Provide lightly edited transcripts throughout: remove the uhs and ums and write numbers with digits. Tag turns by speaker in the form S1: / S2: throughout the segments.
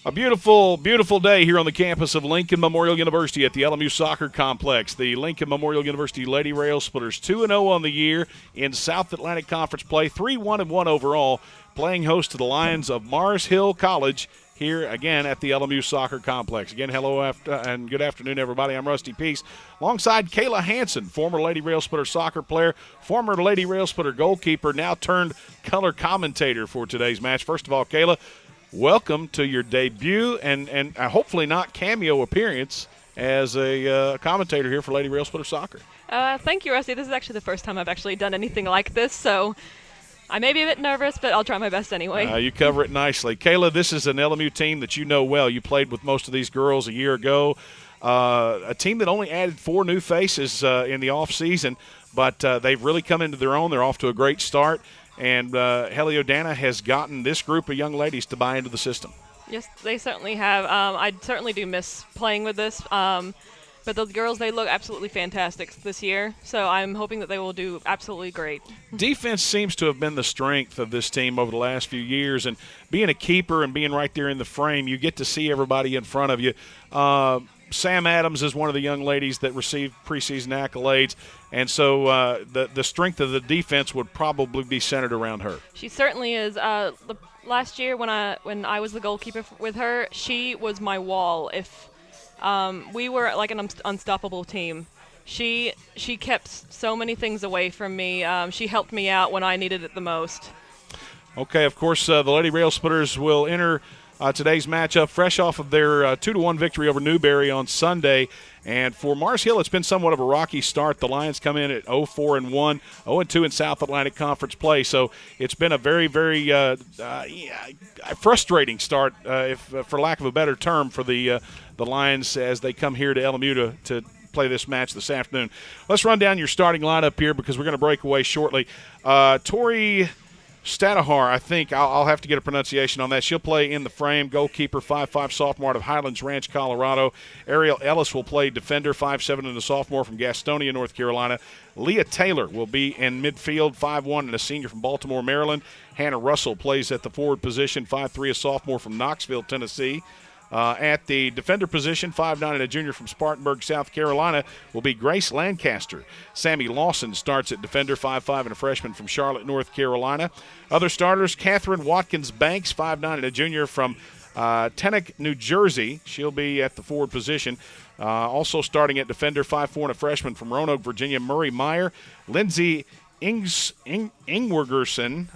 S1: A beautiful, beautiful day here on the campus of Lincoln Memorial University at the LMU Soccer Complex. The Lincoln Memorial University Lady Rail Splitters 2-0 on the year in South Atlantic Conference play, 3-1-1 overall, playing host to the Lions of Mars Hill College here again at the LMU Soccer Complex. Again, hello and good afternoon, everybody. I'm Rusty Peace, alongside Kayla Hanson, former Lady Rail Splitter soccer player, former Lady Rail Splitter goalkeeper, now turned color commentator for today's match. First of all, Kayla, welcome to your debut and hopefully not cameo appearance as a commentator here for Lady Rail Splitter Soccer.
S2: Thank you, Rusty. This is actually the first time I've actually done anything like this, so I may be a bit nervous, but I'll try my best anyway.
S1: You cover it nicely. Kayla, this is an LMU team that you know well. You played with most of these girls a year ago. A team that only added 4 new faces in the offseason, but they've really come into their own. They're off to a great start. And Heliodana has gotten this group of young ladies to buy into the system.
S2: Yes, they certainly have. I certainly do miss playing with this. But the girls, they look absolutely fantastic this year. So I'm hoping that they will do absolutely great.
S1: Defense seems to have been the strength of this team over the last few years. And being a keeper and being right there in the frame, you get to see everybody in front of you. Sam Adams is one of the young ladies that received preseason accolades, and so the strength of the defense would probably be centered around her.
S2: She certainly is. Last year when I was the goalkeeper with her, she was my wall. If we were like an unstoppable team, she kept so many things away from me. She helped me out when I needed it the most.
S1: Okay, of course, the Lady Rail Splitters will enter today's matchup fresh off of their 2-1 victory over Newberry on Sunday. And for Mars Hill, it's been somewhat of a rocky start. The Lions come in at 0-4-1, 0-2 in South Atlantic Conference play. So it's been a very, very frustrating start, if for lack of a better term, for the Lions as they come here to LMU to play this match this afternoon. Let's run down your starting lineup here because we're going to break away shortly. Tori Stadahar, I think I'll have to get a pronunciation on that. She'll play in the frame, goalkeeper, 5'5", sophomore out of Highlands Ranch, Colorado. Ariel Ellis will play defender, 5'7", and a sophomore from Gastonia, North Carolina. Leah Taylor will be in midfield, 5'1", and a senior from Baltimore, Maryland. Hannah Russell plays at the forward position, 5'3", a sophomore from Knoxville, Tennessee. At the defender position, 5'9", and a junior from Spartanburg, South Carolina, will be Grace Lancaster. Sammy Lawson starts at defender, 5'5", and a freshman from Charlotte, North Carolina. Other starters, Catherine Watkins-Banks, 5'9", and a junior from Teaneck, New Jersey. She'll be at the forward position. Also starting at defender, 5'4", and a freshman from Roanoke, Virginia, Murray Meyer. Lindsay Ingwergerson.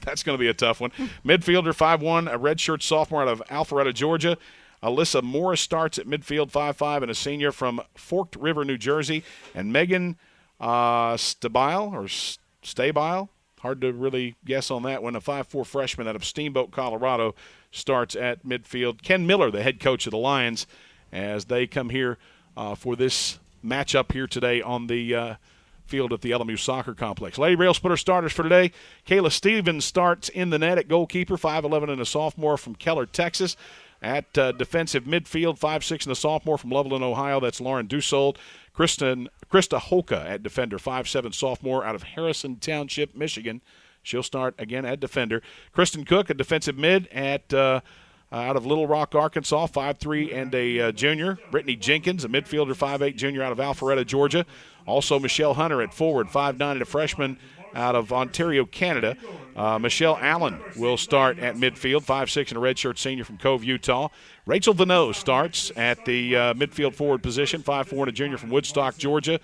S1: That's going to be a tough one. Midfielder, 5'1", a redshirt sophomore out of Alpharetta, Georgia. Alyssa Morris starts at midfield, 5'5", and a senior from Forked River, New Jersey. And Megan Stabile, hard to really guess on that one, a 5'4" freshman out of Steamboat, Colorado, starts at midfield. Ken Miller, the head coach of the Lions, as they come here for this matchup here today on the field at the LMU Soccer Complex. Lady Rail Splitter starters for today. Kayla Stevens starts in the net at goalkeeper, 5'11", and a sophomore from Keller, Texas. At defensive midfield, 5'6", and a sophomore from Loveland, Ohio. That's Lauren Dussold. Krista Holka at defender, 5'7", sophomore out of Harrison Township, Michigan. She'll start again at defender. Kristen Cook, a defensive mid at out of Little Rock, Arkansas, 5'3", and a junior. Brittany Jenkins, a midfielder, 5'8", junior out of Alpharetta, Georgia. Also Michelle Hunter at forward, 5'9", and a freshman out of Ontario, Canada. Michelle Allen will start at midfield, 5'6", and a redshirt senior from Cove, Utah. Rachel Vano starts at the midfield forward position, 5'4", and a junior from Woodstock, Georgia.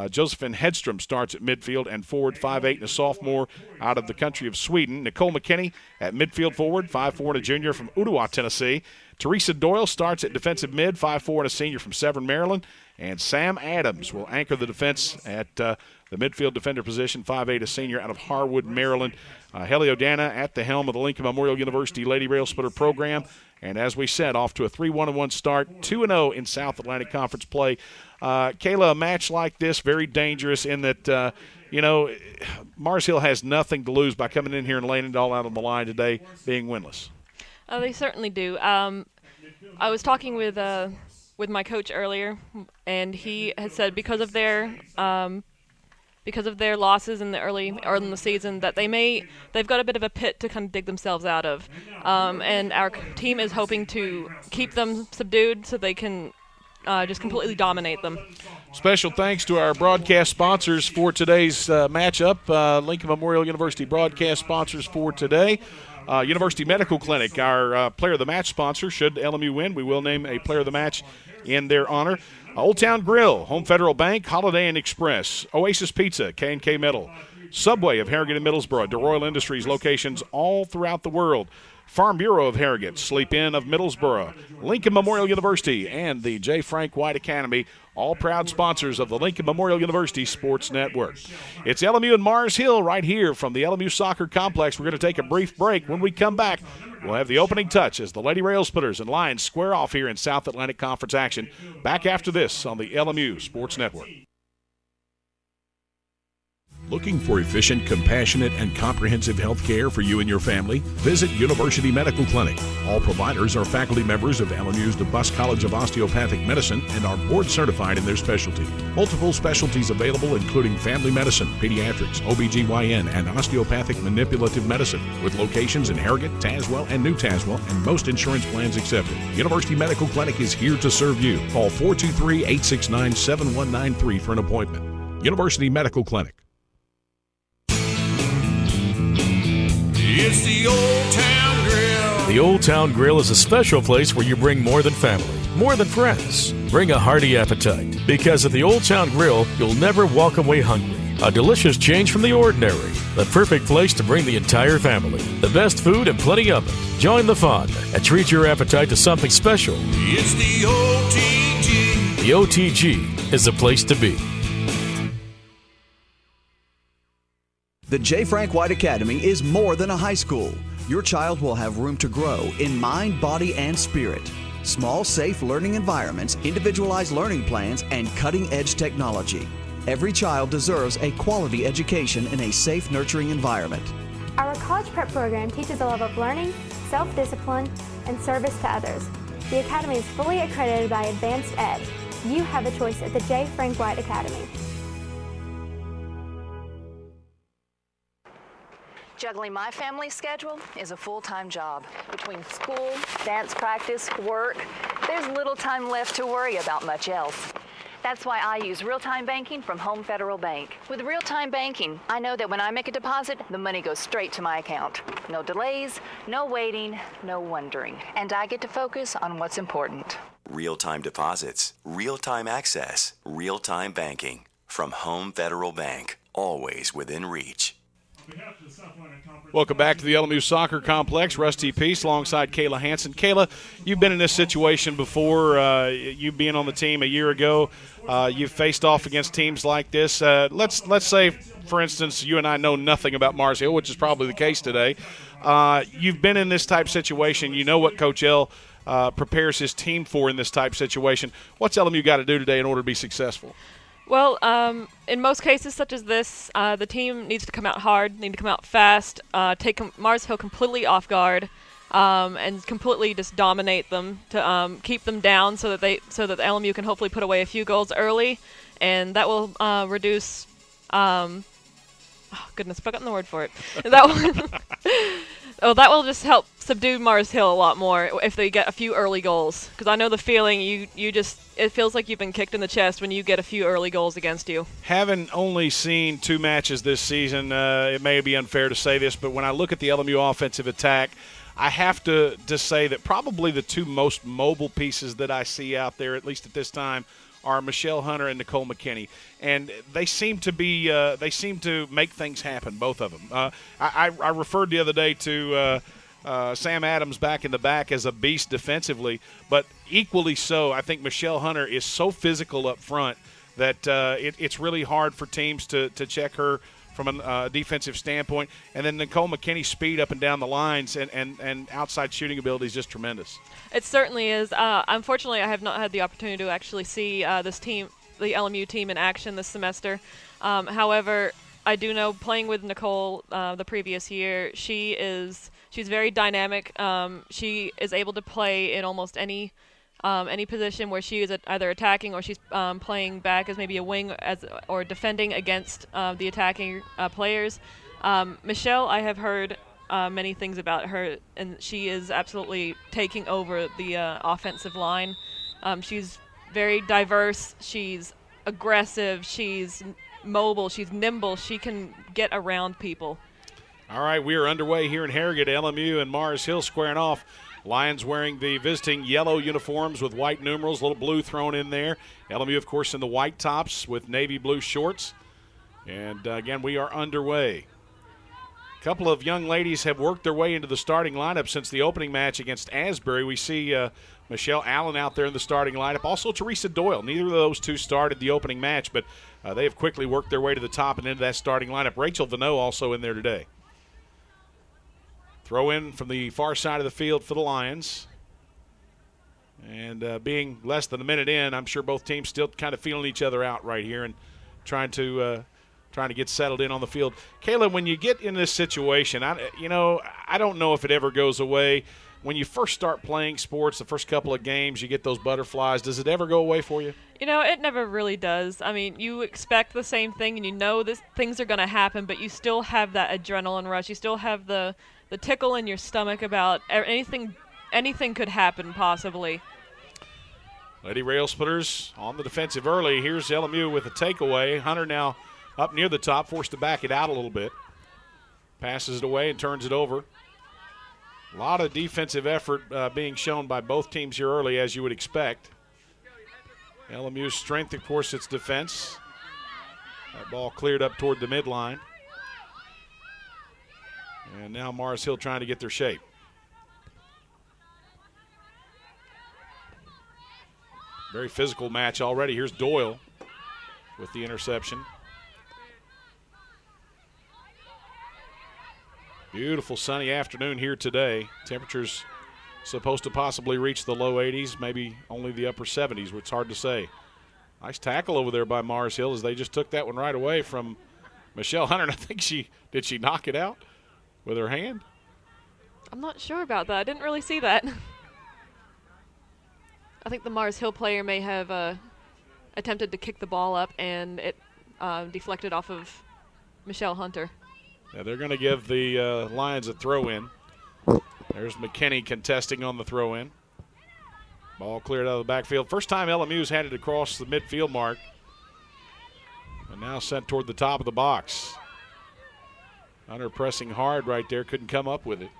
S1: Josephine Hedstrom starts at midfield and forward, 5'8", and a sophomore out of the country of Sweden. Nicole McKinney at midfield forward, 5'4", and a junior from Ottawa, Tennessee. Teresa Doyle starts at defensive mid, 5'4", and a senior from Severn, Maryland. And Sam Adams will anchor the defense at the midfield defender position, 5'8", a senior out of Harwood, Maryland. Heliodana at the helm of the Lincoln Memorial University Lady Rail Splitter program. And as we said, off to a 3-1-1 start, 2-0 in South Atlantic Conference play. Kayla, a match like this, very dangerous in that, Mars Hill has nothing to lose by coming in here and laying it all out on the line today, being winless.
S2: They certainly do. I was talking with my coach earlier, and he had said because of their because of their losses in the early in the season, that they've got a bit of a pit to kind of dig themselves out of. And our team is hoping to keep them subdued so they can just completely dominate them.
S1: Special thanks to our broadcast sponsors for today's matchup. Lincoln Memorial University broadcast sponsors for today. University Medical Clinic, our player of the match sponsor. Should LMU win, we will name a player of the match in their honor. Old Town Grill, Home Federal Bank, Holiday Inn Express, Oasis Pizza, K&K Metal, Subway of Harrogate and Middlesboro, DeRoyal Industries locations all throughout the world, Farm Bureau of Harrogate, Sleep Inn of Middlesboro, Lincoln Memorial University, and the J. Frank White Academy, all proud sponsors of the Lincoln Memorial University Sports Network. It's LMU and Mars Hill right here from the LMU Soccer Complex. We're going to take a brief break. When we come back, we'll have the opening touch as the Lady Rail Splitters and Lions square off here in South Atlantic Conference action. Back after this on the LMU Sports Network.
S3: Looking for efficient, compassionate, and comprehensive health care for you and your family? Visit University Medical Clinic. All providers are faculty members of LMU's DeBusk College of Osteopathic Medicine and are board certified in their specialty. Multiple specialties available including family medicine, pediatrics, OBGYN, and osteopathic manipulative medicine, with locations in Harrogate, Tazewell, and New Tazewell, and most insurance plans accepted. University Medical Clinic is here to serve you. Call 423-869-7193 for an appointment. University Medical Clinic.
S4: It's the Old Town Grill.
S5: The Old Town Grill is a special place where you bring more than family, more than friends. Bring a hearty appetite, because at the Old Town Grill, you'll never walk away hungry. A delicious change from the ordinary. The perfect place to bring the entire family. The best food and plenty of it. Join the fun and treat your appetite to something special.
S4: It's the OTG.
S5: The OTG is the place to be.
S6: The J. Frank White Academy is more than a high school. Your child will have room to grow in mind, body, and spirit. Small, safe learning environments, individualized learning plans, and cutting-edge technology. Every child deserves a quality education in a safe, nurturing environment.
S7: Our college prep program teaches a love of learning, self-discipline, and service to others. The Academy is fully accredited by Advanced Ed. You have a choice at the J. Frank White Academy.
S8: Juggling my family schedule is a full-time job. Between school, dance practice, work, there's little time left to worry about much else. That's why I use real-time banking from Home Federal Bank. With real-time banking, I know that when I make a deposit, the money goes straight to my account. No delays, no waiting, no wondering. And I get to focus on what's important.
S9: Real-time deposits, real-time access, real-time banking. From Home Federal Bank, always within reach.
S1: Welcome back to the LMU Soccer Complex. Rusty Peace alongside Kayla Hanson. Kayla, you've been in this situation before. You being on the team a year ago, you've faced off against teams like this. Let's say, for instance, you and I know nothing about Mars Hill, which is probably the case today. You've been in this type situation. You know what Coach L prepares his team for in this type situation. What's LMU got to do today in order to be successful?
S2: Well, in most cases such as this, the team needs to come out hard, need to come out fast, take Mars Hill completely off guard, and completely just dominate them to keep them down so that LMU can hopefully put away a few goals early, and that will reduce. Oh goodness, forgotten the word for it. That will just help subdue Mars Hill a lot more if they get a few early goals. Because I know the feeling it feels like you've been kicked in the chest when you get a few early goals against you.
S1: Having only seen 2 matches this season, it may be unfair to say this, but when I look at the LMU offensive attack, I have to say that probably the 2 most mobile pieces that I see out there, at least at this time, are Michelle Hunter and Nicole McKinney, and they seem to make things happen, both of them. I referred the other day to Sam Adams back in the back as a beast defensively, but equally so, I think Michelle Hunter is so physical up front that it's really hard for teams to check her from a defensive standpoint. And then Nicole McKinney's speed up and down the lines and outside shooting ability is just tremendous.
S2: It certainly is. Unfortunately, I have not had the opportunity to actually see this team, the LMU team, in action this semester. However, I do know, playing with Nicole the previous year, she's very dynamic. She is able to play in almost any any position where she is either attacking or she's playing back as maybe a wing or defending against the attacking players. Michelle, I have heard many things about her, and she is absolutely taking over the offensive line. She's very diverse. She's aggressive. She's mobile. She's nimble. She can get around people.
S1: All right, we are underway here in Harrogate. LMU and Mars Hill squaring off. Lions wearing the visiting yellow uniforms with white numerals, a little blue thrown in there. LMU, of course, in the white tops with navy blue shorts. And, again, we are underway. A couple of young ladies have worked their way into the starting lineup since the opening match against Asbury. We see Michelle Allen out there in the starting lineup. Also Teresa Doyle. Neither of those two started the opening match, but they have quickly worked their way to the top and into that starting lineup. Rachel Vanneau also in there today. Throw in from the far side of the field for the Lions. And being less than a minute in, I'm sure both teams still kind of feeling each other out right here and trying to get settled in on the field. Kayla, when you get in this situation, I don't know if it ever goes away. When you first start playing sports, the first couple of games, you get those butterflies. Does it ever go away for you?
S2: It never really does. I mean, you expect the same thing, and you know things are going to happen, but you still have that adrenaline rush. You still have the tickle in your stomach about anything could happen possibly.
S1: Lady Rail Splitters on the defensive early. Here's LMU with a takeaway. Hunter now up near the top, forced to back it out a little bit. Passes it away and turns it over. A lot of defensive effort being shown by both teams here early, as you would expect. LMU's strength, of course, its defense. That ball cleared up toward the midline. And now Mars Hill trying to get their shape. Very physical match already. Here's Doyle with the interception. Beautiful sunny afternoon here today. Temperatures supposed to possibly reach the low 80s, maybe only the upper 70s, which is hard to say. Nice tackle over there by Mars Hill as they just took that one right away from Michelle Hunter. And I think did she knock it out with her hand?
S2: I'm not sure about that. I didn't really see that. I think the Mars Hill player may have attempted to kick the ball up, and it deflected off of Michelle Hunter.
S1: Yeah, they're going to give the Lions a throw-in. There's McKinney contesting on the throw-in. Ball cleared out of the backfield. First time LMU's had it across the midfield mark. And now sent toward the top of the box. Hunter pressing hard right there, couldn't come up with it.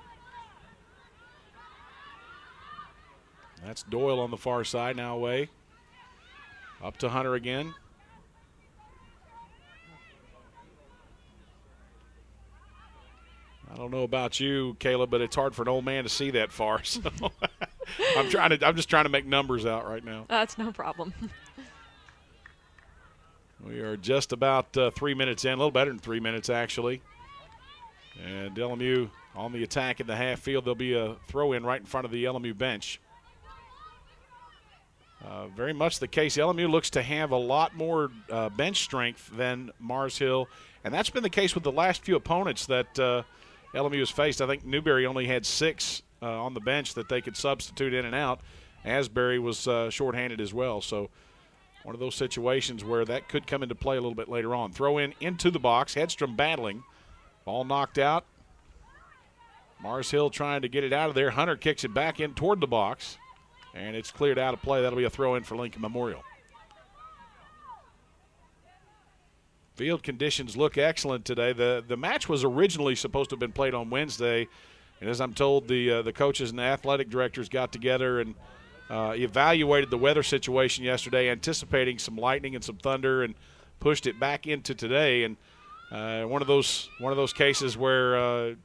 S1: That's Doyle on the far side, now away. Up to Hunter again. I don't know about you, Caleb, but it's hard for an old man to see that far. So I'm just trying to make numbers out right now.
S2: That's no problem.
S1: We are just about 3 minutes in, a little better than 3 minutes actually. And LMU on the attack in the half field. There'll be a throw-in right in front of the LMU bench. Very much the case. LMU looks to have a lot more bench strength than Mars Hill, and that's been the case with the last few opponents that LMU has faced. I think Newberry only had 6 on the bench that they could substitute in and out. Asbury was shorthanded as well, so one of those situations where that could come into play a little bit later on. Throw in into the box. Hedstrom battling. Ball knocked out. Mars Hill trying to get it out of there. Hunter kicks it back in toward the box, and it's cleared out of play. That'll be a throw in for Lincoln Memorial. Field conditions look excellent today. The match was originally supposed to have been played on Wednesday, and as I'm told, the coaches and the athletic directors got together and evaluated the weather situation yesterday, anticipating some lightning and some thunder, and pushed it back into today. And one of those cases where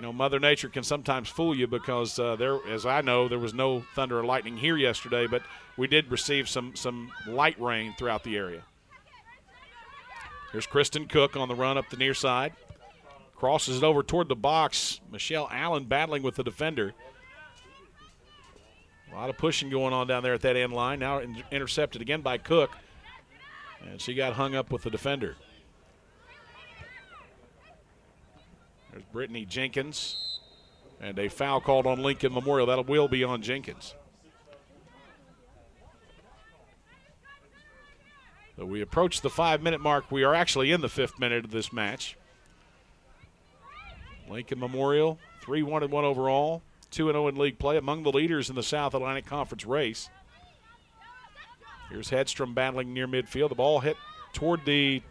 S1: Mother Nature can sometimes fool you, because as I know, there was no thunder or lightning here yesterday, but we did receive some light rain throughout the area. Here's Kristen Cook on the run up the near side. Crosses it over toward the box. Michelle Allen battling with the defender. A lot of pushing going on down there at that end line. Now intercepted again by Cook. And she got hung up with the defender. There's Brittany Jenkins. And a foul called on Lincoln Memorial. That will be on Jenkins. So we approach the 5-minute mark. We are actually in the 5th minute of this match. Lincoln Memorial, 3-1-1 overall, 2-0 in league play, among the leaders in the South Atlantic Conference race. Here's Hedstrom battling near midfield. The ball hit toward the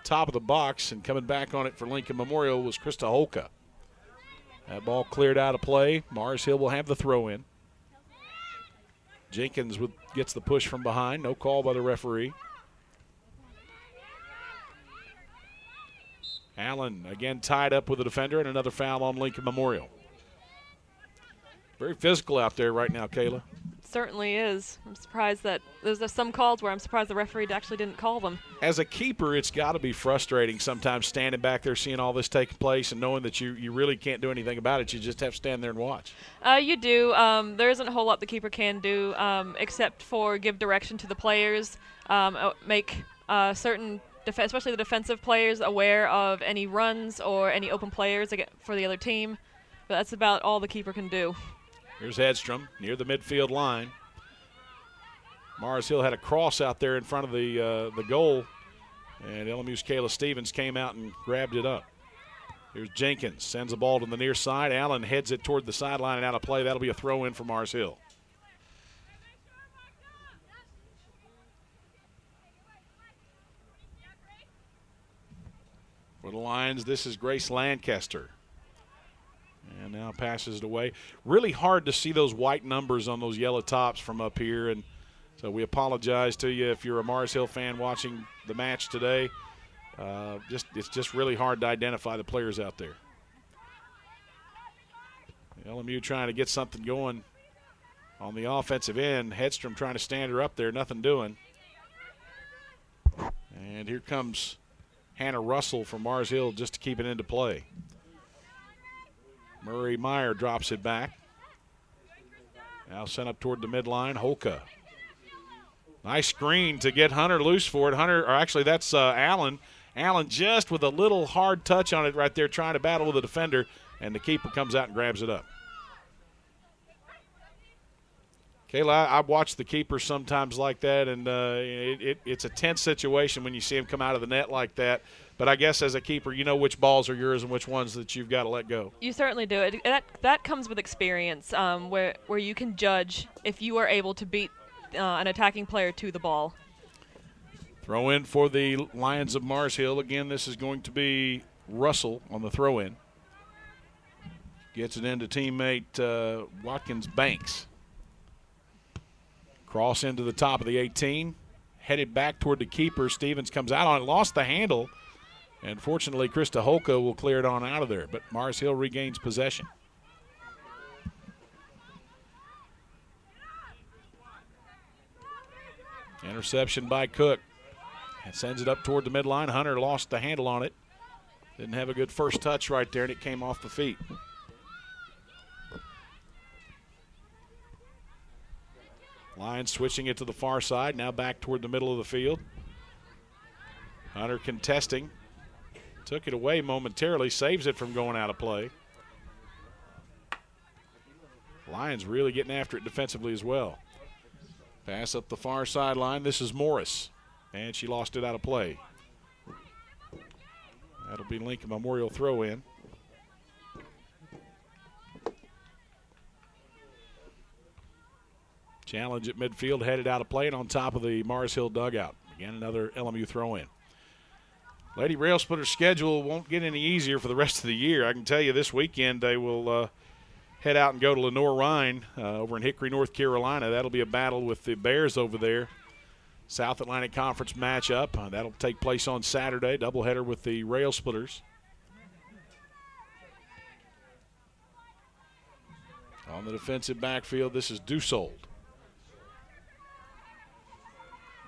S1: top of the box, and coming back on it for Lincoln Memorial was Krista Holka. That ball cleared out of play. Mars Hill will have the throw in. Jenkins gets the push from behind. No call by the referee. Allen again tied up with the defender, and another foul on Lincoln Memorial. Very physical out there right now, Kayla.
S2: Certainly is. I'm surprised that there's some calls where I'm surprised the referee actually didn't call them.
S1: As a keeper, it's got to be frustrating sometimes standing back there seeing all this taking place and knowing that you really can't do anything about it. You just have to stand there and watch.
S2: You do. There isn't a whole lot the keeper can do except for give direction to the players, make certain especially the defensive players aware of any runs or any open players for the other team. But that's about all the keeper can do.
S1: Here's Hedstrom near the midfield line. Mars Hill had a cross out there in front of the goal, and LMU's Kayla Stevens came out and grabbed it up. Here's Jenkins, sends the ball to the near side. Allen heads it toward the sideline and out of play. That'll be a throw in for Mars Hill. For the Lions, this is Grace Lancaster. And now passes it away. Really hard to see those white numbers on those yellow tops from up here. And so we apologize to you if you're a Mars Hill fan watching the match today. It's just really hard to identify the players out there. LMU trying to get something going on the offensive end. Hedstrom trying to stand her up there, nothing doing. And here comes Hannah Russell from Mars Hill just to keep it into play. Murray Meyer drops it back. Now sent up toward the midline. Holka. Nice screen to get Hunter loose for it. That's Allen. Allen just with a little hard touch on it right there, trying to battle with the defender, and the keeper comes out and grabs it up. Kayla, I watch the keeper sometimes like that, and it's a tense situation when you see him come out of the net like that. But I guess as a keeper, you know which balls are yours and which ones that you've got to let go.
S2: You certainly do. That comes with experience, where you can judge if you are able to beat an attacking player to the ball.
S1: Throw in for the Lions of Mars Hill. Again, this is going to be Russell on the throw in. Gets it into teammate Watkins Banks. Cross into the top of the 18. Headed back toward the keeper. Stevens comes out on it, lost the handle. And fortunately, Krista Holka will clear it on out of there. But Mars Hill regains possession. Interception by Cook. And sends it up toward the midline. Hunter lost the handle on it. Didn't have a good first touch right there, and it came off the feet. Lions switching it to the far side. Now back toward the middle of the field. Hunter contesting. Took it away momentarily, saves it from going out of play. Lions really getting after it defensively as well. Pass up the far sideline. This is Morris, and she lost it out of play. That'll be Lincoln Memorial throw in. Challenge at midfield, headed out of play and on top of the Mars Hill dugout. Again, another LMU throw in. Lady Rail Splitters' schedule won't get any easier for the rest of the year. I can tell you this weekend they will head out and go to Lenoir-Rhyne over in Hickory, North Carolina. That'll be a battle with the Bears over there. South Atlantic Conference matchup. That'll take place on Saturday, doubleheader with the Rail Splitters. On the defensive backfield, this is Dusold.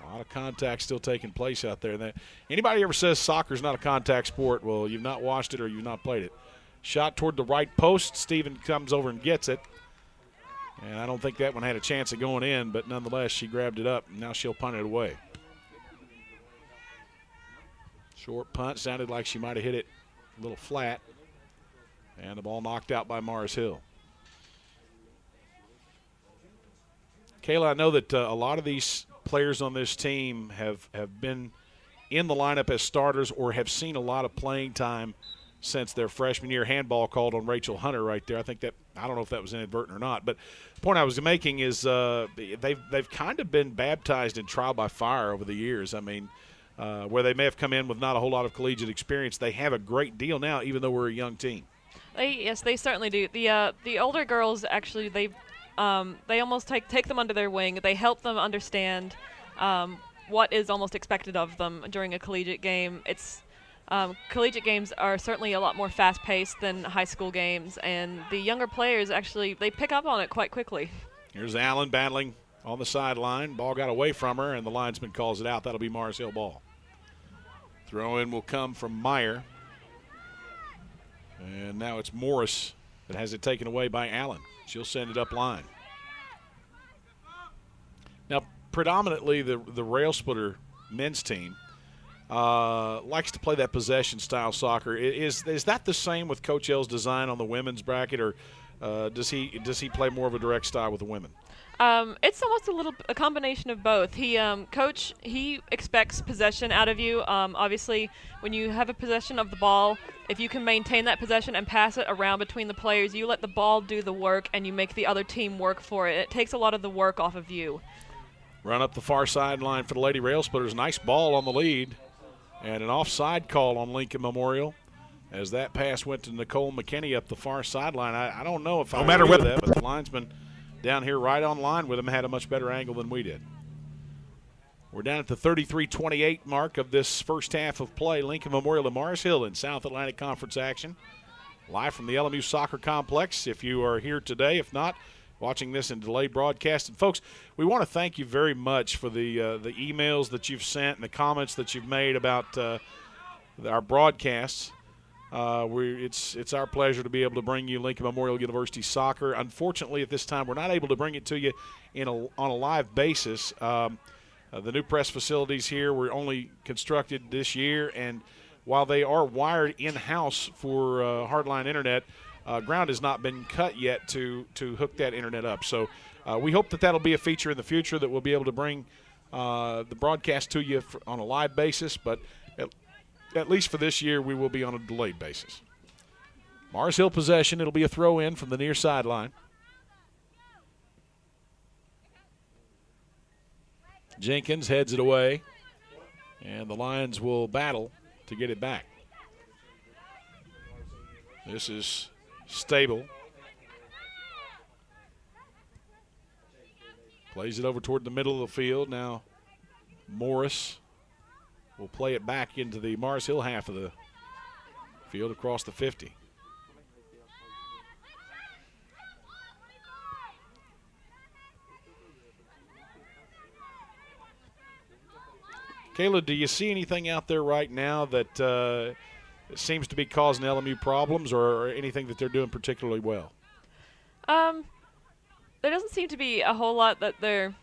S1: A lot of contact still taking place out there. Anybody ever says soccer's not a contact sport, well, you've not watched it or you've not played it. Shot toward the right post. Steven comes over and gets it. And I don't think that one had a chance of going in, but nonetheless, she grabbed it up, and now she'll punt it away. Short punt. Sounded like she might have hit it a little flat. And the ball knocked out by Mars Hill. Kayla, I know that a lot of these players on this team have been in the lineup as starters or have seen a lot of playing time since their freshman year. Handball called on Rachel Hunter right there. I don't know if that was inadvertent or not. But the point I was making is they've kind of been baptized in trial by fire over the years. I mean, where they may have come in with not a whole lot of collegiate experience, they have a great deal now, even though we're a young team.
S2: Yes, they certainly do. The older girls actually they almost take them under their wing. They help them understand what is almost expected of them during a collegiate game. Collegiate games are certainly a lot more fast-paced than high school games, and the younger players actually they pick up on it quite quickly.
S1: Here's Allen battling on the sideline. Ball got away from her, and the linesman calls it out. That'll be Mars Hill ball. Throw-in will come from Meyer. And now it's Morris that has it taken away by Allen. She'll send it up line. Now, predominantly the Rail Splitter men's team likes to play that possession-style soccer. Is that the same with Coach L's design on the women's bracket, or does he play more of a direct style with the women?
S2: It's almost a combination of both. Coach expects possession out of you. Obviously, when you have a possession of the ball, if you can maintain that possession and pass it around between the players, you let the ball do the work and you make the other team work for it. It takes a lot of the work off of you.
S1: Run up the far sideline for the Lady Rail Splitters. Nice ball on the lead. And an offside call on Lincoln Memorial as that pass went to Nicole McKinney up the far sideline. I don't know if I agree with that, but the linesman down here right on line with him had a much better angle than we did. We're down at the 33-28 mark of this first half of play. Lincoln Memorial and Mars Hill in South Atlantic Conference action. Live from the LMU Soccer Complex if you are here today. If not, watching this in delayed broadcast. And, folks, we want to thank you very much for the emails that you've sent and the comments that you've made about our broadcasts. It's our pleasure to be able to bring you Lincoln Memorial University soccer. Unfortunately, at this time, we're not able to bring it to you on a live basis. The new press facilities here were only constructed this year, and while they are wired in-house for hardline internet, ground has not been cut yet to hook that internet up. So we hope that that'll be a feature in the future, that we'll be able to bring the broadcast to you on a live basis, but at least for this year, we will be on a delayed basis. Mars Hill possession. It'll be a throw-in from the near sideline. Jenkins heads it away, and the Lions will battle to get it back. This is Stable. Plays it over toward the middle of the field. Now Morris will play it back into the Mars Hill half of the field across the 50. Kayla, do you see anything out there right now that seems to be causing LMU problems, or anything that they're doing particularly well?
S2: There doesn't seem to be a whole lot that they're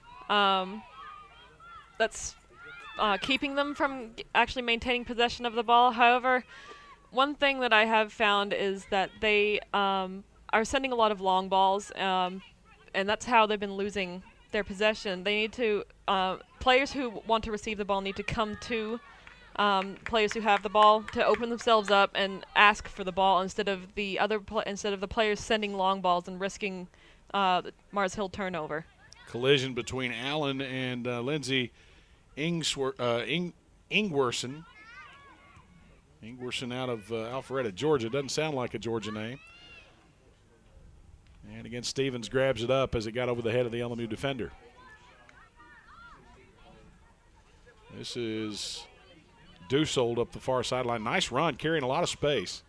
S2: that's keeping them from actually maintaining possession of the ball. However, one thing that I have found is that they are sending a lot of long balls, and that's how they've been losing their possession. They need to players who want to receive the ball need to come to players who have the ball to open themselves up and ask for the ball instead of the players sending long balls and risking Mars Hill turnover.
S1: Collision between Allen and Lindsay Ingwerson. Ingwerson out of Alpharetta, Georgia. Doesn't sound like a Georgia name. And again, Stevens grabs it up as it got over the head of the LMU defender. This is Dussold up the far sideline. Nice run, carrying a lot of space.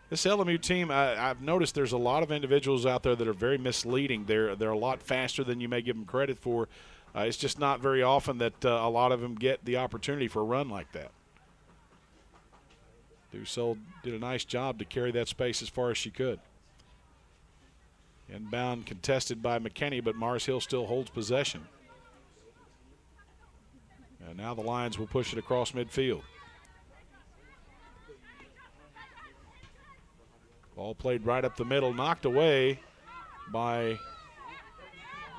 S1: This LMU team, I've noticed there's a lot of individuals out there that are very misleading. They're a lot faster than you may give them credit for. It's just not very often that a lot of them get the opportunity for a run like that. Dussold did a nice job to carry that space as far as she could. Inbound contested by McKinney, but Mars Hill still holds possession. And now the Lions will push it across midfield. Ball played right up the middle, knocked away by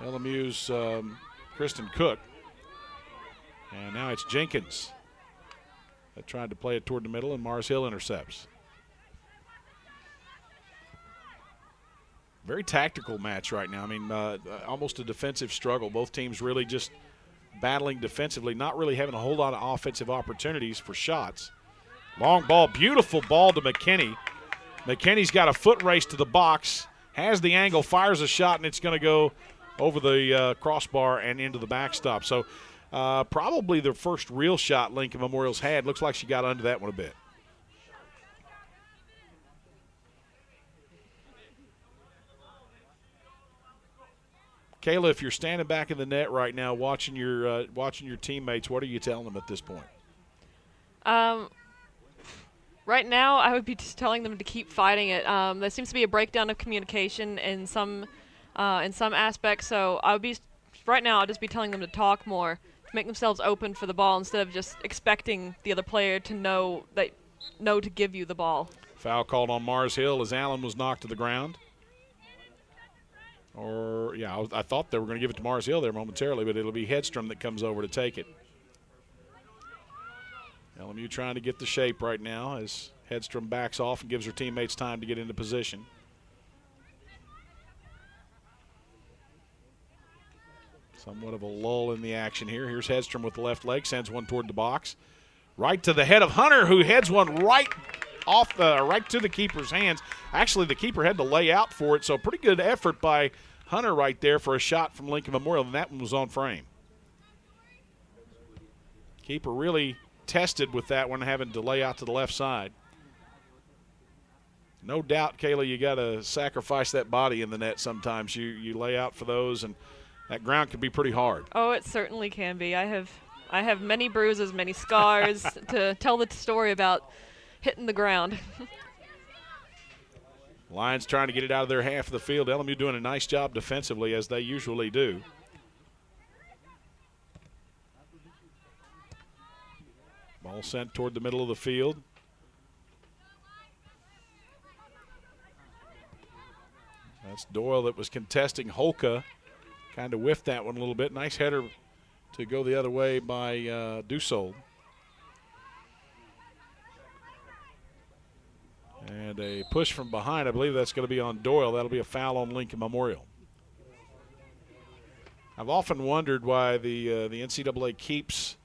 S1: LMU's Kristen Cook. And now it's Jenkins that tried to play it toward the middle, and Mars Hill intercepts. Very tactical match right now. I mean, almost a defensive struggle. Both teams really just battling defensively, not really having a whole lot of offensive opportunities for shots. Long ball, beautiful ball to McKinney. McKinney's got a foot race to the box, has the angle, fires a shot, and it's going to go over the crossbar and into the backstop. So probably the first real shot Lincoln Memorial's had. Looks like she got under that one a bit. Kayla, if you're standing back in the net right now watching your teammates, what are you telling them at this point?
S2: Right now, I would be just telling them to keep fighting it. There seems to be a breakdown of communication in some aspects. So right now, I'll just be telling them to talk more, to make themselves open for the ball instead of just expecting the other player to know to give you the ball.
S1: Foul called on Mars Hill as Allen was knocked to the ground. I thought they were going to give it to Mars Hill there momentarily, but it'll be Hedstrom that comes over to take it. LMU trying to get the shape right now as Hedstrom backs off and gives her teammates time to get into position. Somewhat of a lull in the action here. Here's Hedstrom with the left leg, sends one toward the box. Right to the head of Hunter, who heads one right to the keeper's hands. Actually, the keeper had to lay out for it, so pretty good effort by Hunter right there for a shot from Lincoln Memorial, and that one was on frame. Keeper really tested with that one, having to lay out to the left side. No doubt, Kayla, you got to sacrifice that body in the net sometimes. You lay out for those, and that ground can be pretty hard.
S2: Oh, it certainly can be. I have many bruises, many scars to tell the story about hitting the ground.
S1: Lions trying to get it out of their half of the field. LMU doing a nice job defensively, as they usually do. Ball sent toward the middle of the field. That's Doyle that was contesting Holka. Kind of whiffed that one a little bit. Nice header to go the other way by Dussault. And a push from behind. I believe that's going to be on Doyle. That'll be a foul on Lincoln Memorial. I've often wondered why the NCAA keeps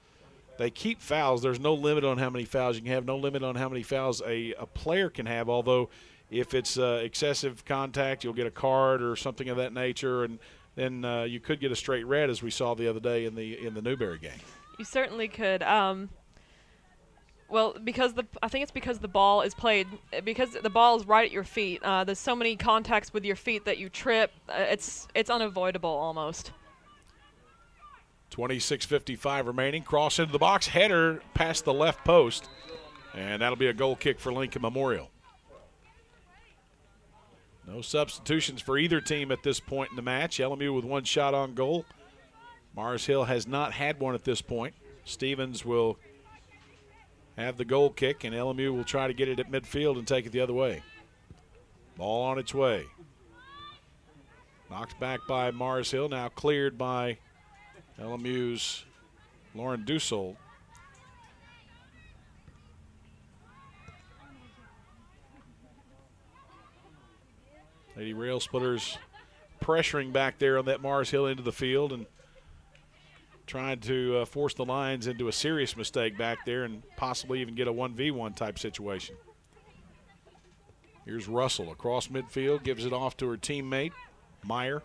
S1: fouls. There's no limit on how many fouls you can have, no limit on how many fouls a player can have, although if it's excessive contact, you'll get a card or something of that nature, and then you could get a straight red, as we saw the other day in the Newberry game.
S2: You certainly could. Well, I think it's because the ball is played, because the ball is right at your feet. There's so many contacts with your feet that you trip. It's unavoidable almost.
S1: 26:55 remaining. Cross into the box. Header past the left post. And that'll be a goal kick for Lincoln Memorial. No substitutions for either team at this point in the match. LMU with one shot on goal. Mars Hill has not had one at this point. Stevens will have the goal kick, and LMU will try to get it at midfield and take it the other way. Ball on its way. Knocked back by Mars Hill, now cleared by LMU's Lauren Dussault. Lady Rail Splitters pressuring back there on that Mars Hill into the field and trying to force the Lions into a serious mistake back there and possibly even get a 1v1 type situation. Here's Russell across midfield, gives it off to her teammate, Meyer.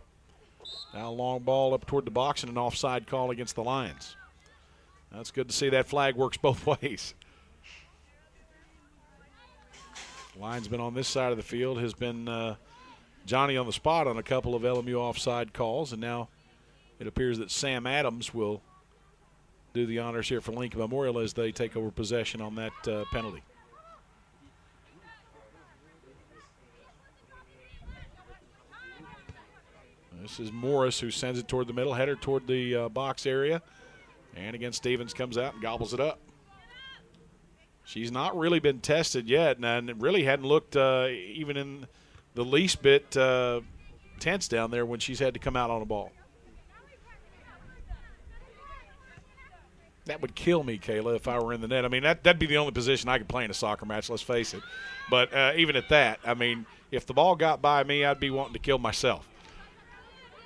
S1: Now a long ball up toward the box and an offside call against the Lions. That's good to see that flag works both ways. Linesman on this side of the field has been Johnny on the spot on a couple of LMU offside calls, and now it appears that Sam Adams will do the honors here for Lincoln Memorial as they take over possession on that penalty. This is Morris who sends it toward the middle, header toward the box area. And again, Stevens comes out and gobbles it up. She's not really been tested yet, and really hadn't looked even in the least bit tense down there when she's had to come out on a ball. That would kill me, Kayla, if I were in the net. I mean, that'd be the only position I could play in a soccer match, let's face it. But even at that, I mean, if the ball got by me, I'd be wanting to kill myself.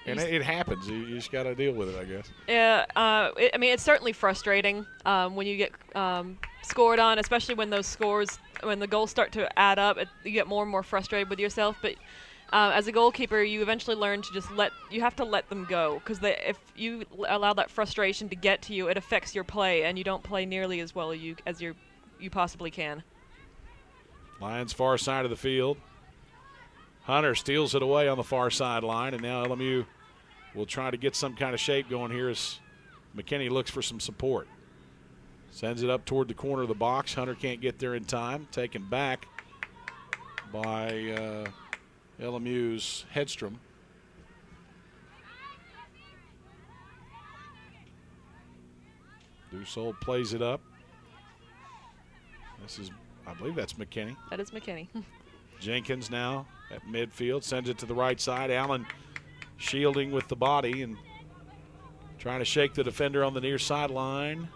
S1: And it happens. You just got to deal with it, I guess.
S2: Yeah, I mean, it's certainly frustrating when you get scored on, especially when when the goals start to add up. You get more and more frustrated with yourself. But as a goalkeeper, you eventually learn to just you have to let them go, because if you allow that frustration to get to you, it affects your play, and you don't play nearly as well as you possibly can.
S1: Lions far side of the field. Hunter steals it away on the far sideline, and now LMU will try to get some kind of shape going here as McKinney looks for some support. Sends it up toward the corner of the box. Hunter can't get there in time. Taken back by LMU's Hedstrom. Dussault plays it up. I believe that's McKinney.
S2: That is McKinney.
S1: Jenkins now at midfield, sends it to the right side. Allen shielding with the body and trying to shake the defender on the near sideline.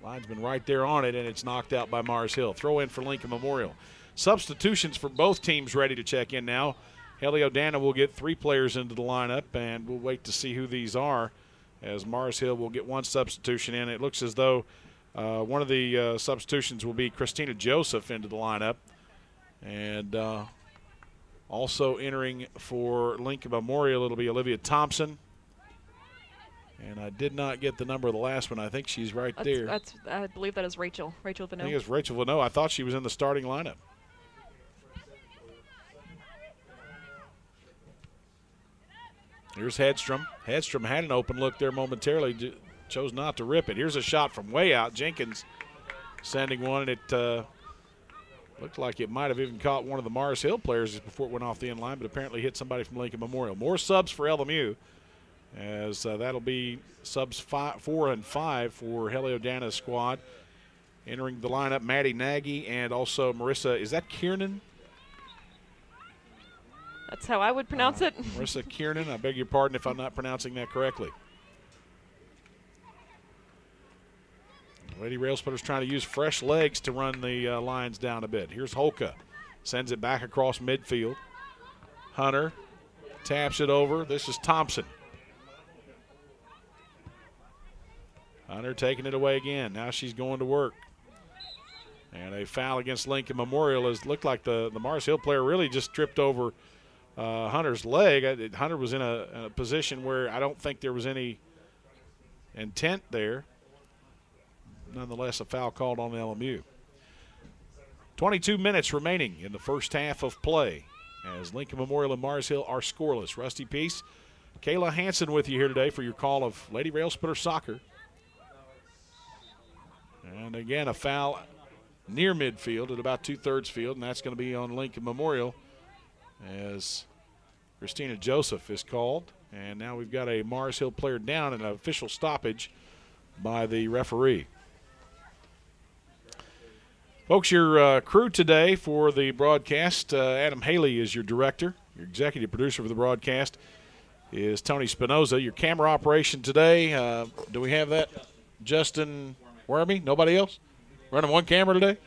S1: Linesman right there on it, and it's knocked out by Mars Hill. Throw in for Lincoln Memorial. Substitutions for both teams ready to check in now. Heliodana will get 3 players into the lineup, and we'll wait to see who these are, as Mars Hill will get 1 substitution in. It looks as though one of the substitutions will be Christina Joseph into the lineup. And also entering for Lincoln Memorial, it'll be Olivia Thompson. And I did not get the number of the last one. I think she's right there.
S2: I believe that is Rachel Vanneau.
S1: I think it's Rachel Vanneau. I thought she was in the starting lineup. Here's Hedstrom. Hedstrom had an open look there momentarily, chose not to rip it. Here's a shot from way out. Jenkins sending one, and it looked like it might have even caught one of the Mars Hill players before it went off the end line, but apparently hit somebody from Lincoln Memorial. More subs for LMU, as that'll be subs 4 and 5 for Heliodana's squad. Entering the lineup, Maddie Nagy and also Marissa, is that Kiernan?
S2: That's how I would pronounce it.
S1: Marissa Kiernan, I beg your pardon if I'm not pronouncing that correctly. Lady Railsplitters trying to use fresh legs to run the Lions down a bit. Here's Holka. Sends it back across midfield. Hunter taps it over. This is Thompson. Hunter taking it away again. Now she's going to work. And a foul against Lincoln Memorial. Has looked like the Mars Hill player really just tripped over Hunter's leg. Hunter was in a position where I don't think there was any intent there. Nonetheless, a foul called on LMU. 22 minutes remaining in the first half of play as Lincoln Memorial and Mars Hill are scoreless. Rusty Peace, Kayla Hanson with you here today for your call of Lady Railsplitter Soccer. And again, a foul near midfield at about 2/3 field, and that's going to be on Lincoln Memorial as Christina Joseph is called. And now we've got a Mars Hill player down and an official stoppage by the referee. Folks, your crew today for the broadcast, Adam Haley is your director. Your executive producer for the broadcast is Tony Spinoza. Your camera operation today, do we have that? Justin Wormy? Nobody else? Running one camera today?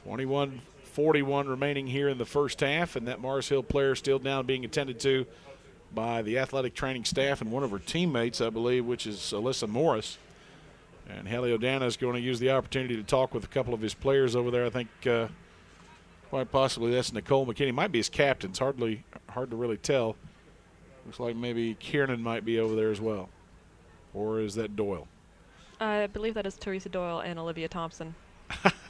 S1: 21-41 remaining here in the first half, and that Mars Hill player still down, being attended to by the athletic training staff and one of her teammates, I believe, which is Alyssa Morris. And Heliodana is going to use the opportunity to talk with a couple of his players over there. I think quite possibly that's Nicole McKinney. Might be his captain. It's hard to really tell. Looks like maybe Kiernan might be over there as well. Or is that Doyle?
S2: I believe that is Teresa Doyle and Olivia Thompson.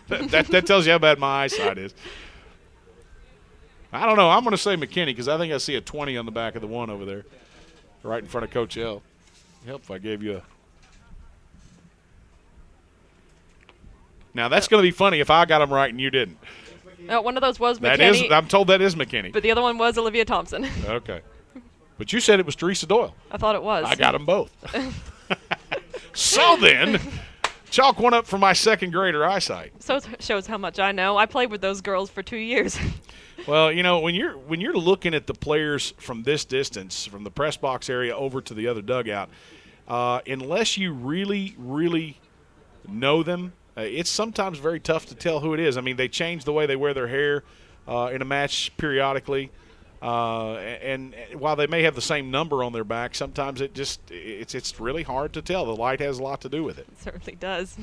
S1: that tells you how bad my eyesight is. I don't know. I'm going to say McKinney because I think I see a 20 on the back of the one over there, right in front of Coach L. Help if I gave you a. Now, that's going to be funny if I got them right and you didn't.
S2: One of those was McKinney.
S1: I'm told that is McKinney.
S2: But the other one was Olivia Thompson.
S1: Okay. But you said it was Teresa Doyle.
S2: I thought it was.
S1: I got them both. So then, Chalk one up for my second grader eyesight.
S2: So it shows how much I know. I played with those girls for 2 years.
S1: Well, when you're looking at the players from this distance, from the press box area over to the other dugout, unless you really, really know them, it's sometimes very tough to tell who it is. I mean, they change the way they wear their hair in a match periodically, and while they may have the same number on their back, sometimes it's really hard to tell. The light has a lot to do with it.
S2: It certainly does.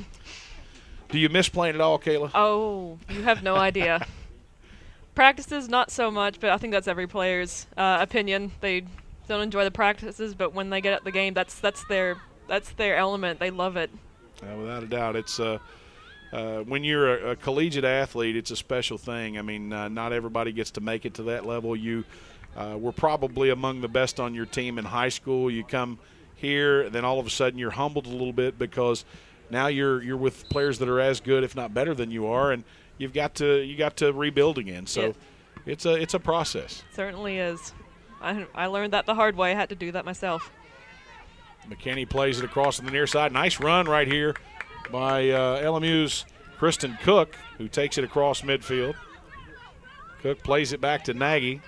S1: Do you miss playing at all, Kayla?
S2: Oh, you have no idea. Practices, not so much, but I think that's every player's opinion. They don't enjoy the practices, but when they get at the game, that's their element. They love it.
S1: Without a doubt, it's when you're a collegiate athlete, it's a special thing. I mean, not everybody gets to make it to that level. You were probably among the best on your team in high school. You come here, then all of a sudden you're humbled a little bit because now you're with players that are as good, if not better, than you are, and you got to rebuild again. So it's a process.
S2: It certainly is. I learned that the hard way. I had to do that myself.
S1: McKinney plays it across on the near side. Nice run right here by LMU's Kristen Cook, who takes it across midfield. Cook plays it back to Nagy.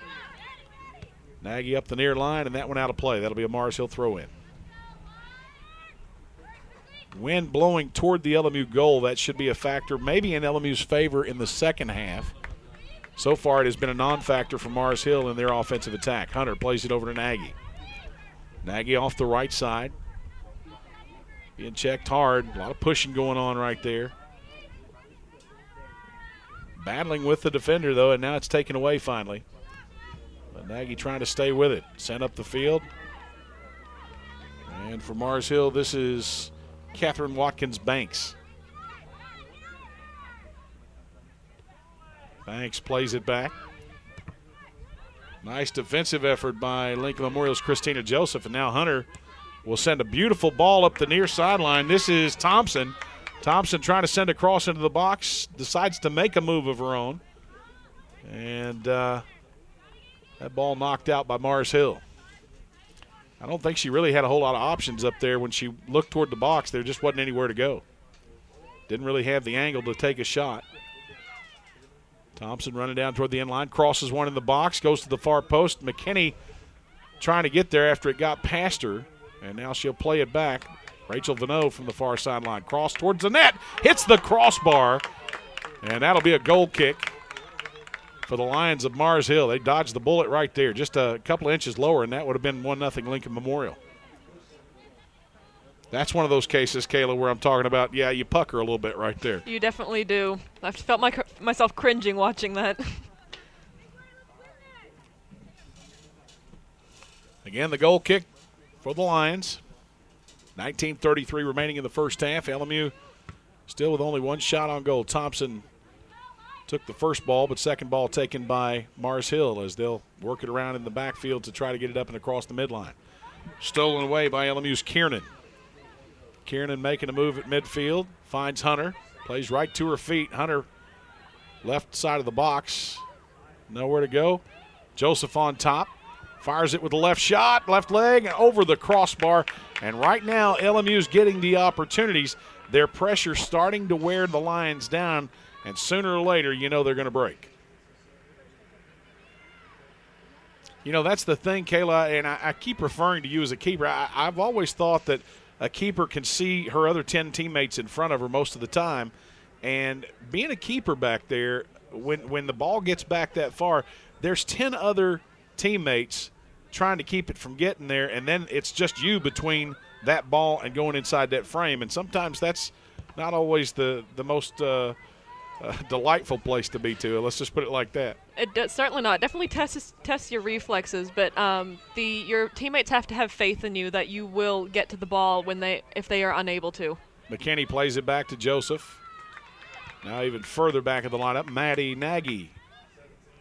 S1: Nagy up the near line, and that one out of play. That'll be a Mars Hill throw-in. Wind blowing toward the LMU goal. That should be a factor, maybe in LMU's favor in the second half. So far, it has been a non-factor for Mars Hill in their offensive attack. Hunter plays it over to Nagy. Nagy off the right side. Being checked hard. A lot of pushing going on right there. Battling with the defender, though, and now it's taken away finally. But Nagy trying to stay with it. Sent up the field. And for Mars Hill, this is Catherine Watkins-Banks. Banks plays it back. Nice defensive effort by Lincoln Memorial's Christina Joseph, and now Hunter will send a beautiful ball up the near sideline. This is Thompson. Thompson trying to send a cross into the box, decides to make a move of her own. And that ball knocked out by Mars Hill. I don't think she really had a whole lot of options up there when she looked toward the box. There just wasn't anywhere to go. Didn't really have the angle to take a shot. Thompson running down toward the end line, crosses one in the box, goes to the far post. McKinney trying to get there after it got past her, and now she'll play it back. Rachel Vanneau from the far sideline. Cross towards the net, hits the crossbar, and that'll be a goal kick for the Lions of Mars Hill. They dodged the bullet right there, just a couple of inches lower, and that would have been 1-0 Lincoln Memorial. That's one of those cases, Kayla, where I'm talking about, you pucker a little bit right there.
S2: You definitely do. I felt myself cringing watching that.
S1: Again, the goal kick for the Lions. 19:33 remaining in the first half. LMU still with only one shot on goal. Thompson took the first ball, but second ball taken by Mars Hill as they'll work it around in the backfield to try to get it up and across the midline. Stolen away by LMU's Kiernan. Kiernan making a move at midfield, finds Hunter, plays right to her feet. Hunter left side of the box, nowhere to go. Joseph on top, fires it with the left shot, left leg, and over the crossbar. And right now, LMU's getting the opportunities. Their pressure starting to wear the Lions down, and sooner or later, they're going to break. That's the thing, Kayla, and I keep referring to you as a keeper. I've always thought that a keeper can see her other 10 teammates in front of her most of the time. And being a keeper back there, when the ball gets back that far, there's 10 other teammates trying to keep it from getting there, and then it's just you between that ball and going inside that frame. And sometimes that's not always the most delightful place to be to. Let's just put it like that.
S2: Certainly not. Definitely tests your reflexes, but your teammates have to have faith in you that you will get to the ball if they are unable to.
S1: McKinney plays it back to Joseph. Now even further back of the lineup, Maddie Nagy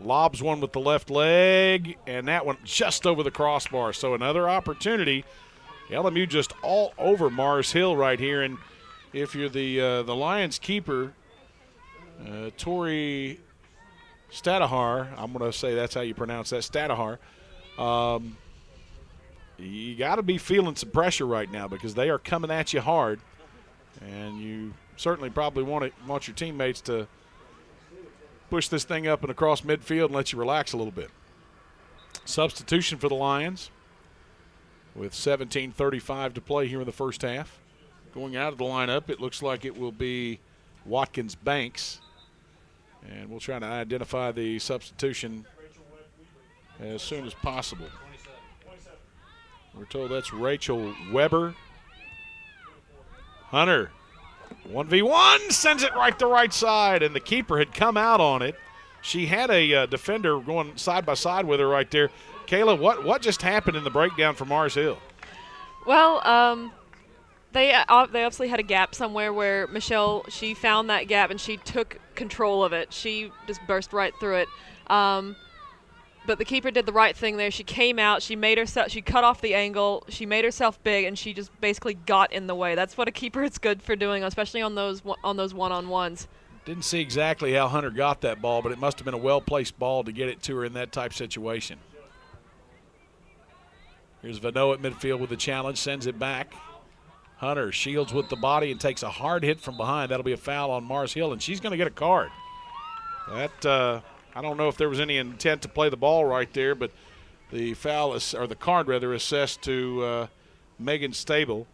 S1: lobs one with the left leg, and that one just over the crossbar. So another opportunity. LMU just all over Mars Hill right here, and if you're the Lions keeper, Tori Stadahar, I'm going to say that's how you pronounce that, Stadahar, you got to be feeling some pressure right now because they are coming at you hard. And you certainly probably want your teammates to push this thing up and across midfield and let you relax a little bit. Substitution for the Lions with 17:35 to play here in the first half. Going out of the lineup, it looks like it will be Watkins Banks. And we'll try to identify the substitution as soon as possible. We're told that's Rachel Weber. Hunter, 1v1, sends it right to right side, and the keeper had come out on it. She had a defender going side by side with her right there. Kayla, what just happened in the breakdown for Mars Hill?
S2: Well, they obviously had a gap somewhere where Michelle, she found that gap and she took control of it. She just burst right through it. But the keeper did the right thing there. She came out, she cut off the angle, she made herself big, and she just basically got in the way. That's what a keeper is good for doing, especially on those one-on-ones.
S1: Didn't see exactly how Hunter got that ball, but it must have been a well-placed ball to get it to her in that type situation. Here's Vano at midfield with the challenge, sends it back. Hunter shields with the body and takes a hard hit from behind. That'll be a foul on Mars Hill, and she's going to get a card. I don't know if there was any intent to play the ball right there, but the the card rather, assessed to Megan Stable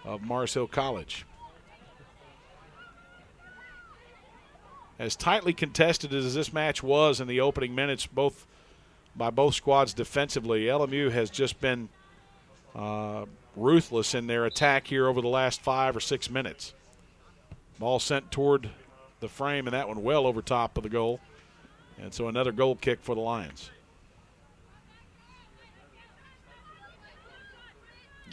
S1: of Mars Hill College. As tightly contested as this match was in the opening minutes, by both squads defensively, LMU has just been ruthless in their attack here over the last 5 or 6 minutes. Ball sent toward the frame, and that one well over top of the goal. And so another goal kick for the Lions.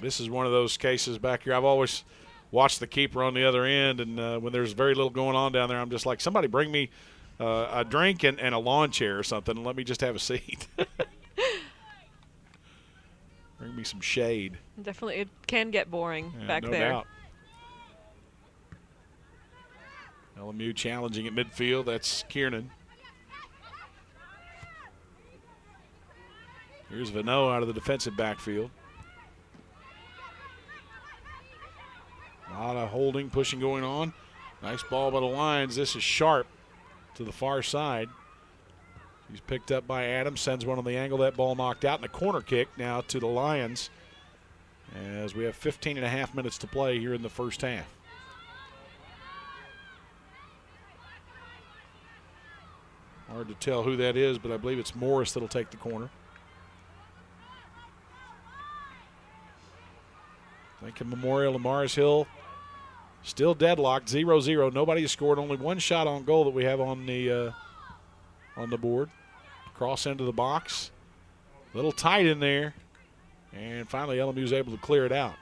S1: This is one of those cases back here. I've always watched the keeper on the other end, and when there's very little going on down there, I'm just like, somebody bring me a drink and a lawn chair or something and let me just have a seat. Bring me some shade.
S2: Definitely, it can get boring back
S1: no
S2: there.
S1: Doubt. LMU challenging at midfield. That's Kiernan. Here's Vano out of the defensive backfield. A lot of holding, pushing going on. Nice ball by the Lions. This is Sharp to the far side. He's picked up by Adams, sends one on the angle. That ball knocked out, and a corner kick now to the Lions as we have 15 and a half minutes to play here in the first half. Hard to tell who that is, but I believe it's Morris that'll take the corner. Lincoln Memorial and Mars Hill still deadlocked, 0-0. Nobody has scored. Only one shot on goal that we have on the board. Cross into the box. A little tight in there. And finally LMU is able to clear it out.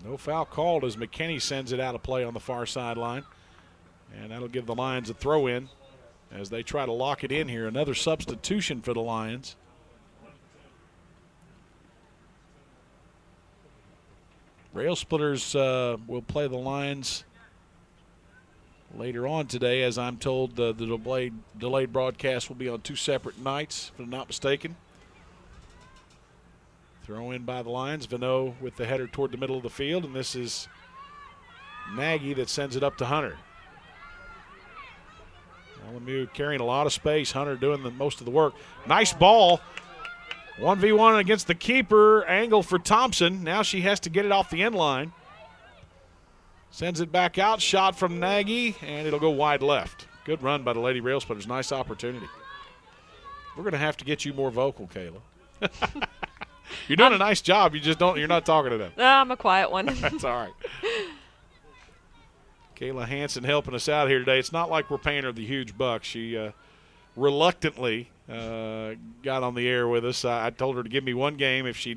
S1: No foul called as McKinney sends it out of play on the far sideline. And that'll give the Lions a throw in as they try to lock it in here. Another substitution for the Lions. Rail Splitters will play the Lions later on today. As I'm told, the delayed broadcast will be on 2 separate nights, if I'm not mistaken. Throw in by the Lions. Vano with the header toward the middle of the field, and this is Nagy that sends it up to Hunter. LMU carrying a lot of space. Hunter doing most of the work. Nice ball. 1v1 against the keeper. Angle for Thompson. Now she has to get it off the end line. Sends it back out. Shot from Nagy, and it'll go wide left. Good run by the Lady Rail Splitters. Nice opportunity. We're going to have to get you more vocal, Kayla. You're doing a nice job. You're not talking to them.
S2: No, I'm a quiet one.
S1: That's all right. Kayla Hansen helping us out here today. It's not like we're paying her the huge bucks. She reluctantly got on the air with us. I told her to give me one game. If she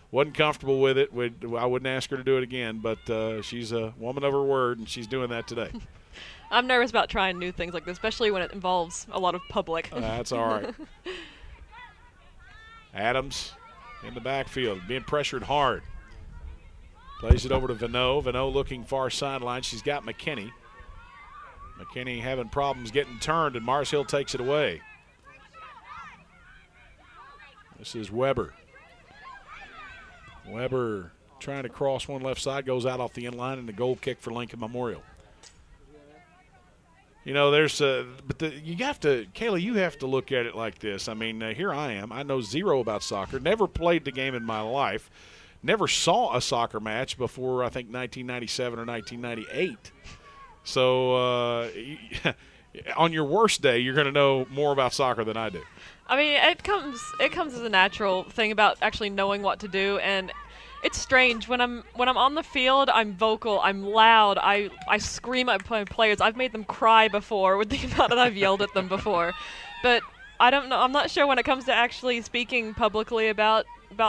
S1: wasn't comfortable with it, I wouldn't ask her to do it again. But she's a woman of her word, and she's doing that today.
S2: I'm nervous about trying new things like this, especially when it involves a lot of public.
S1: That's all right. Adams in the backfield, being pressured hard. Plays it over to Vano. Vano looking far sideline. She's got McKinney. McKinney having problems getting turned, and Mars Hill takes it away. This is Weber. Weber trying to cross one left side, goes out off the end line, and the goal kick for Lincoln Memorial. You know, you have to, Kayla, you have to look at it like this. I mean, here I am. I know zero about soccer. Never played the game in my life. Never saw a soccer match before, I think, 1997 or 1998. So on your worst day, you're going to know more about soccer than I do.
S2: I mean, it comes as a natural thing about actually knowing what to do, and it's strange when I'm on the field. I'm vocal, I'm loud, I scream at my players. I've made them cry before with the amount that I've yelled at them before, but I don't know. I'm not sure when it comes to actually speaking publicly about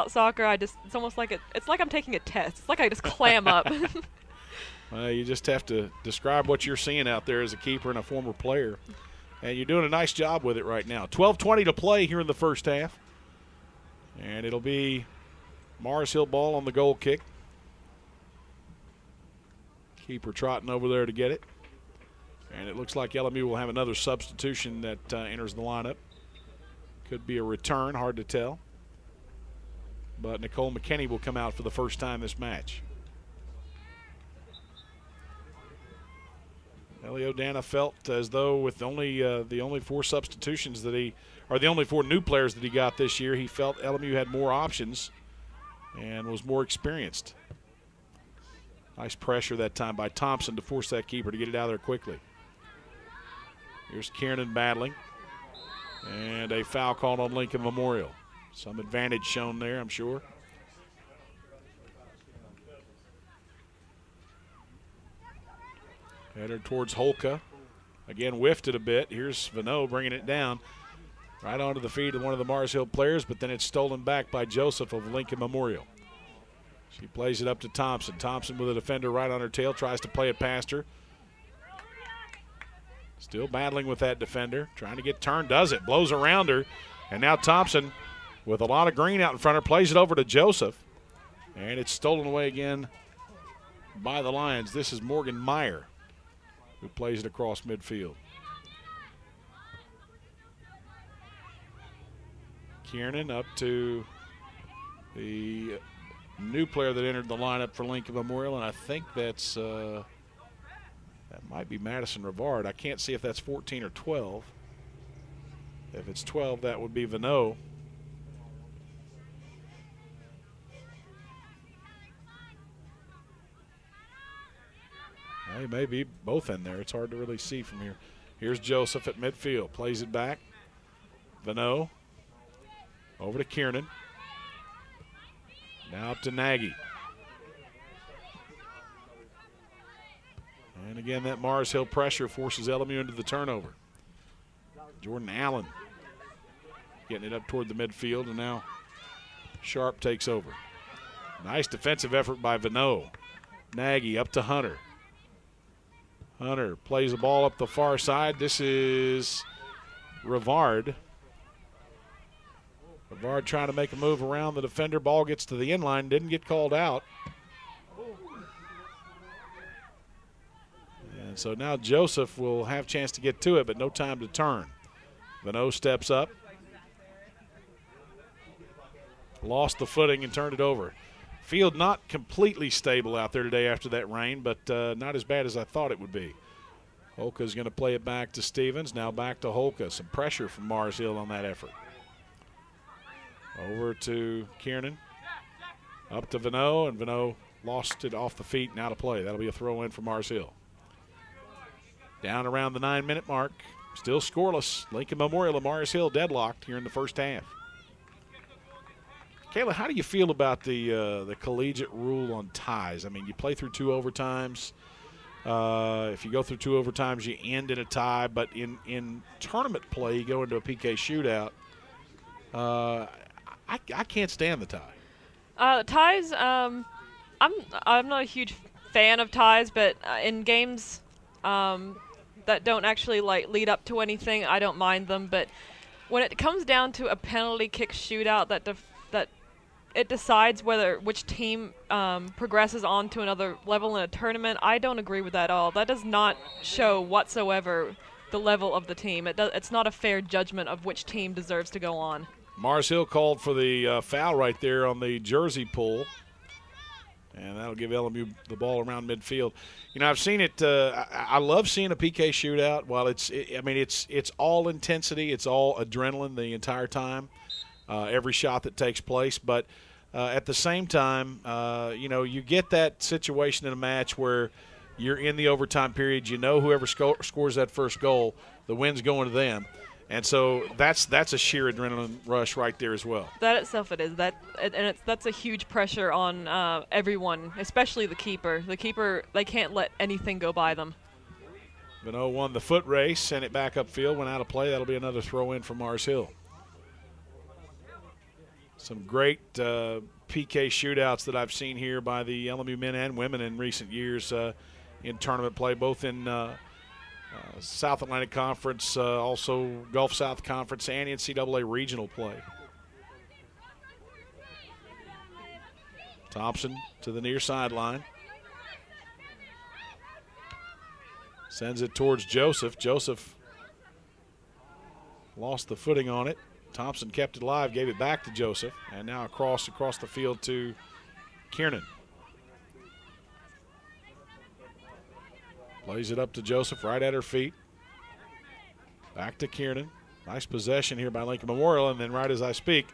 S2: soccer. It's almost like it's like I'm taking a test. It's like I just clam up.
S1: You just have to describe what you're seeing out there as a keeper and a former player. And you're doing a nice job with it right now. 12:20 to play here in the first half. And it'll be Mars Hill ball on the goal kick. Keeper trotting over there to get it. And it looks like LMU will have another substitution that enters the lineup. Could be a return, hard to tell. But Nicole McKinney will come out for the first time this match. Elio Dana felt as though with the only four substitutions the only four new players that he got this year, he felt LMU had more options and was more experienced. Nice pressure that time by Thompson to force that keeper to get it out of there quickly. Here's Kiernan battling. And a foul called on Lincoln Memorial. Some advantage shown there, I'm sure. Headed towards Holka. Again, whiffed it a bit. Here's Vano bringing it down right onto the feet of one of the Mars Hill players, but then it's stolen back by Joseph of Lincoln Memorial. She plays it up to Thompson. Thompson with a defender right on her tail, tries to play it past her. Still battling with that defender, trying to get turned, does it, blows around her. And now Thompson, with a lot of green out in front of her, plays it over to Joseph. And it's stolen away again by the Lions. This is Morgan Meyer, who plays it across midfield. Kiernan up to the new player that entered the lineup for Lincoln Memorial, and I think that might be Madison Rivard. I can't see if that's 14 or 12. If it's 12, that would be Vano. They may be both in there. It's hard to really see from here. Here's Joseph at midfield. Plays it back. Vano. Over to Kiernan. Now up to Nagy. And again, that Mars Hill pressure forces LMU into the turnover. Jordan Allen getting it up toward the midfield, and now Sharp takes over. Nice defensive effort by Vano. Nagy up to Hunter. Hunter plays the ball up the far side. This is Rivard. Rivard trying to make a move around the defender. Ball gets to the end line, didn't get called out. And so now Joseph will have a chance to get to it, but no time to turn. Vano steps up. Lost the footing and turned it over. Field not completely stable out there today after that rain, but not as bad as I thought it would be. Holka's going to play it back to Stevens. Now back to Holka. Some pressure from Mars Hill on that effort. Over to Kiernan. Up to Vano, and Vano lost it off the feet and out of play. That'll be a throw in for Mars Hill. Down around the 9-minute mark. Still scoreless. Lincoln Memorial and Mars Hill deadlocked here in the first half. Kayla, how do you feel about the collegiate rule on ties? I mean, you play through 2 overtimes. If you go through 2 overtimes, you end in a tie. But in tournament play, you go into a PK shootout. I can't stand the tie.
S2: Ties, I'm not a huge fan of ties, but in games that don't actually lead up to anything, I don't mind them. But when it comes down to a penalty kick shootout that it decides which team progresses on to another level in a tournament, I don't agree with that at all. That does not show whatsoever the level of the team. It's not a fair judgment of which team deserves to go on.
S1: Mars Hill called for the foul right there on the jersey pull. And that'll give LMU the ball around midfield. You know, I've seen it. I love seeing a PK shootout. While it's all intensity, it's all adrenaline the entire time, every shot that takes place. But at the same time, you get that situation in a match where you're in the overtime period. You know, whoever scores that first goal, the win's going to them. And so that's a sheer adrenaline rush right there as well.
S2: That itself it is. That's a huge pressure on everyone, especially the keeper. The keeper, they can't let anything go by them.
S1: Vano won the foot race, sent it back upfield, went out of play. That'll be another throw in for Mars Hill. Some great PK shootouts that I've seen here by the LMU men and women in recent years in tournament play, both in South Atlantic Conference, also Gulf South Conference, and NCAA regional play. Thompson to the near sideline. Sends it towards Joseph. Joseph lost the footing on it. Thompson kept it alive, gave it back to Joseph, and now across the field to Kiernan. Plays it up to Joseph right at her feet. Back to Kiernan. Nice possession here by Lincoln Memorial, and then right as I speak,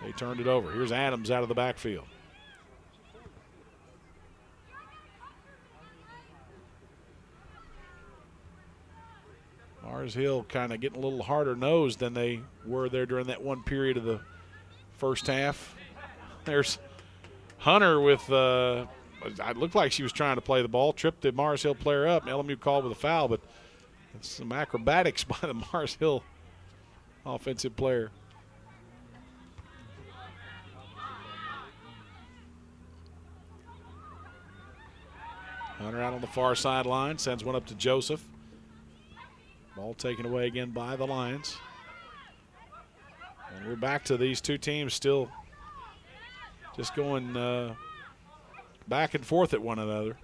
S1: they turned it over. Here's Adams out of the backfield. Mars Hill kind of getting a little harder nosed than they were there during that one period of the first half. There's Hunter with it looked like she was trying to play the ball, tripped the Mars Hill player up, and LMU called with a foul, but it's some acrobatics by the Mars Hill offensive player. Hunter out on the far sideline, sends one up to Joseph. Ball taken away again by the Lions. And we're back to these two teams still just going back and forth at one another.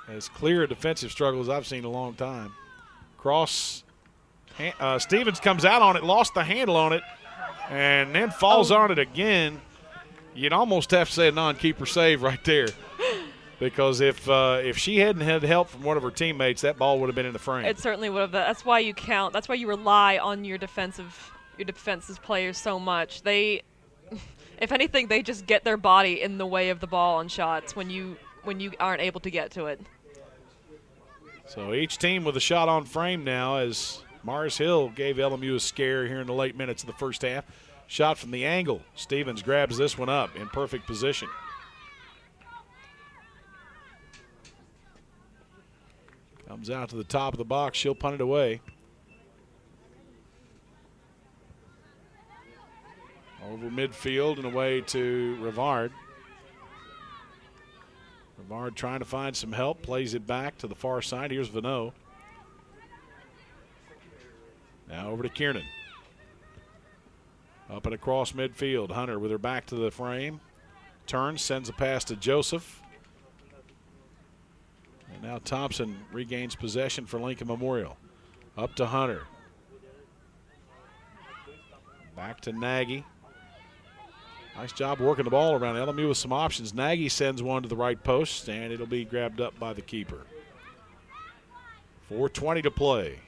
S1: As clear a defensive struggle as I've seen in a long time. Cross, Stevens comes out on it, lost the handle on it, and then falls on it again. You'd almost have to say a non-keeper save right there. Because if she hadn't had help from one of her teammates, that ball would have been in the frame.
S2: It certainly would have. That's why you count. That's why you rely on your defensive players so much. They, if anything, they just get their body in the way of the ball on shots when you aren't able to get to it.
S1: So each team with a shot on frame now, as Mars Hill gave LMU a scare here in the late minutes of the first half. Shot from the angle. Stevens grabs this one up in perfect position. Comes out to the top of the box. She'll punt it away. Over midfield and away to Rivard. Rivard trying to find some help. Plays it back to the far side. Here's Vano. Now over to Kiernan. Up and across midfield. Hunter with her back to the frame. Turns, sends a pass to Joseph. And now Thompson regains possession for Lincoln Memorial. Up to Hunter. Back to Nagy. Nice job working the ball around. LMU with some options. Nagy sends one to the right post, and it'll be grabbed up by the keeper. 4:20 to play.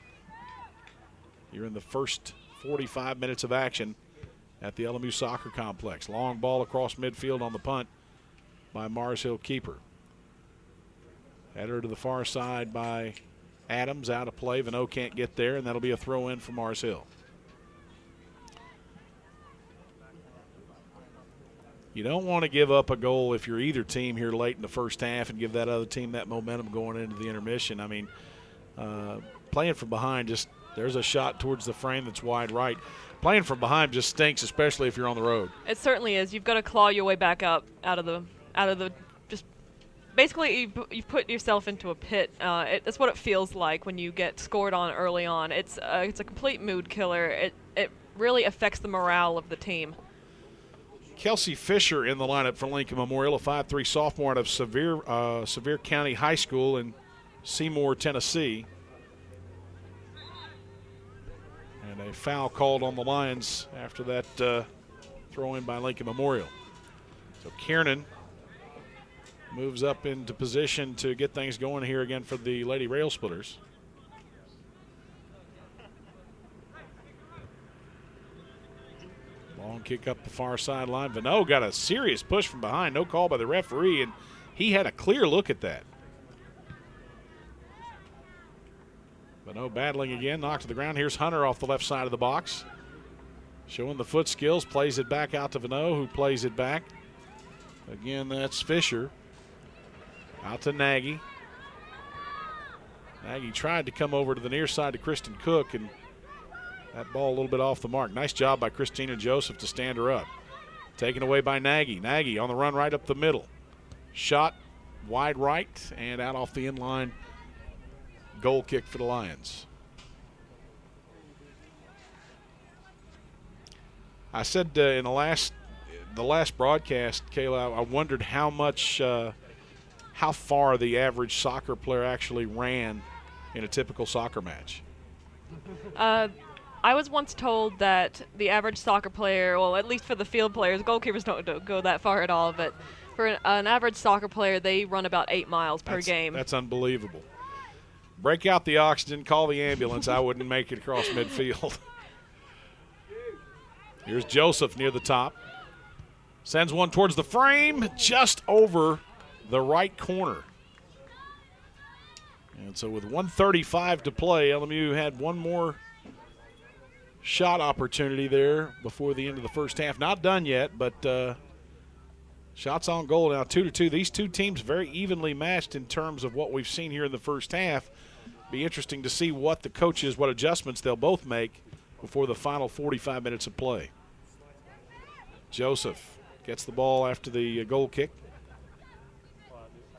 S1: You're in the first 45 minutes of action at the LMU Soccer Complex. Long ball across midfield on the punt by Mars Hill keeper. Header to the far side by Adams, out of play. Vano can't get there, and that'll be a throw in for Mars Hill. You don't want to give up a goal if you're either team here late in the first half and give that other team that momentum going into the intermission. I mean, playing from behind, just there's a shot towards the frame that's wide right. Playing from behind just stinks, especially if you're on the road.
S2: It certainly is. You've got to claw your way back up out of the just basically you've put yourself into a pit. That's what it feels like when you get scored on early on. It's a complete mood killer. It really affects the morale of the team.
S1: Kelsey Fisher in the lineup for Lincoln Memorial, a 5'3" sophomore out of Sevier County High School in Seymour, Tennessee. And a foul called on the Lions after that throw in by Lincoln Memorial. So Kiernan moves up into position to get things going here again for the Lady Rail Splitters. Long kick up the far sideline. Vano got a serious push from behind. No call by the referee, and he had a clear look at that. Vano battling again, knocked to the ground. Here's Hunter off the left side of the box. Showing the foot skills, plays it back out to Vano, who plays it back. Again, that's Fisher. Out to Nagy. Nagy tried to come over to the near side to Kristen Cook, and that ball a little bit off the mark. Nice job by Christina Joseph to stand her up. Taken away by Nagy. Nagy on the run right up the middle. Shot wide right and out off the inline. Goal kick for the Lions. I said in the last broadcast, Kayla, I wondered how far the average soccer player actually ran in a typical soccer match.
S2: I was once told that the average soccer player, well, at least for the field players, goalkeepers don't go that far at all, but for an average soccer player, they run about 8 miles per game.
S1: That's unbelievable. Break out the oxygen, call the ambulance. I wouldn't make it across midfield. Here's Joseph near the top. Sends one towards the frame, just over the right corner. And so with 1:35 to play, LMU had one more shot opportunity there before the end of the first half. Not done yet, but shots on goal now, 2-2. These two teams very evenly matched in terms of what we've seen here in the first half. Be interesting to see what the coaches, what adjustments they'll both make before the final 45 minutes of play. Joseph gets the ball after the goal kick.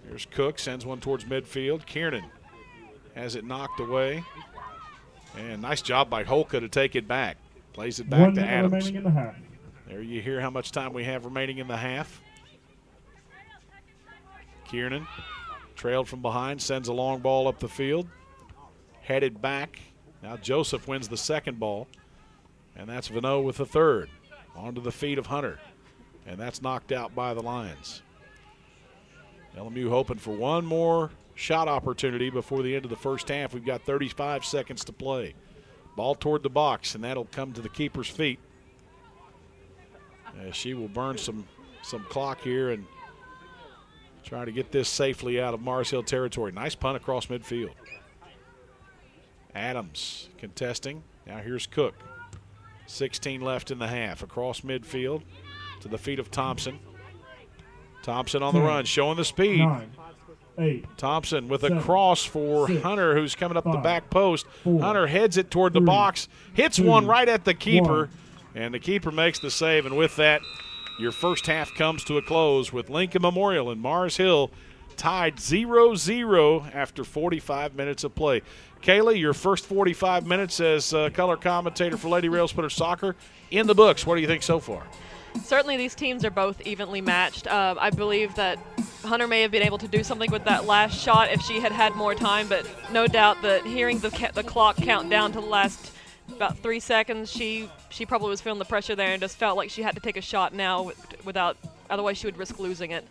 S1: Here's Cook, sends one towards midfield. Kiernan has it knocked away. And nice job by Holka to take it back. Plays it back to Adams.
S10: 1 minute remaining in the half.
S1: There you hear how much time we have remaining in the half. Kiernan, trailed from behind, sends a long ball up the field. Headed back. Now Joseph wins the second ball. And that's Vano with the third. Onto the feet of Hunter. And that's knocked out by the Lions. LMU hoping for one more shot opportunity before the end of the first half. We've got 35 seconds to play. Ball toward the box, and that'll come to the keeper's feet. She will burn some clock here and try to get this safely out of Mars Hill territory. Nice punt across midfield. Adams contesting. Now here's Cook. 16 left in the half. Across midfield to the feet of Thompson. Thompson on the run, showing the speed.
S10: 9, 8.
S1: Thompson with
S10: 7,
S1: a cross for
S10: 6,
S1: Hunter, who's coming up
S10: 5,
S1: the back post.
S10: 4,
S1: Hunter heads it toward the
S10: 3,
S1: box, hits
S10: 2,
S1: one right at the keeper,
S10: 1.
S1: and the keeper makes the save. And with that, your first half comes to a close with Lincoln Memorial and Mars Hill tied 0-0 after 45 minutes of play. Kaylee, your first 45 minutes as color commentator for Lady Rail Splitter Soccer in the books. What do you think so far?
S2: Certainly these teams are both evenly matched. I believe that Hunter may have been able to do something with that last shot if she had had more time, but no doubt that hearing the clock count down to the last about 3 seconds, she probably was feeling the pressure there and just felt like she had to take a shot now without, otherwise she would risk losing it.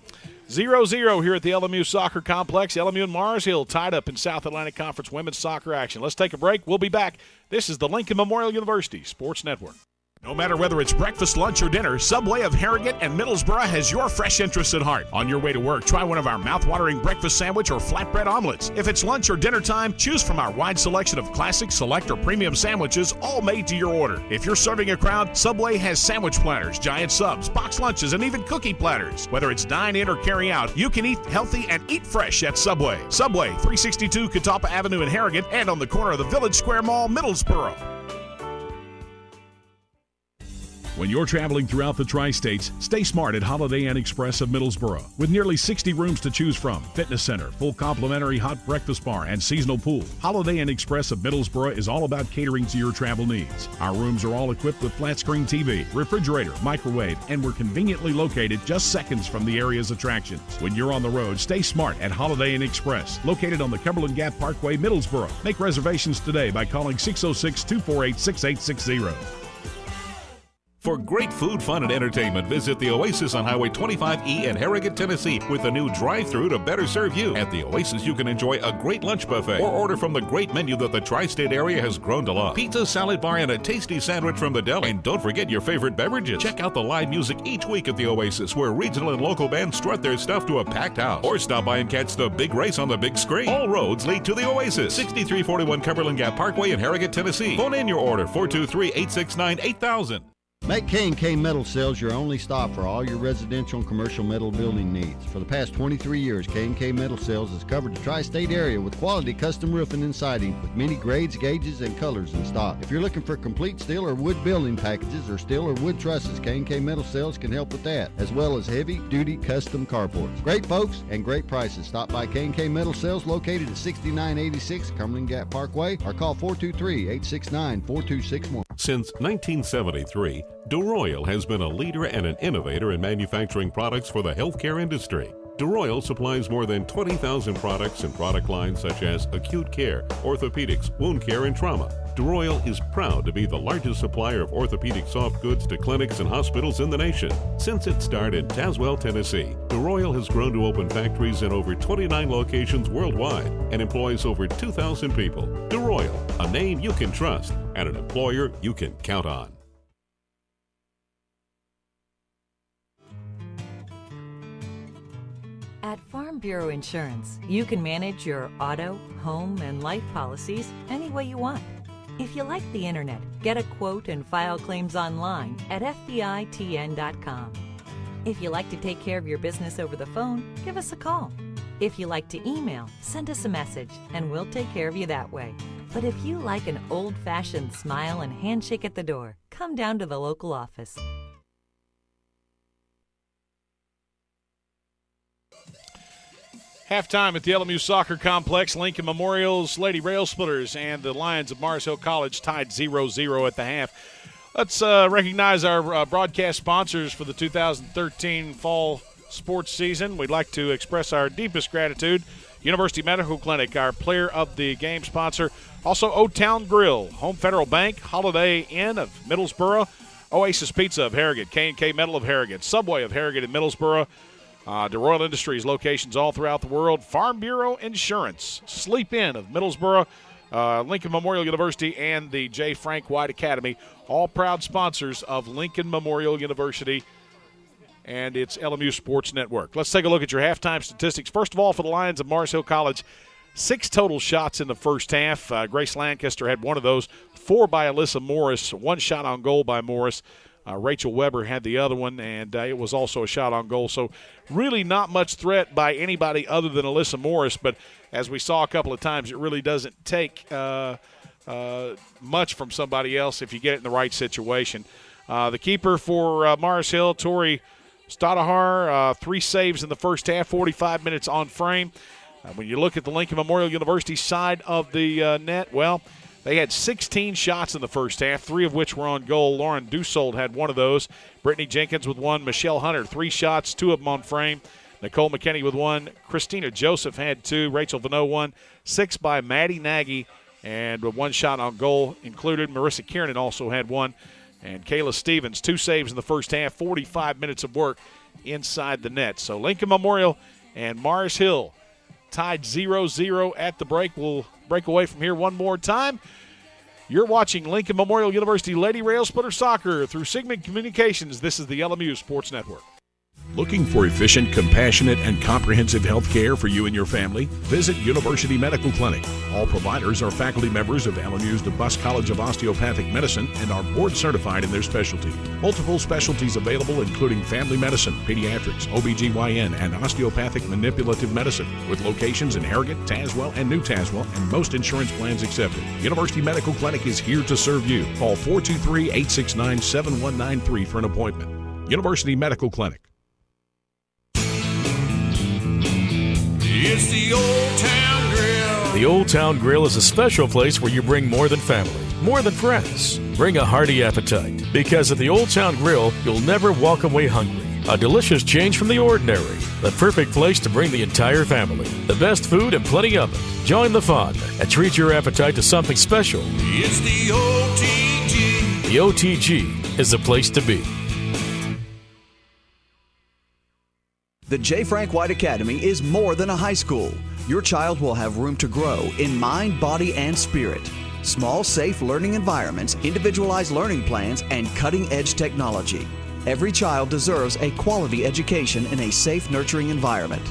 S1: 0-0 here at the LMU Soccer Complex. LMU and Mars Hill tied up in South Atlantic Conference women's soccer action. Let's take a break. We'll be back. This is the Lincoln Memorial University Sports Network.
S3: No matter whether it's breakfast, lunch, or dinner, Subway of Harrogate and Middlesboro has your fresh interests at heart. On your way to work, try one of our mouth-watering breakfast sandwich or flatbread omelets. If it's lunch or dinner time, choose from our wide selection of classic, select, or premium sandwiches, all made to your order. If you're serving a crowd, Subway has sandwich platters, giant subs, box lunches, and even cookie platters. Whether it's dine in or carry out, you can eat healthy and eat fresh at Subway. Subway, 362 Catawba Avenue in Harrogate and on the corner of the Village Square Mall, Middlesboro. When you're traveling throughout the Tri-States, stay smart at Holiday Inn Express of Middlesboro. With nearly 60 rooms to choose from, fitness center, full complimentary hot breakfast bar, and seasonal pool, Holiday Inn Express of Middlesboro is all about catering to your travel needs. Our rooms are all equipped with flat screen TV, refrigerator, microwave, and we're conveniently located just seconds from the area's attractions. When you're on the road, stay smart at Holiday Inn Express, located on the Cumberland Gap Parkway, Middlesboro. Make reservations today by calling 606-248-6860. For great food, fun, and entertainment, visit the Oasis on Highway 25E in Harrogate, Tennessee, with a new drive-thru to better serve you. At the Oasis, you can enjoy a great lunch buffet or order from the great menu that the tri-state area has grown to love. Pizza, salad bar, and a tasty sandwich from the deli. And don't forget your favorite beverages. Check out the live music each week at the Oasis, where regional and local bands strut their stuff to a packed house. Or stop by and catch the big race on the big screen. All roads lead to the Oasis, 6341 Cumberland Gap Parkway in Harrogate, Tennessee. Phone in your order, 423-869-8000.
S10: Make K&K Metal Sales your only stop for all your residential and commercial metal building needs. For the past 23 years, K&K Metal Sales has covered the tri-state area with quality custom roofing and siding with many grades, gauges, and colors in stock. If you're looking for complete steel or wood building packages or steel or wood trusses, K&K Metal Sales can help with that, as well as heavy-duty custom carports. Great folks and great prices. Stop by K&K Metal Sales located at 6986 Cumberland Gap Parkway or call 423-869-4261.
S3: Since 1973, DeRoyal has been a leader and an innovator in manufacturing products for the healthcare industry. DeRoyal supplies more than 20,000 products and product lines such as acute care, orthopedics, wound care, and trauma. DeRoyal is proud to be the largest supplier of orthopedic soft goods to clinics and hospitals in the nation. Since its start in Tazewell, Tennessee, DeRoyal has grown to open factories in over 29 locations worldwide and employs over 2,000 people. DeRoyal, a name you can trust and an employer you can count on.
S11: At Farm Bureau Insurance, you can manage your auto, home, and life policies any way you want. If you like the internet, get a quote and file claims online at FBITN.com. If you like to take care of your business over the phone, give us a call. If you like to email, send us a message, and we'll take care of you that way. But if you like an old-fashioned smile and handshake at the door, come down to the local office.
S1: Halftime at the LMU Soccer Complex. Lincoln Memorial's Lady Rail Splitters and the Lions of Mars Hill College tied 0-0 at the half. Let's recognize our broadcast sponsors for the 2013 fall sports season. We'd like to express our deepest gratitude. University Medical Clinic, our player of the game sponsor. Also, O-Town Grill, Home Federal Bank, Holiday Inn of Middlesboro, Oasis Pizza of Harrogate, K&K Metal of Harrogate, Subway of Harrogate and Middlesboro, DeRoyal Industries locations all throughout the world, Farm Bureau Insurance, Sleep Inn of Middlesboro, Lincoln Memorial University, and the J. Frank White Academy, all proud sponsors of Lincoln Memorial University and its LMU Sports Network. Let's take a look at your halftime statistics. First of all, for the Lions of Mars Hill College, 6 total shots in the first half. Grace Lancaster had one of those, 4 by Alyssa Morris, 1 shot on goal by Morris. Rachel Weber had the other one, and it was also a shot on goal. So really not much threat by anybody other than Alyssa Morris, but as we saw a couple of times, it really doesn't take much from somebody else if you get it in the right situation. The keeper for Mars Hill, Tori Stadahar, 3 saves in the first half, 45 minutes on frame. When you look at the Lincoln Memorial University side of the net, well, they had 16 shots in the first half, 3 of which were on goal. Lauren Dussold had one of those. Brittany Jenkins with 1. Michelle Hunter, 3 shots, 2 of them on frame. Nicole McKinney with 1. Christina Joseph had 2. Rachel Vano 1. 6 by Maddie Nagy, and with 1 shot on goal included. Marissa Kiernan also had 1. And Kayla Stevens, 2 saves in the first half, 45 minutes of work inside the net. So Lincoln Memorial and Mars Hill tied 0-0 at the break. We'll break away from here one more time. You're watching Lincoln Memorial University Lady Rail Splitter Soccer through Sigmund Communications. This is the LMU Sports Network.
S3: Looking for efficient, compassionate, and comprehensive health care for you and your family? Visit University Medical Clinic. All providers are faculty members of LMU's DeBusk College of Osteopathic Medicine and are board certified in their specialty. Multiple specialties available including family medicine, pediatrics, OBGYN, and osteopathic manipulative medicine, with locations in Harrogate, Tazewell, and New Tazewell, and most insurance plans accepted. University Medical Clinic is here to serve you. Call 423-869-7193 for an appointment. University Medical Clinic.
S4: It's the Old Town Grill.
S5: The Old Town Grill is a special place where you bring more than family, more than friends. Bring a hearty appetite, because at the Old Town Grill, you'll never walk away hungry. A delicious change from the ordinary. The perfect place to bring the entire family. The best food and plenty of it. Join the fun and treat your appetite to something special.
S4: It's the OTG.
S5: The OTG, is the place to be.
S6: The J. Frank White Academy is more than a high school. Your child will have room to grow in mind, body, and spirit. Small, safe learning environments, individualized learning plans, and cutting-edge technology. Every child deserves a quality education in a safe, nurturing environment.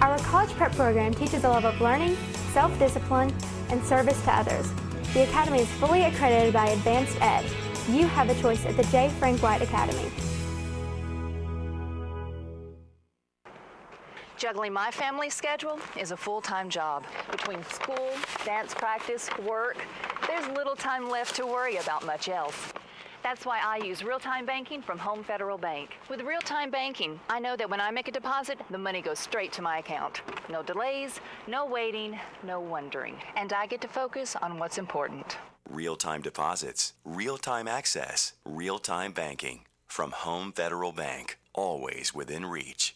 S7: Our college prep program teaches a love of learning, self-discipline, and service to others. The Academy is fully accredited by Advanced Ed. You have a choice at the J. Frank White Academy.
S8: Juggling my family schedule is a full-time job. Between school, dance practice, work, there's little time left to worry about much else. That's why I use real-time banking from Home Federal Bank. With real-time banking, I know that when I make a deposit, the money goes straight to my account. No delays, no waiting, no wondering. And I get to focus on what's important.
S9: Real-time deposits, real-time access, real-time banking from Home Federal Bank. Always within reach.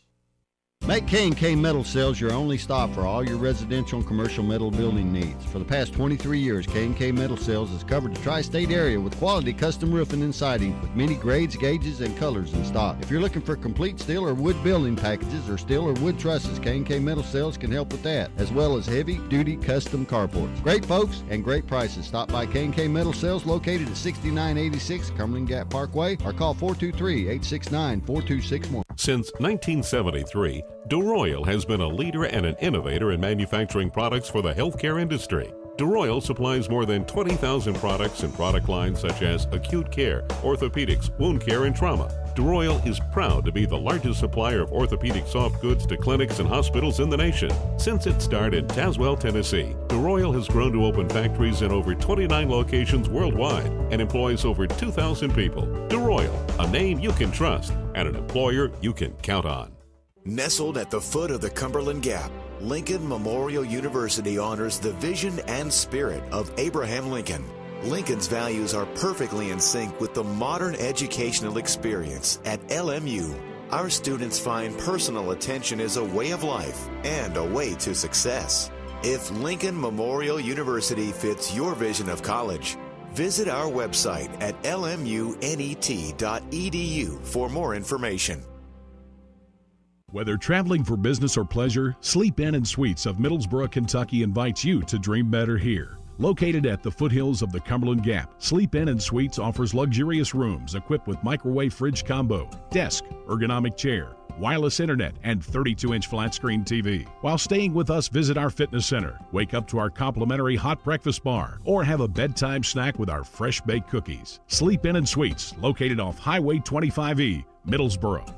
S10: Make K&K Metal Sales your only stop for all your residential and commercial metal building needs. For the past 23 years, K&K Metal Sales has covered the tri-state area with quality custom roofing and siding with many grades, gauges, and colors in stock. If you're looking for complete steel or wood building packages or steel or wood trusses, K&K Metal Sales can help with that, as well as heavy-duty custom carports. Great folks and great prices. Stop by K&K Metal Sales located at 6986 Cumberland Gap Parkway or call 423-869-4261.
S12: Since 1973, DeRoyal has been a leader and an innovator in manufacturing products for the healthcare industry. DeRoyal supplies more than 20,000 products and product lines such as acute care, orthopedics, wound care, and trauma. DeRoyal is proud to be the largest supplier of orthopedic soft goods to clinics and hospitals in the nation. Since its start in Tazewell, Tennessee, DeRoyal has grown to open factories in over 29 locations worldwide and employs over 2,000 people. DeRoyal, a name you can trust and an employer you can count on.
S13: Nestled at the foot of the Cumberland Gap, Lincoln Memorial University honors the vision and spirit of Abraham Lincoln. Lincoln's values are perfectly in sync with the modern educational experience at LMU. Our students find personal attention is a way of life and a way to success. If Lincoln Memorial University fits your vision of college, visit our website at lmunet.edu for more information.
S3: Whether traveling for business or pleasure, Sleep Inn and Suites of Middlesboro, Kentucky invites you to dream better here. Located at the foothills of the Cumberland Gap, Sleep Inn and Suites offers luxurious rooms equipped with microwave fridge combo, desk, ergonomic chair, wireless internet, and 32-inch flat-screen TV. While staying with us, visit our fitness center, wake up to our complimentary hot breakfast bar, or have a bedtime snack with our fresh-baked cookies. Sleep Inn and Suites, located off Highway 25E, Middlesboro.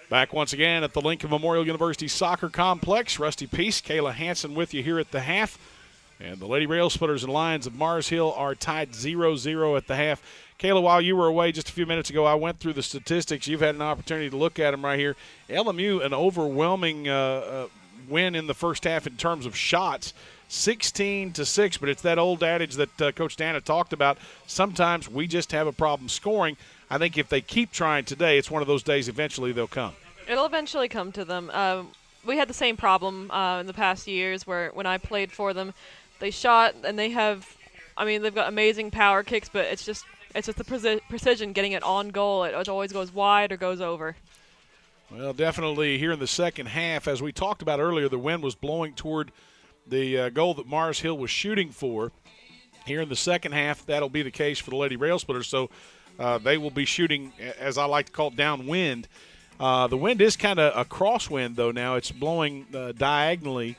S1: Back once again at the Lincoln Memorial University Soccer Complex. Rusty Peace, Kayla Hanson with you here at the half. And the Lady Rail Splitters and Lions of Mars Hill are tied 0-0 at the half. Kayla, while you were away just a few minutes ago, I went through the statistics. You've had an opportunity to look at them right here. LMU, an overwhelming win in the first half in terms of shots, 16-6. But it's that old adage that Coach Dana talked about. Sometimes we just have a problem scoring. I think if they keep trying today, it's one of those days eventually they'll come.
S2: It'll eventually come to them. We had the same problem in the past years where when I played for them, they shot and they've got amazing power kicks, but it's just the precision getting it on goal. It always goes wide or goes over.
S1: Well, definitely here in the second half, as we talked about earlier, the wind was blowing toward the goal that Mars Hill was shooting for. Here in the second half, that'll be the case for the Lady Rail Splitters. So they will be shooting, as I like to call it, downwind. The wind is kind of a crosswind, though, now. It's blowing diagonally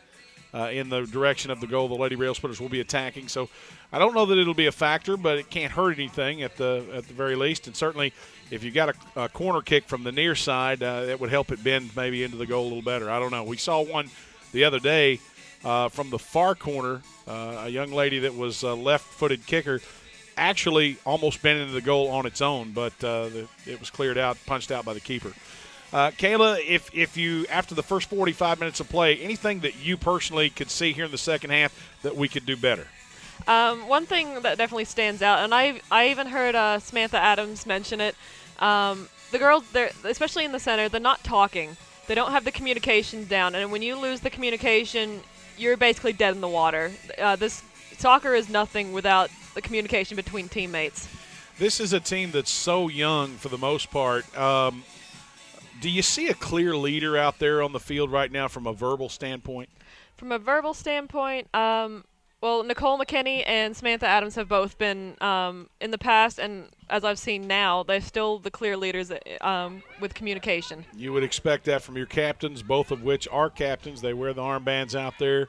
S1: in the direction of the goal the Lady Rail Splitters will be attacking. So I don't know that it'll be a factor, but it can't hurt anything at the very least. And certainly if you got a corner kick from the near side, that would help it bend maybe into the goal a little better. I don't know. We saw one the other day from the far corner, a young lady that was a left-footed kicker actually almost bent into the goal on its own, but it was cleared out, punched out by the keeper. Kayla, if you, after the first 45 minutes of play, anything that you personally could see here in the second half that we could do better?
S2: One thing that definitely stands out, and I even heard Samantha Adams mention it, the girls, especially in the center, they're not talking. They don't have the communication down, and when you lose the communication, you're basically dead in the water. This soccer is nothing without the communication between teammates.
S1: This is a team that's so young for the most part. Do you see a clear leader out there on the field right now from a verbal standpoint?
S2: From a verbal standpoint, well, Nicole McKinney and Samantha Adams have both been in the past, and as I've seen now, they're still the clear leaders with communication.
S1: You would expect that from your captains, both of which are captains. They wear the armbands out there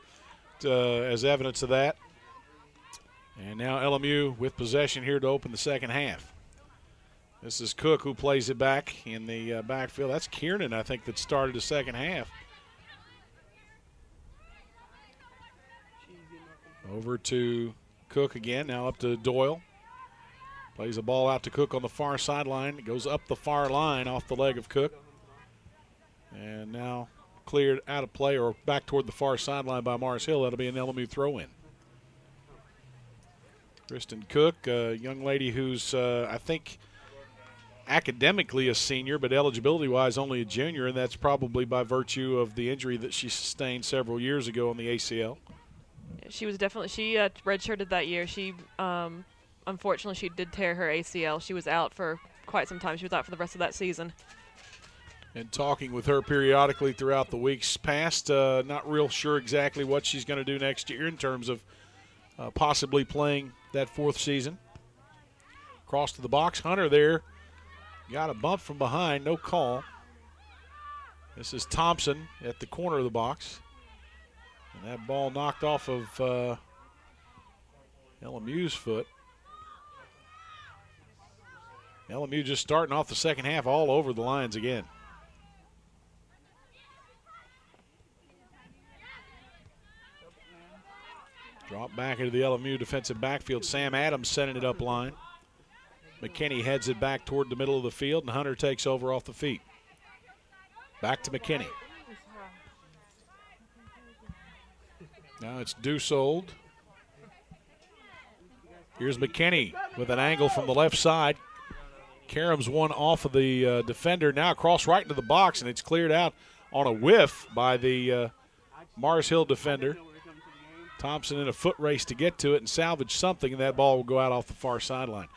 S1: as evidence of that. And now LMU with possession here to open the second half. This is Cook who plays it back in the backfield. That's Kiernan, I think, that started the second half. Over to Cook again, now up to Doyle. Plays a ball out to Cook on the far sideline. It goes up the far line off the leg of Cook. And now cleared out of play or back toward the far sideline by Mars Hill. That'll be an LMU throw-in. Kristen Cook, a young lady who's, I think, academically a senior, but eligibility-wise only a junior, and that's probably by virtue of the injury that she sustained several years ago on the ACL.
S2: She was definitely, she redshirted that year. She, unfortunately, she did tear her ACL. She was out for quite some time. She was out for the rest of that season.
S1: And talking with her periodically throughout the weeks past, not real sure exactly what she's going to do next year in terms of possibly playing that fourth season. Cross to the box. Hunter there. Got a bump from behind. No call. This is Thompson at the corner of the box. And that ball knocked off of LMU's foot. LMU just starting off the second half all over the Lions again. Drop back into the LMU defensive backfield. Sam Adams sending it up line. McKinney heads it back toward the middle of the field, and Hunter takes over off the feet. Back to McKinney. Now it's Dussold. Here's McKinney with an angle from the left side. Karam's one off of the defender. Now across right into the box, and it's cleared out on a whiff by the Mars Hill defender. Thompson in a foot race to get to it and salvage something, and that ball will go out off the far sideline.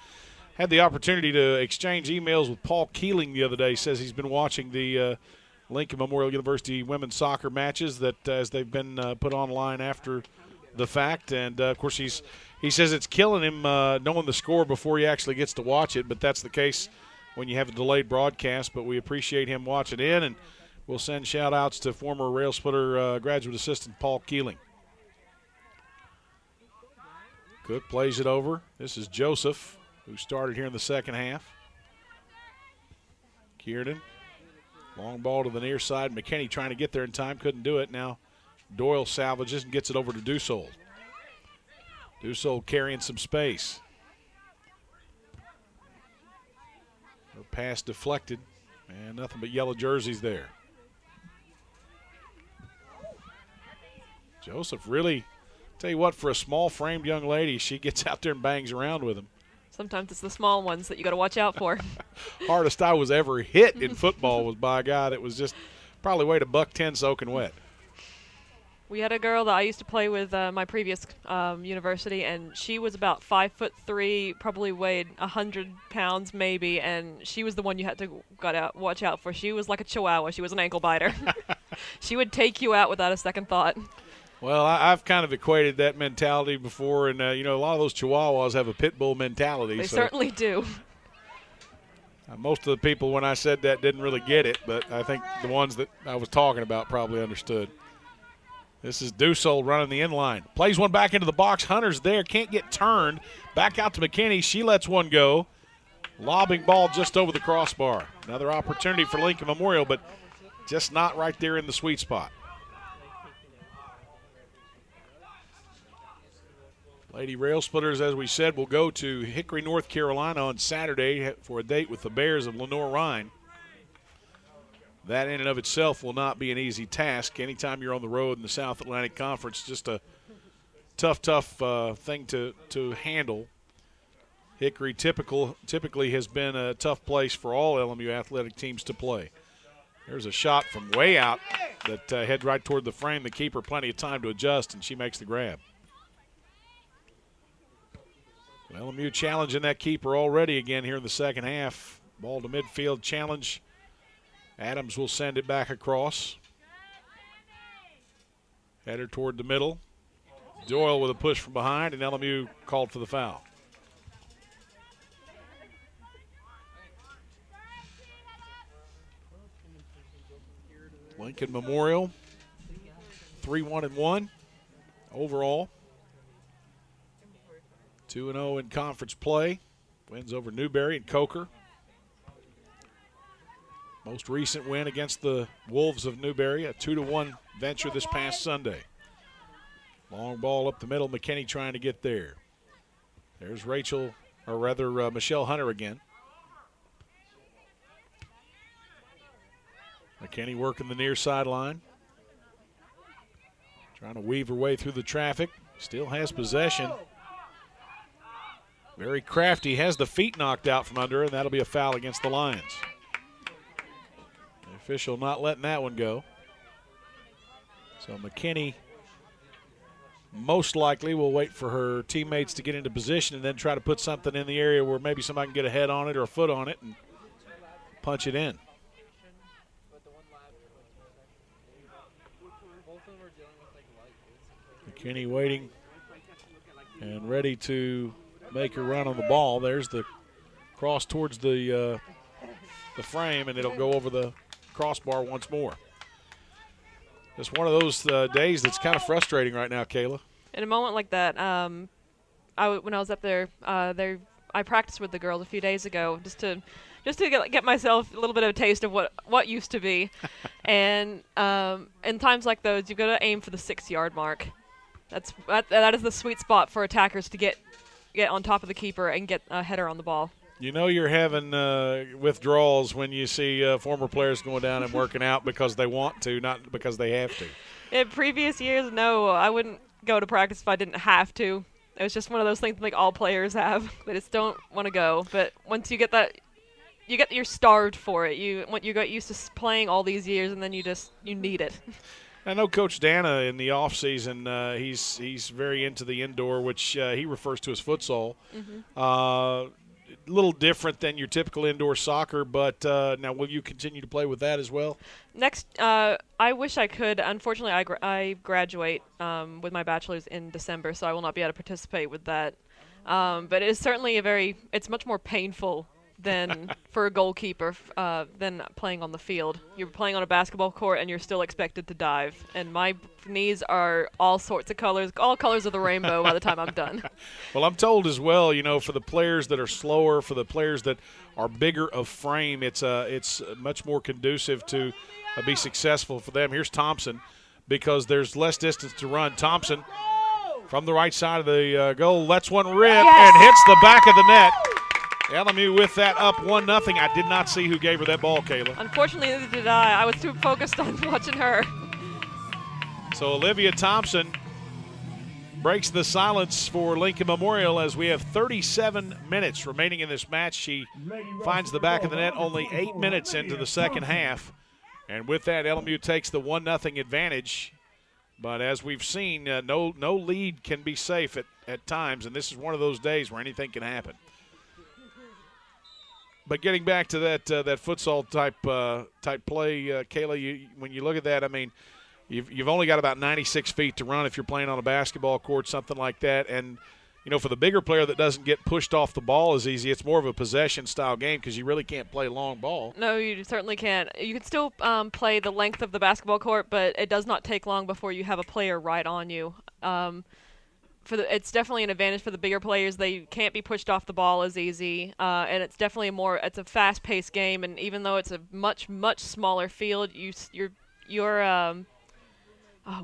S1: Had the opportunity to exchange emails with Paul Keeling the other day. Says he's been watching the Lincoln Memorial University women's soccer matches that as they've been put online after the fact. And, of course, he says it's killing him knowing the score before he actually gets to watch it, but that's the case when you have a delayed broadcast. But we appreciate him watching in, and we'll send shout-outs to former Rail Splitter graduate assistant Paul Keeling. Cook plays it over. This is Joseph, who started here in the second half. Kiernan Long ball to the near side. McKinney trying to get there in time. Couldn't do it. Now Doyle salvages and gets it over to Dussault. Dussault carrying some space. Her pass deflected. And nothing but yellow jerseys there. Joseph really, tell you what, for a small-framed young lady, she gets out there and bangs around with him.
S2: Sometimes it's the small ones that you got to watch out for.
S1: Hardest I was ever hit in football was by a guy that was just probably weighed $110 soaking wet.
S2: We had a girl that I used to play with my previous university, and she was about 5'3", probably weighed 100 pounds maybe, and she was the one you had to watch out for. She was like a chihuahua. She was an ankle biter. She would take you out without a second thought.
S1: Well, I've kind of equated that mentality before, and, a lot of those chihuahuas have a pit bull mentality.
S2: They certainly do.
S1: Most of the people, when I said that, didn't really get it, but I think the ones that I was talking about probably understood. This is Dussault running the inline. Plays one back into the box. Hunter's there. Can't get turned. Back out to McKinney. She lets one go. Lobbing ball just over the crossbar. Another opportunity for Lincoln Memorial, but just not right there in the sweet spot. Lady Rail Splitters, as we said, will go to Hickory, North Carolina on Saturday for a date with the Bears of Lenoir-Rhyne. That in and of itself will not be an easy task. Anytime you're on the road in the South Atlantic Conference, just a tough thing to handle. Hickory typically has been a tough place for all LMU athletic teams to play. There's a shot from way out that head right toward the frame. The keeper plenty of time to adjust, and she makes the grab. LMU challenging that keeper already again here in the second half. Ball to midfield challenge. Adams will send it back across. Header toward the middle. Doyle with a push from behind, and LMU called for the foul. Lincoln Memorial, 3-1-1 overall. 2-0 in conference play. Wins over Newberry and Coker. Most recent win against the Wolves of Newberry, a 2-1 venture this past Sunday. Long ball up the middle, McKinney trying to get there. There's Michelle Hunter again. McKinney working the near sideline. Trying to weave her way through the traffic. Still has possession. Very crafty, has the feet knocked out from under her, and that'll be a foul against the Lions. The official not letting that one go. So McKinney most likely will wait for her teammates to get into position and then try to put something in the area where maybe somebody can get a head on it or a foot on it and punch it in. McKinney waiting and ready to make her run on the ball. There's the cross towards the frame, and it'll go over the crossbar once more. Just one of those days that's kind of frustrating right now, Kayla.
S2: In a moment like that, when I was up there, I practiced with the girls a few days ago just to get myself a little bit of a taste of what used to be. And in times like those, you've got to aim for the 6-yard mark. That is the sweet spot for attackers to get on top of the keeper and get a header on the ball.
S1: You know you're having withdrawals when you see former players going down and working out because they want to, not because they have to.
S2: In previous years, no, I wouldn't go to practice if I didn't have to. It was just one of those things like all players have. They just don't want to go. But once you get that, you're starved for it. You got used to playing all these years, and then you need it.
S1: I know Coach Dana in the offseason, he's very into the indoor, which he refers to as futsal. Mm-hmm. A little different than your typical indoor soccer, but now will you continue to play with that as well?
S2: Next, I wish I could. Unfortunately, I graduate with my bachelor's in December, so I will not be able to participate with that. But it is certainly it's much more painful than for a goalkeeper than playing on the field. You're playing on a basketball court and you're still expected to dive. And my knees are all sorts of colors, all colors of the rainbow by the time I'm done.
S1: Well, I'm told as well, for the players that are slower, for the players that are bigger of frame, it's much more conducive to be successful for them. Here's Thompson, because there's less distance to run. Thompson from the right side of the goal lets one rip and hits the back of the net. LMU with that up 1-0. I did not see who gave her that ball, Kayla.
S2: Unfortunately, neither did I. I was too focused on watching her.
S1: So Olivia Thompson breaks the silence for Lincoln Memorial as we have 37 minutes remaining in this match. She finds the back of the net only 8 minutes into the second half. And with that, LMU takes the 1-0 advantage. But as we've seen, no lead can be safe at times, and this is one of those days where anything can happen. But getting back to that futsal type play, Kayla, when you look at that, I mean, you've only got about 96 feet to run if you're playing on a basketball court, something like that. And, for the bigger player that doesn't get pushed off the ball as easy, it's more of a possession-style game because you really can't play long ball.
S2: No, you certainly can't. You can still play the length of the basketball court, but it does not take long before you have a player right on you. It's definitely an advantage for the bigger players. They can't be pushed off the ball as easy, and it's definitely it's a fast-paced game. And even though it's a much smaller field,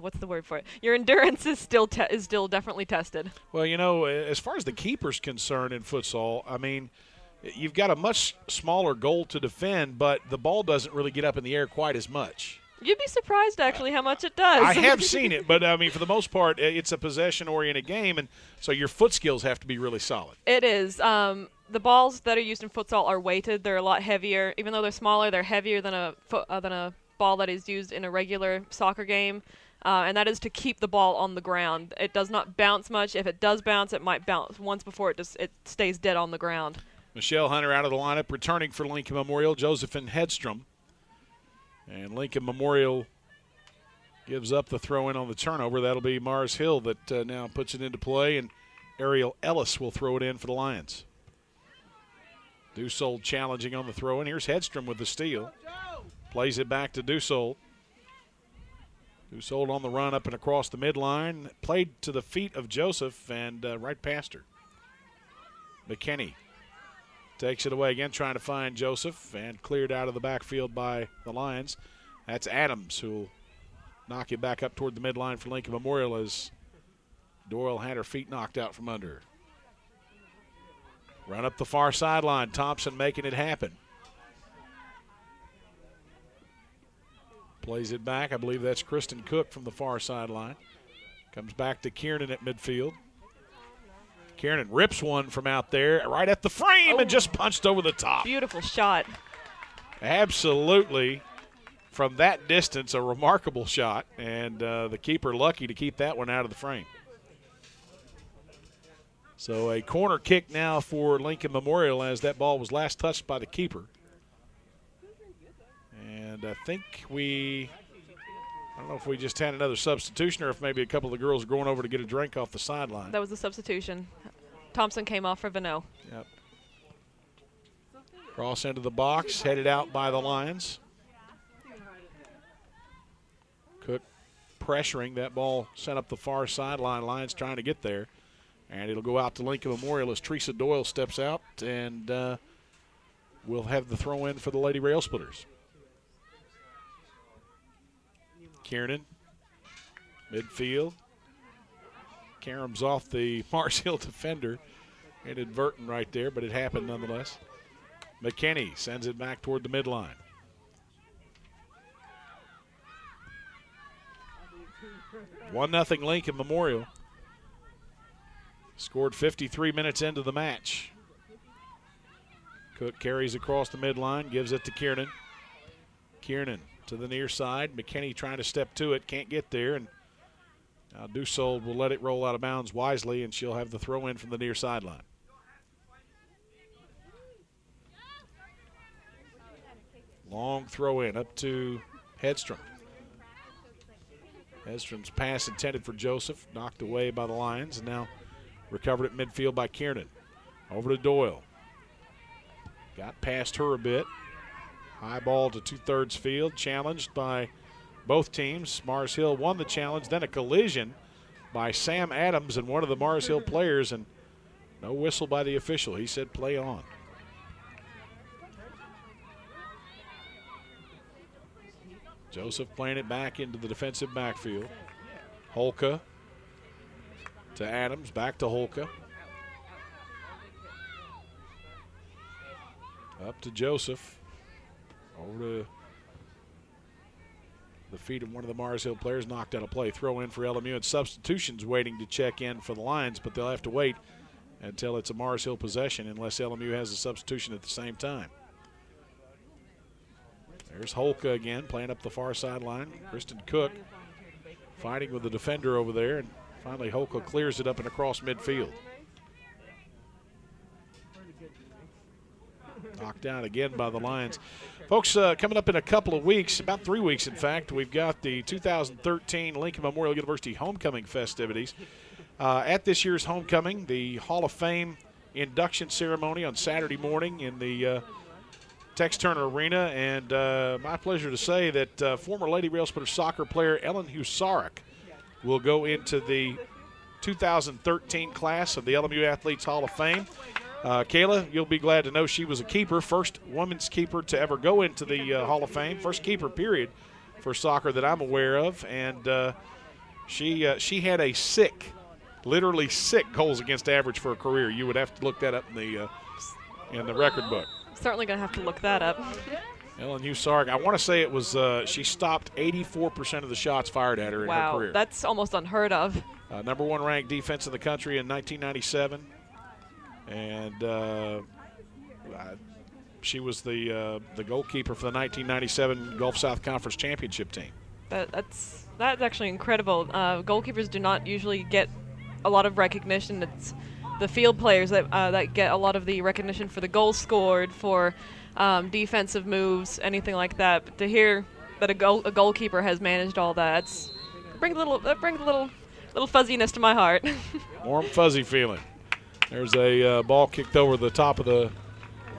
S2: what's the word for it? Your endurance is still definitely tested.
S1: Well, as far as the keeper's concerned in futsal, I mean, you've got a much smaller goal to defend, but the ball doesn't really get up in the air quite as much.
S2: You'd be surprised, actually, how much it does.
S1: I have seen it, but, I mean, for the most part, it's a possession-oriented game, and so your foot skills have to be really solid.
S2: It is. The balls that are used in futsal are weighted. They're a lot heavier. Even though they're smaller, they're heavier than a ball that is used in a regular soccer game, and that is to keep the ball on the ground. It does not bounce much. If it does bounce, it might bounce once before it stays dead on the ground.
S1: Michelle Hunter out of the lineup, returning for Lincoln Memorial, Josephine Hedstrom. And Lincoln Memorial gives up the throw-in on the turnover. That'll be Mars Hill that now puts it into play, and Ariel Ellis will throw it in for the Lions. Dussault challenging on the throw-in. Here's Hedstrom with the steal. Plays it back to Dussault. Dussault on the run up and across the midline. Played to the feet of Joseph and right past her. McKinney takes it away again, trying to find Joseph, and cleared out of the backfield by the Lions. That's Adams who will knock it back up toward the midline for Lincoln Memorial as Doyle had her feet knocked out from under her. Run up the far sideline. Thompson making it happen. Plays it back. I believe that's Kristen Cook from the far sideline. Comes back to Kiernan at midfield. Kiernan rips one from out there right at the frame and just punched over the top.
S2: Beautiful shot.
S1: Absolutely, from that distance, a remarkable shot, and the keeper lucky to keep that one out of the frame. So a corner kick now for Lincoln Memorial as that ball was last touched by the keeper. And I think I don't know if we just had another substitution or if maybe a couple of the girls are going over to get a drink off the sideline.
S2: That was a substitution. Thompson came off for Vano.
S1: Yep. Cross into the box, headed out by the Lions. Cook pressuring. That ball sent up the far sideline. Lions trying to get there. And it'll go out to Lincoln Memorial as Teresa Doyle steps out, and we'll have the throw in for the Lady Rail Splitters. Kiernan, midfield. Karam's off the Mars Hill defender. Inadvertent right there, but it happened nonetheless. McKinney sends it back toward the midline. One 0 Lincoln Memorial. Scored 53 minutes into the match. Cook carries across the midline, gives it to Kiernan. Kiernan to the near side. McKinney trying to step to it, can't get there, and now Dussault will let it roll out of bounds wisely, and she'll have the throw in from the near sideline. Long throw in up to Hedstrom. Hedstrom's pass intended for Joseph, knocked away by the Lions, and now recovered at midfield by Kiernan. Over to Doyle. Got past her a bit. High ball to 2/3 field, challenged by both teams. Mars Hill won the challenge, then a collision by Sam Adams and one of the Mars Hill players, and no whistle by the official. He said play on. Joseph playing it back into the defensive backfield. Holka to Adams, back to Holka. Up to Joseph. Over to the feet of one of the Mars Hill players, knocked out a play. Throw in for LMU, and substitutions waiting to check in for the Lions, but they'll have to wait until it's a Mars Hill possession unless LMU has a substitution at the same time. There's Holka again, playing up the far sideline. Kristen Cook fighting with the defender over there, and finally Holka clears it up and across midfield. Knocked down again by the Lions. Folks, coming up in a couple of weeks, about 3 weeks in fact, we've got the 2013 Lincoln Memorial University Homecoming festivities. At this year's homecoming, the Hall of Fame induction ceremony on Saturday morning in the Tex Turner Arena, and my pleasure to say that former Lady Railsplitter soccer player Ellen Husarek will go into the 2013 class of the LMU Athletes Hall of Fame. Kayla, you'll be glad to know she was a keeper, first women's keeper to ever go into the Hall of Fame, first keeper, period, for soccer that I'm aware of, and she had a literally sick goals against average for a career. You would have to look that up in the record book.
S2: Certainly going to have to look that up.
S1: Ellen Husarek, I want to say it was she stopped 84% of the shots fired at her in her career.
S2: Wow, that's almost unheard of.
S1: Number 1 ranked defense in the country in 1997. And she was the goalkeeper for the 1997 Gulf South Conference Championship team.
S2: That's actually incredible. Goalkeepers do not usually get a lot of recognition. It's the field players that get a lot of the recognition for the goals scored, for defensive moves, anything like that. But to hear that a goalkeeper has managed all that, brings a little fuzziness to my heart.
S1: Warm, fuzzy feeling. There's a ball kicked over the top of the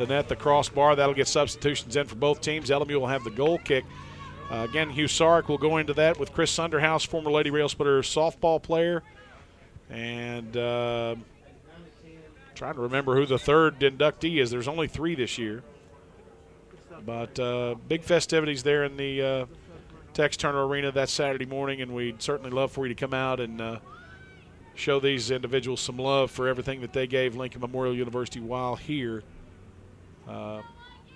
S1: net, the crossbar. That'll get substitutions in for both teams. LMU will have the goal kick. Again, Husarek will go into that with Chris Sunderhouse, former Lady Railsplitter softball player. And trying to remember who the third inductee is. There's only 3 this year. But big festivities there in the Tex Turner Arena that Saturday morning, and we'd certainly love for you to come out and show these individuals some love for everything that they gave Lincoln Memorial University while here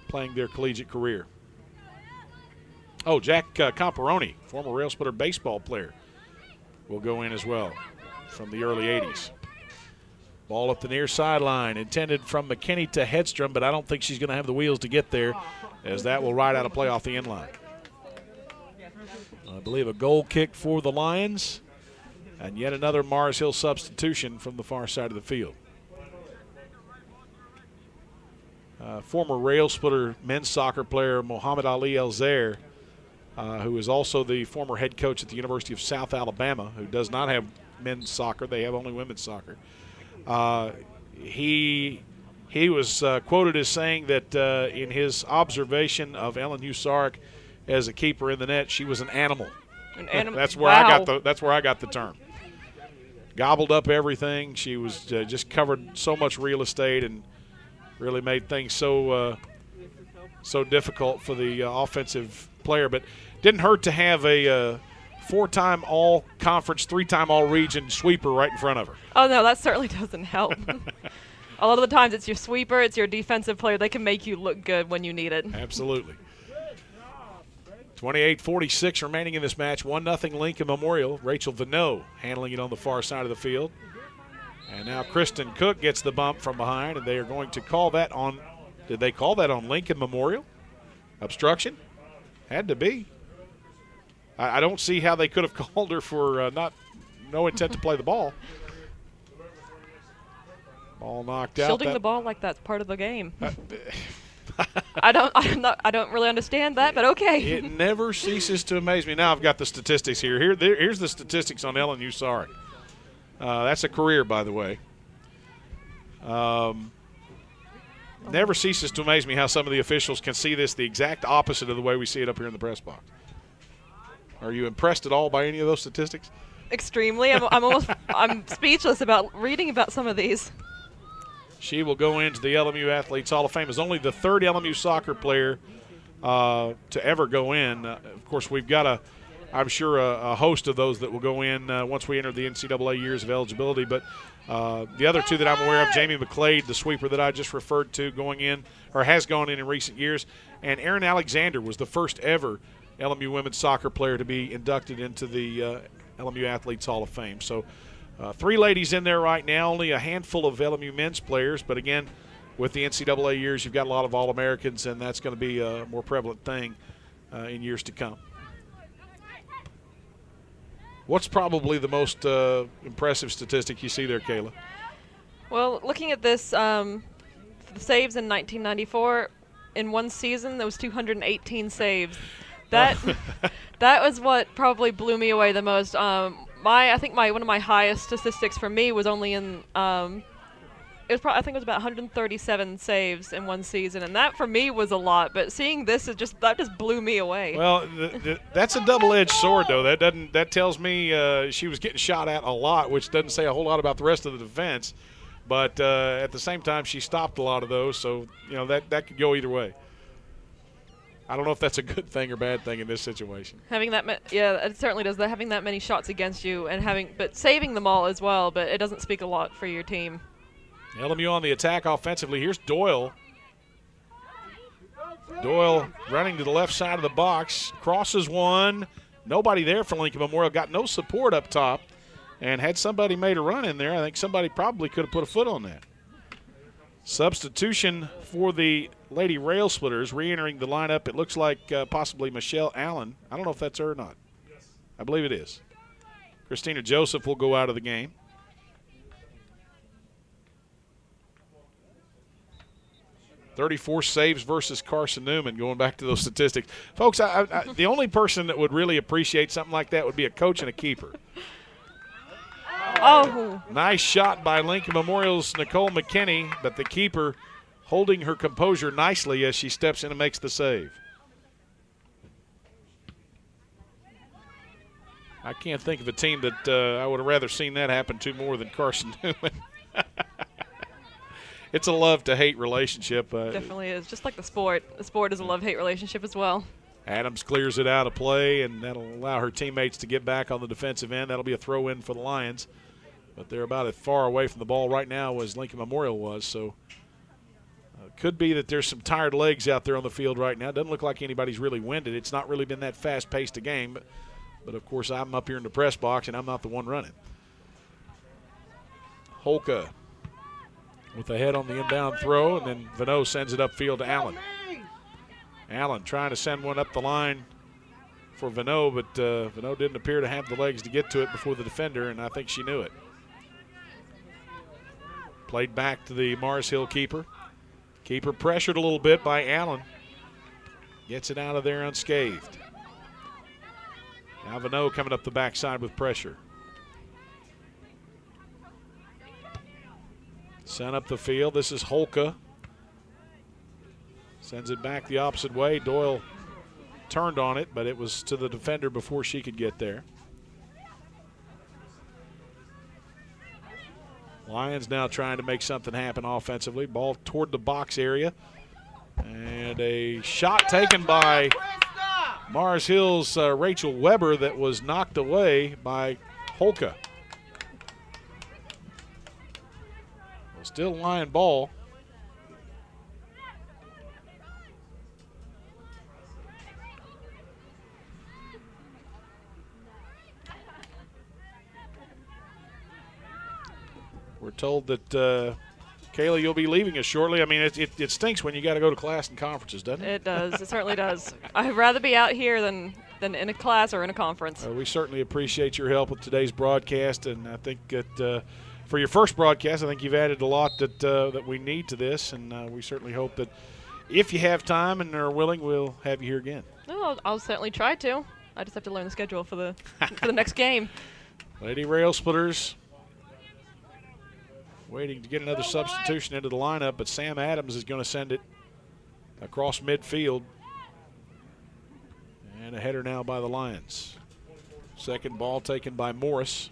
S1: playing their collegiate career. Oh, Jack Comparoni, former Railsplitter baseball player, will go in as well from the early 80s. Ball up the near sideline, intended from McKinney to Hedstrom, but I don't think she's going to have the wheels to get there, as that will ride out a play off the end line. I believe a goal kick for the Lions. And yet another Mars Hill substitution from the far side of the field. Former Railsplitter men's soccer player Muhammad Ali El-Zair, who is also the former head coach at the University of South Alabama, who does not have men's soccer. They have only women's soccer. He was quoted as saying that in his observation of Ellen Husarek as a keeper in the net, she was an animal. That's where I got the term. Gobbled up everything. She was just covered so much real estate and really made things so difficult for the offensive player. But didn't hurt to have a 4-time all-conference, 3-time all-region sweeper right in front of her.
S2: Oh, no, that certainly doesn't help. A lot of the times it's your sweeper, it's your defensive player. They can make you look good when you need it.
S1: Absolutely. 28-46 remaining in this match. 1-0 Lincoln Memorial. Rachel Vanneau handling it on the far side of the field. And now Kristen Cook gets the bump from behind, and they are going to call that on – did they call that on Lincoln Memorial? Obstruction? Had to be. I don't see how they could have called her for no intent to play the ball. Ball knocked out.
S2: Shielding the ball like that's part of the game. I don't really understand that, but okay.
S1: It never ceases to amaze me. Now I've got the statistics here. Here's the statistics on Ellen Husarek. That's a career, by the way. Never ceases to amaze me how some of the officials can see this the exact opposite of the way we see it up here in the press box. Are you impressed at all by any of those statistics?
S2: Extremely. I'm speechless about reading about some of these.
S1: She will go into the LMU Athletes Hall of Fame as only the third LMU soccer player to ever go in. Of course, we've got I'm sure a host of those that will go in once we enter the NCAA years of eligibility. But the other two that I'm aware of, Jamie McClade, the sweeper that I just referred to, going in or has gone in recent years, and Erin Alexander was the first ever LMU women's soccer player to be inducted into the LMU Athletes Hall of Fame. So 3 ladies in there right now, only a handful of LMU men's players. But again, with the NCAA years, you've got a lot of All-Americans, and that's going to be a more prevalent thing in years to come. What's probably the most impressive statistic you see there, Kayla?
S2: Well, looking at this, the saves in 1994, in one season, there was 218 saves. That was what probably blew me away the most. I think one of my highest statistics for me was only in I think it was about 137 saves in one season, and that for me was a lot. But seeing this, that just blew me away.
S1: Well, that's a double-edged sword, though. That tells me she was getting shot at a lot, which doesn't say a whole lot about the rest of the defense. But at the same time, she stopped a lot of those, so that could go either way. I don't know if that's a good thing or bad thing in this situation.
S2: Having that, it certainly does. Having that many shots against you but saving them all as well. But it doesn't speak a lot for your team.
S1: LMU on the attack offensively. Here's Doyle. Doyle running to the left side of the box, crosses one. Nobody there for Lincoln Memorial. Got no support up top, and had somebody made a run in there, I think somebody probably could have put a foot on that. Substitution for the Lady Rail Splitters, re-entering the lineup. It looks like possibly Michelle Allen. I don't know if that's her or not. I believe it is. Christina Joseph will go out of the game. .34 saves versus Carson Newman, going back to those statistics. Folks, the only person that would really appreciate something like that would be a coach and a keeper.
S2: Oh.
S1: Nice shot by Lincoln Memorial's Nicole McKinney, but the keeper holding her composure nicely as she steps in and makes the save. I can't think of a team that I would have rather seen that happen to more than Carson Newman. It's a love-to-hate relationship.
S2: Definitely is. Just like the sport. The sport is a love-hate relationship as well.
S1: Adams clears it out of play, and that'll allow her teammates to get back on the defensive end. That'll be a throw-in for the Lions. But they're about as far away from the ball right now as Lincoln Memorial was. So could be that there's some tired legs out there on the field right now. It doesn't look like anybody's really winded. It's not really been that fast-paced a game. But of course, I'm up here in the press box, and I'm not the one running. Holka with a head on the inbound throw, and then Vano sends it upfield to Allen. Allen trying to send one up the line for Vano, but Vano didn't appear to have the legs to get to it before the defender, and I think she knew it. Played back to the Mars Hill keeper. Keeper pressured a little bit by Allen. Gets it out of there unscathed. Now Vano coming up the backside with pressure. Sent up the field. This is Holka. Sends it back the opposite way. Doyle turned on it, but it was to the defender before she could get there. Lions now trying to make something happen offensively. Ball toward the box area. And a shot taken by Mars Hill's Rachel Weber that was knocked away by Holka. Still Lion ball. We're told that Kayla, you'll be leaving us shortly. I mean, it stinks when you got to go to class and conferences, doesn't it?
S2: It does. It certainly does. I'd rather be out here than in a class or in a conference.
S1: We certainly appreciate your help with today's broadcast, and I think that for your first broadcast, I think you've added a lot that we need to this, and we certainly hope that if you have time and are willing, we'll have you here again.
S2: Oh, I'll certainly try to. I just have to learn the schedule for the next game.
S1: Lady Rail Splitters waiting to get another substitution into the lineup, but Sam Adams is going to send it across midfield. And a header now by the Lions. Second ball taken by Morris.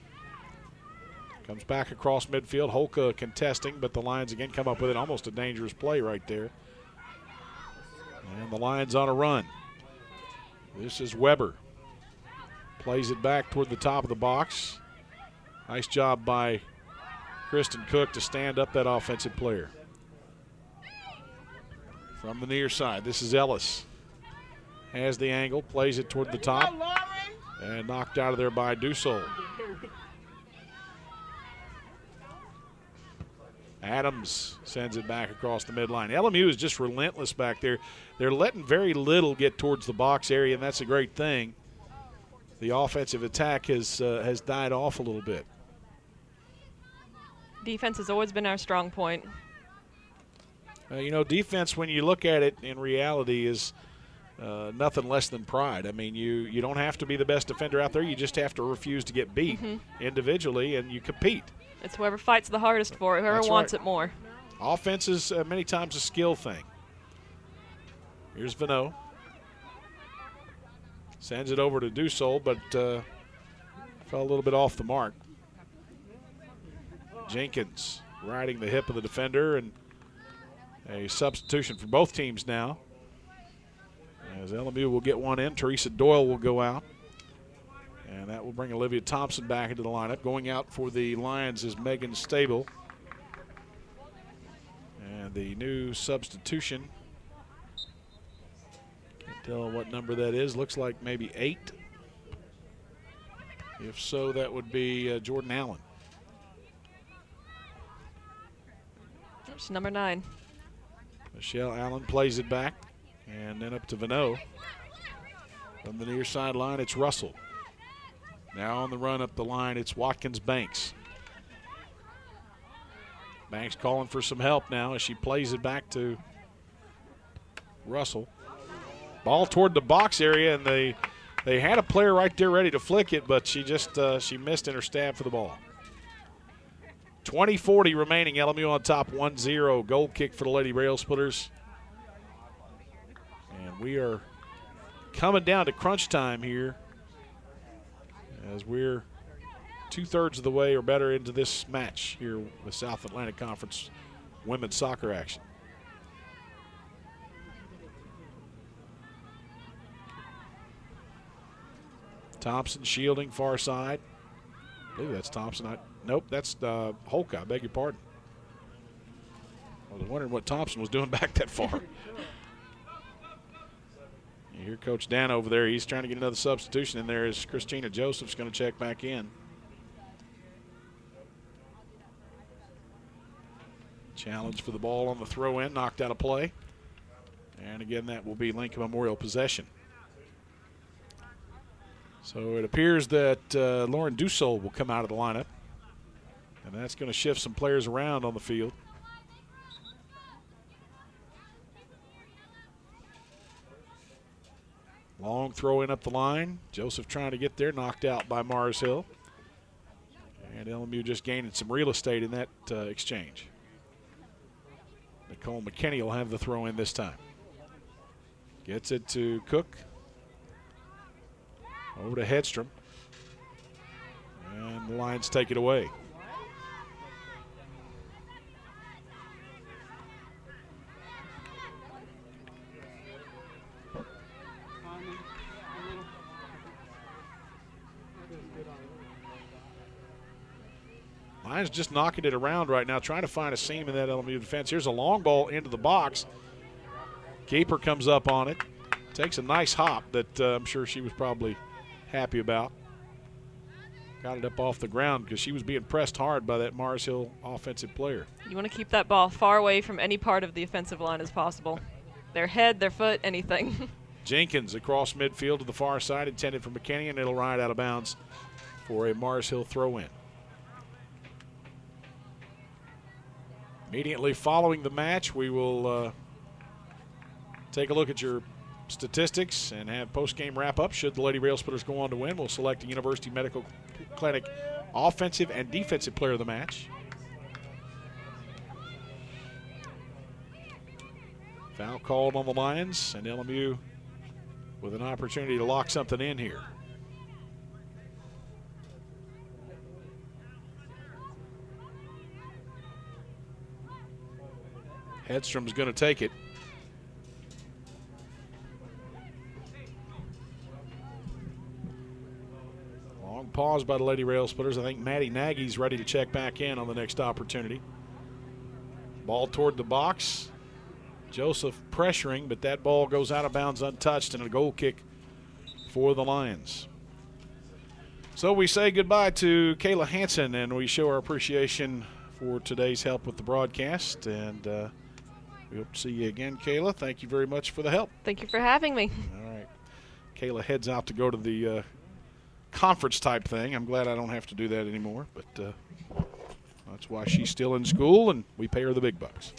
S1: Comes back across midfield. Holka contesting, but the Lions again come up with it. Almost a dangerous play right there. And the Lions on a run. This is Weber. Plays it back toward the top of the box. Nice job by Kristen Cook to stand up that offensive player. From the near side, this is Ellis. Has the angle, plays it toward the top, and knocked out of there by Dussault. Adams sends it back across the midline. LMU is just relentless back there. They're letting very little get towards the box area, and that's a great thing. The offensive attack has died off a little bit.
S2: Defense has always been our strong point.
S1: Defense, when you look at it in reality, is nothing less than pride. I mean, you don't have to be the best defender out there. You just have to refuse to get beat individually, and you compete.
S2: It's whoever fights the hardest for it, whoever wants it more.
S1: Offense is many times a skill thing. Here's Vano. Sends it over to Dussault, but fell a little bit off the mark. Jenkins riding the hip of the defender, and a substitution for both teams now. As LMU will get one in, Teresa Doyle will go out. And that will bring Olivia Thompson back into the lineup. Going out for the Lions is Megan Stable. And the new substitution, can't tell what number that is. Looks like maybe 8. If so, that would be Jordan Allen.
S2: It's number 9.
S1: Michelle Allen plays it back. And then up to Vano. From the near sideline, it's Russell. Now on the run up the line, it's Watkins Banks. Banks calling for some help now as she plays it back to Russell. Ball toward the box area, and they had a player right there ready to flick it, but she just she missed in her stab for the ball. 20:40 remaining. LMU on top 1-0. Goal kick for the Lady Rail Splitters. And we are coming down to crunch time here, as we're 2/3 of the way or better into this match here with South Atlantic Conference women's soccer action. Thompson shielding far side. I believe that's Thompson. Nope, that's Holka. I beg your pardon. I was wondering what Thompson was doing back that far. You hear Coach Dan over there. He's trying to get another substitution in there as Christina Joseph's going to check back in. Challenge for the ball on the throw-in, knocked out of play. And again, that will be Lincoln Memorial possession. So it appears that Lauren Dussault will come out of the lineup. And that's going to shift some players around on the field. Long throw in up the line. Joseph trying to get there, knocked out by Mars Hill. And LMU just gaining some real estate in that exchange. Nicole McKinney will have the throw in this time. Gets it to Cook. Over to Hedstrom. And the Lions take it away. Lions just knocking it around right now, trying to find a seam in that LMU defense. Here's a long ball into the box. Keeper comes up on it. Takes a nice hop that I'm sure she was probably happy about. Got it up off the ground because she was being pressed hard by that Mars Hill offensive player.
S2: You want to keep that ball far away from any part of the offensive line as possible. Their head, their foot, anything.
S1: Jenkins across midfield to the far side, intended for McKinney, and it'll ride out of bounds for a Mars Hill throw-in. Immediately following the match, we will take a look at your statistics and have post-game wrap-up. Should the Lady Rail Splitters go on to win, we'll select a University Medical Clinic offensive and defensive player of the match. Foul called on the Lions, and LMU with an opportunity to lock something in here. Hedstrom's going to take it. Long pause by the Lady Rail Splitters. I think Maddie Nagy's ready to check back in on the next opportunity. Ball toward the box. Joseph pressuring, but that ball goes out of bounds untouched, and a goal kick for the Lions. So we say goodbye to Kayla Hanson, and we show our appreciation for today's help with the broadcast. And we hope to see you again, Kayla. Thank you very much for the help.
S2: Thank you for having me.
S1: All right. Kayla heads out to go to the conference type thing. I'm glad I don't have to do that anymore, but that's why she's still in school, and we pay her the big bucks.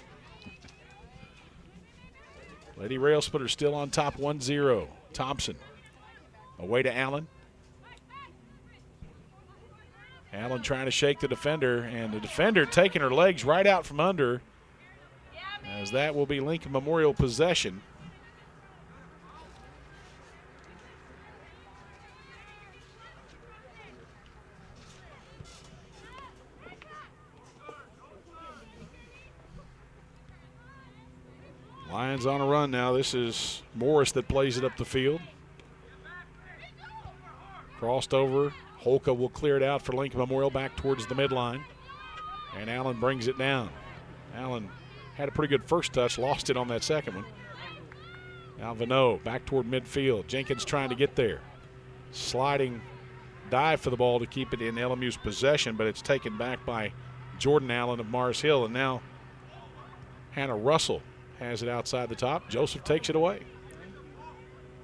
S1: Lady Rail Splitters still on top 1-0. Thompson away to Allen. Allen trying to shake the defender, and the defender taking her legs right out from under, as that will be Lincoln Memorial possession. Lions on a run now. This is Morris that plays it up the field. Crossed over. Holka will clear it out for Lincoln Memorial back towards the midline. And Allen brings it down. Allen had a pretty good first touch, lost it on that second one. Now Vano back toward midfield. Jenkins trying to get there. Sliding dive for the ball to keep it in LMU's possession, but it's taken back by Jordan Allen of Mars Hill. And now Hannah Russell has it outside the top. Joseph takes it away.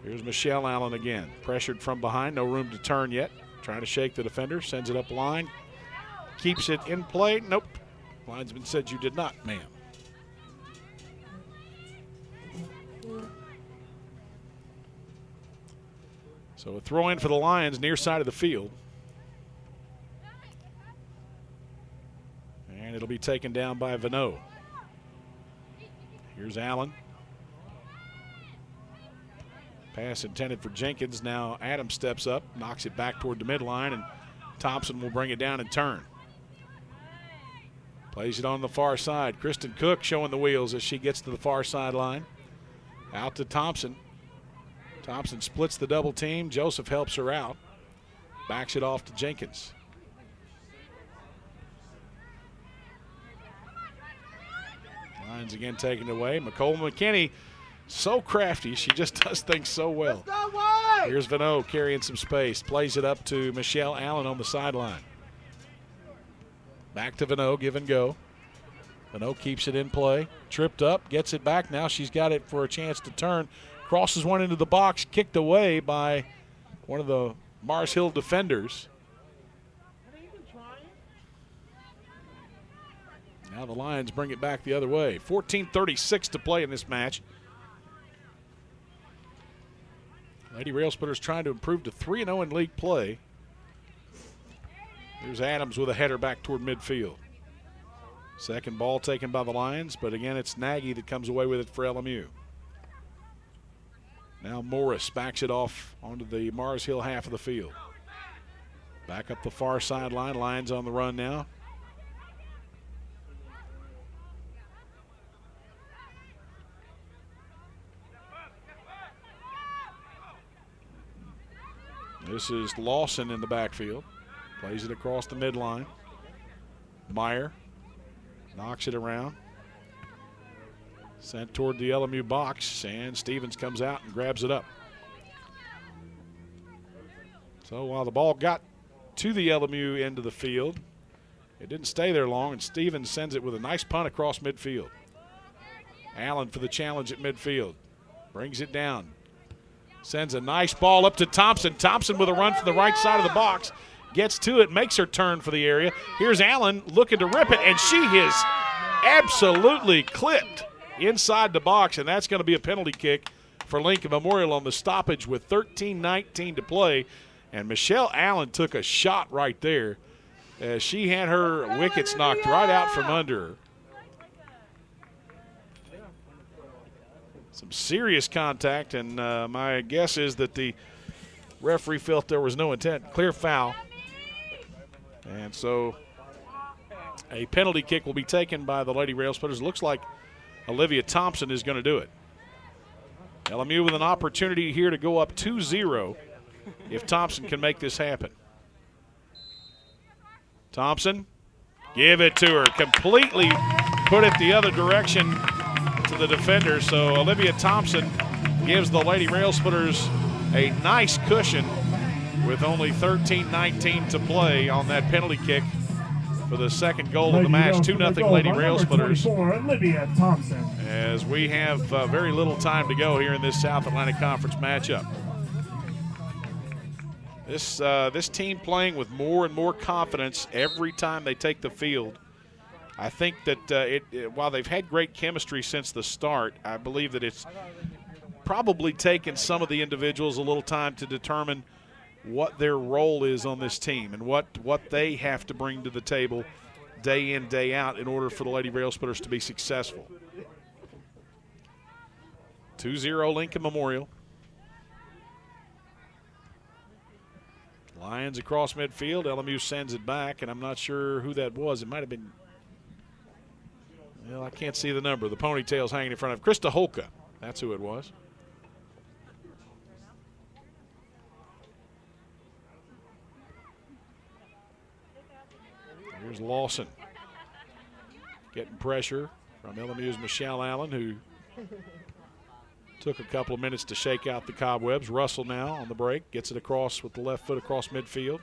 S1: Here's Michelle Allen again. Pressured from behind. No room to turn yet. Trying to shake the defender. Sends it up the line. Keeps it in play. Nope. Linesman said you did not, ma'am. So a throw in for the Lions near side of the field. And it'll be taken down by Vano. Here's Allen. Pass intended for Jenkins. Now Adams steps up, knocks it back toward the midline, and Thompson will bring it down and turn. Plays it on the far side. Kristen Cook showing the wheels as she gets to the far sideline. Out to Thompson. Thompson splits the double team. Joseph helps her out. Backs it off to Jenkins. Lions again taken away. McCole McKinney, so crafty. She just does things so well. Here's Vano carrying some space. Plays it up to Michelle Allen on the sideline. Back to Vano, give and go. Vano keeps it in play. Tripped up, gets it back. Now she's got it for a chance to turn. Crosses one into the box, kicked away by one of the Mars Hill defenders. Now the Lions bring it back the other way. 14:36 to play in this match. Lady Rail Splitters trying to improve to 3-0 in league play. Here's Adams with a header back toward midfield. Second ball taken by the Lions, but again it's Nagy that comes away with it for LMU. Now Morris backs it off onto the Mars Hill half of the field. Back up the far sideline. Lions on the run now. This is Lawson in the backfield. Plays it across the midline. Meyer knocks it around. Sent toward the LMU box, and Stevens comes out and grabs it up. So while the ball got to the LMU end of the field, it didn't stay there long, and Stevens sends it with a nice punt across midfield. Allen for the challenge at midfield. Brings it down. Sends a nice ball up to Thompson. Thompson with a run from the right side of the box. Gets to it, makes her turn for the area. Here's Allen looking to rip it, and she is absolutely clipped inside the box, and that's going to be a penalty kick for Lincoln Memorial on the stoppage with 13:19 to play. And Michelle Allen took a shot right there as she had her wickets knocked right out from under her. Some serious contact, and my guess is that the referee felt there was no intent. Clear foul. And so a penalty kick will be taken by the Lady Rail Splitters. Looks like Olivia Thompson is going to do it. LMU with an opportunity here to go up 2-0 if Thompson can make this happen. Thompson, give it to her. Completely put it the other direction to the defender. So Olivia Thompson gives the Lady Rail Splitters a nice cushion with only 13:19 to play on that penalty kick for the second goal of the match. 2-0 Lady Rail Splitters.
S14: Olivia Thompson.
S1: As we have very little time to go here in this South Atlantic Conference matchup. This team playing with more and more confidence every time they take the field. I think that while they've had great chemistry since the start, I believe that it's probably taken some of the individuals a little time to determine what their role is on this team and what they have to bring to the table day in, day out in order for the Lady Rail Splitters to be successful. 2-0 Lincoln Memorial. Lions across midfield. LMU sends it back, and I'm not sure who that was. It might have been, well, I can't see the number. The ponytail's hanging in front of Krista Holka. That's who it was. Here's Lawson getting pressure from LMU's Michelle Allen, who took a couple of minutes to shake out the cobwebs. Russell now on the break, gets it across with the left foot across midfield.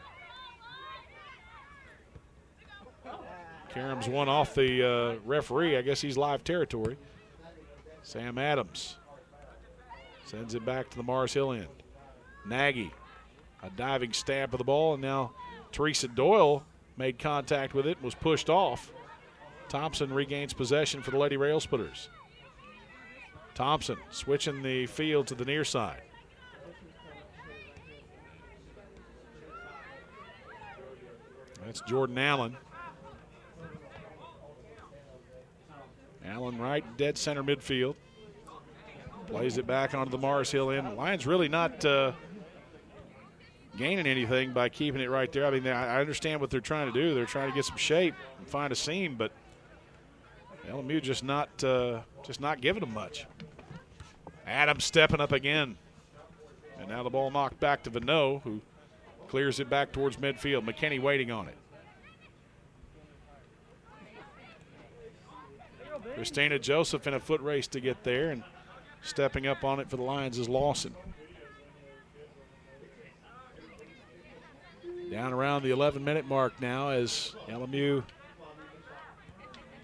S1: Karam's one off the referee. I guess he's live territory. Sam Adams sends it back to the Mars Hill end. Nagy, a diving stab for the ball, and now Teresa Doyle made contact with it and was pushed off. Thompson regains possession for the Lady Rail Splitters. Thompson switching the field to the near side. That's Jordan Allen. Allen right dead center midfield. Plays it back onto the Mars Hill end. Lions really not gaining anything by keeping it right there. I mean, I understand what they're trying to do. They're trying to get some shape and find a seam, but LMU just not giving them much. Adams stepping up again. And now the ball knocked back to Vano, who clears it back towards midfield. McKinney waiting on it. Christina Joseph in a foot race to get there, and stepping up on it for the Lions is Lawson. Down around the 11-minute mark now as LMU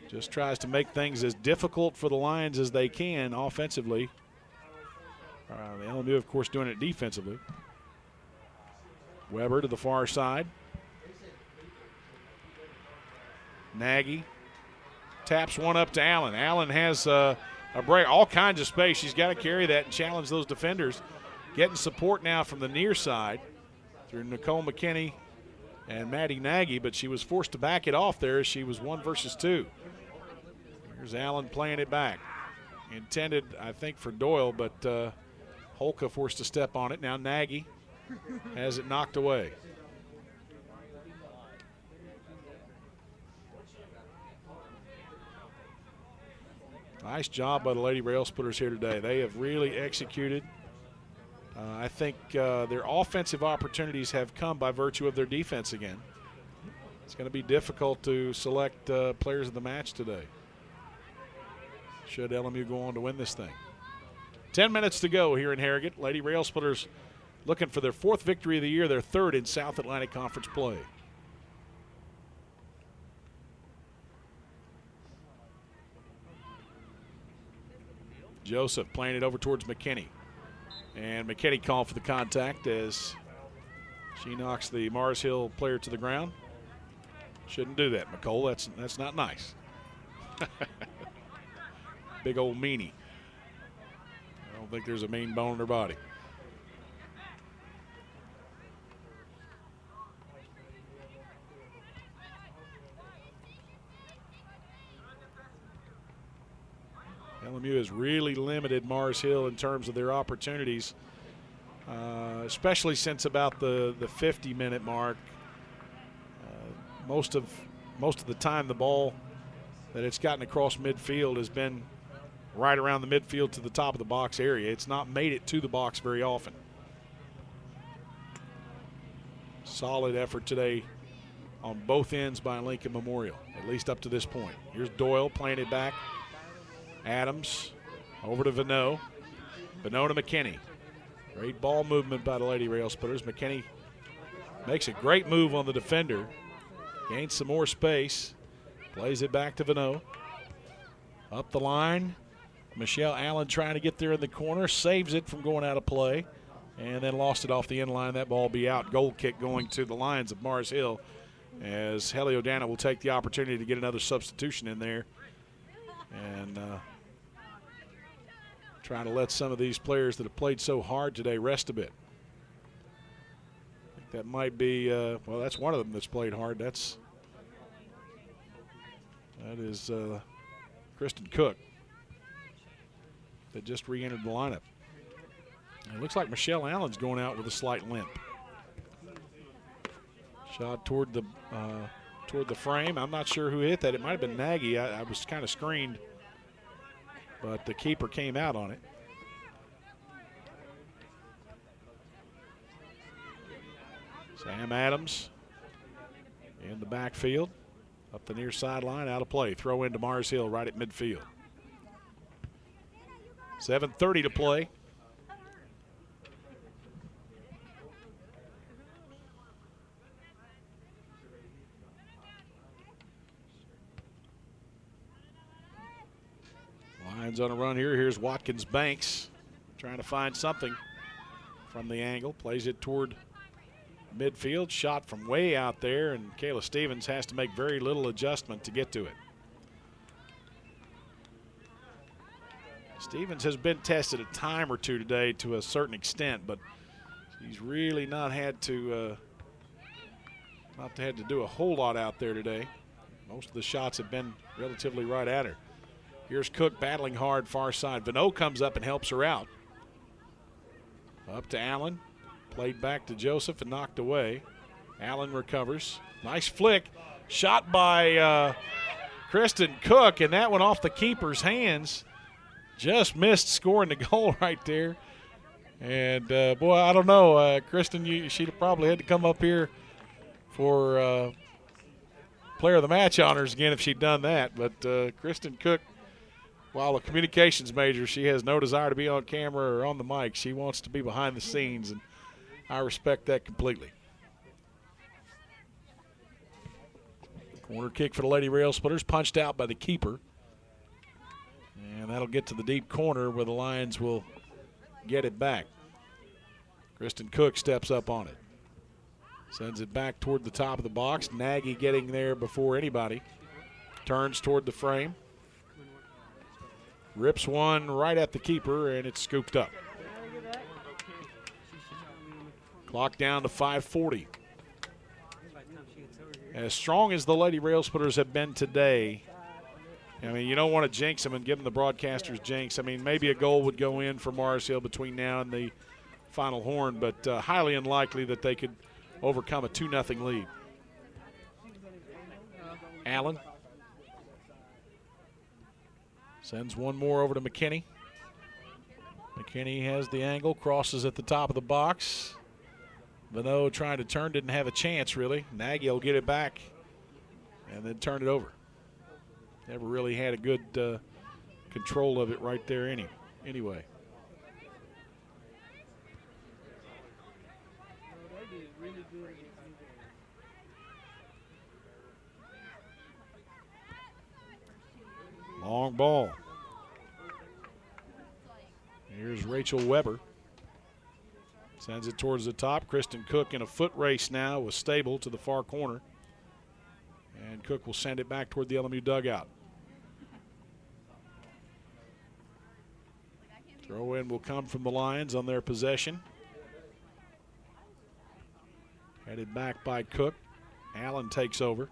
S1: just tries to make things as difficult for the Lions as they can offensively. The LMU, of course, doing it defensively. Weber to the far side. Nagy taps one up to Allen. Allen has a break, all kinds of space. She's got to carry that and challenge those defenders. Getting support now from the near side through Nicole McKinney and Maddie Nagy, but she was forced to back it off there as she was 1 versus 2. Here's Allen playing it back. Intended, I think, for Doyle, but Holka forced to step on it. Now Nagy has it knocked away. Nice job by the Lady Rail Splitters here today. They have really executed. I think their offensive opportunities have come by virtue of their defense again. It's going to be difficult to select players of the match today, should LMU go on to win this thing. 10 minutes to go here in Harrogate. Lady Rail Splitters looking for their 4th victory of the year, their 3rd in South Atlantic Conference play. Joseph playing it over towards McKinney. And McKinney called for the contact as she knocks the Mars Hill player to the ground. Shouldn't do that, McCole. That's not nice. Big old meanie. I don't think there's a mean bone in her body. LMU has really limited Mars Hill in terms of their opportunities, especially since about the 50-minute mark. Most of the time, the ball that it's gotten across midfield has been right around the midfield to the top of the box area. It's not made it to the box very often. Solid effort today on both ends by Lincoln Memorial, at least up to this point. Here's Doyle playing it back. Adams over to Vano. Vano to McKinney. Great ball movement by the Lady Rail Splitters. McKinney makes a great move on the defender. Gains some more space. Plays it back to Vano. Up the line. Michelle Allen trying to get there in the corner. Saves it from going out of play. And then lost it off the end line. That ball will be out. Goal kick going to the Lions of Mars Hill, as Helly O'Dana will take the opportunity to get another substitution in there. And trying to let some of these players that have played so hard today rest a bit. I think that might be, well, that's one of them that's played hard. That is Kristen Cook that just re-entered the lineup. And it looks like Michelle Allen's going out with a slight limp. Shot toward the frame. I'm not sure who hit that. It might have been Nagy. I was kind of screened, but the keeper came out on it. Sam Adams in the backfield, up the near sideline, out of play. Throw into Mars Hill right at midfield. 7:30 to play. Lions on a run here. Here's Watkins Banks trying to find something from the angle. Plays it toward midfield. Shot from way out there, and Kayla Stevens has to make very little adjustment to get to it. Stevens has been tested a time or two today to a certain extent, but he's really not had to do a whole lot out there today. Most of the shots have been relatively right at her. Here's Cook battling hard far side. Vano comes up and helps her out. Up to Allen. Played back to Joseph and knocked away. Allen recovers. Nice flick. Shot by Kristen Cook, and that went off the keeper's hands. Just missed scoring the goal right there. And, boy, I don't know. Kristen, she'd have probably had to come up here for player of the match honors again if she'd done that. But Kristen Cook, while a communications major, she has no desire to be on camera or on the mic. She wants to be behind the scenes, and I respect that completely. Corner kick for the Lady Rail Splitters, punched out by the keeper. And that'll get to the deep corner where the Lions will get it back. Kristen Cook steps up on it. Sends it back toward the top of the box. Nagy getting there before anybody. Turns toward the frame. Rips one right at the keeper, and it's scooped up. Clock down to 5:40. As strong as the Lady Rail Splitters have been today, I mean, you don't want to jinx them and give them the broadcaster's jinx. I mean, maybe a goal would go in for Mars Hill between now and the final horn, but highly unlikely that they could overcome a 2-0 lead. Allen sends one more over to McKinney. McKinney has the angle, crosses at the top of the box. Vano trying to turn, didn't have a chance really. Nagy will get it back and then turn it over. Never really had a good control of it right there anyway. Long ball. Here's Rachel Weber. Sends it towards the top. Kristen Cook in a foot race now with Stable to the far corner. And Cook will send it back toward the LMU dugout. Throw in will come from the Lions on their possession. Headed back by Cook. Allen takes over.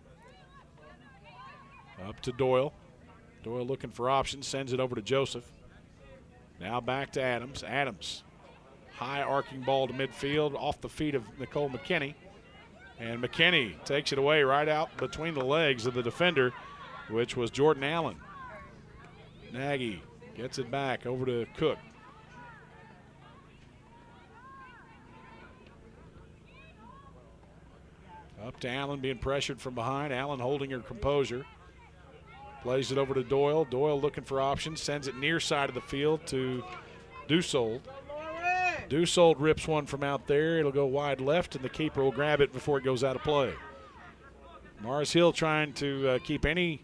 S1: Up to Doyle. Doyle looking for options, sends it over to Joseph. Now back to Adams. Adams, high arcing ball to midfield off the feet of Nicole McKinney. And McKinney takes it away right out between the legs of the defender, which was Jordan Allen. Nagy gets it back over to Cook. Up to Allen being pressured from behind. Allen holding her composure. Plays it over to Doyle. Doyle looking for options. Sends it near side of the field to Dusold. Dusold rips one from out there. It'll go wide left, and the keeper will grab it before it goes out of play. Mars Hill trying to keep any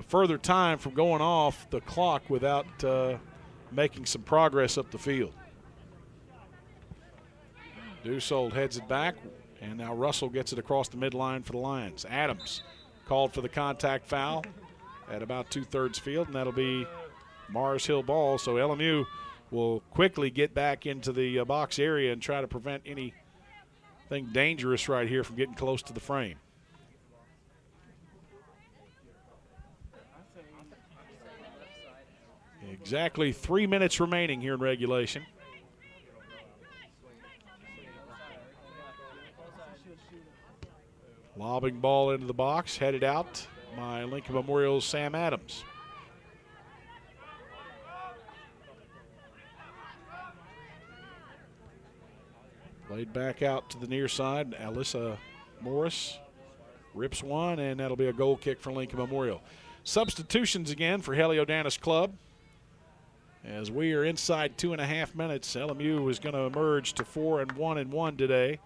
S1: further time from going off the clock without making some progress up the field. Dusold heads it back, and now Russell gets it across the midline for the Lions. Adams called for the contact foul at about 2/3 field, and that'll be Mars Hill ball. So LMU will quickly get back into the box area and try to prevent anything dangerous right here from getting close to the frame. Exactly 3 minutes remaining here in regulation. Lobbing ball into the box, headed out by Lincoln Memorial's Sam Adams. Played back out to the near side. Alyssa Morris rips one, and that'll be a goal kick for Lincoln Memorial. Substitutions again for Heliodanis Club. As we are inside 2.5 minutes, LMU is going to emerge to 4-1-1 today.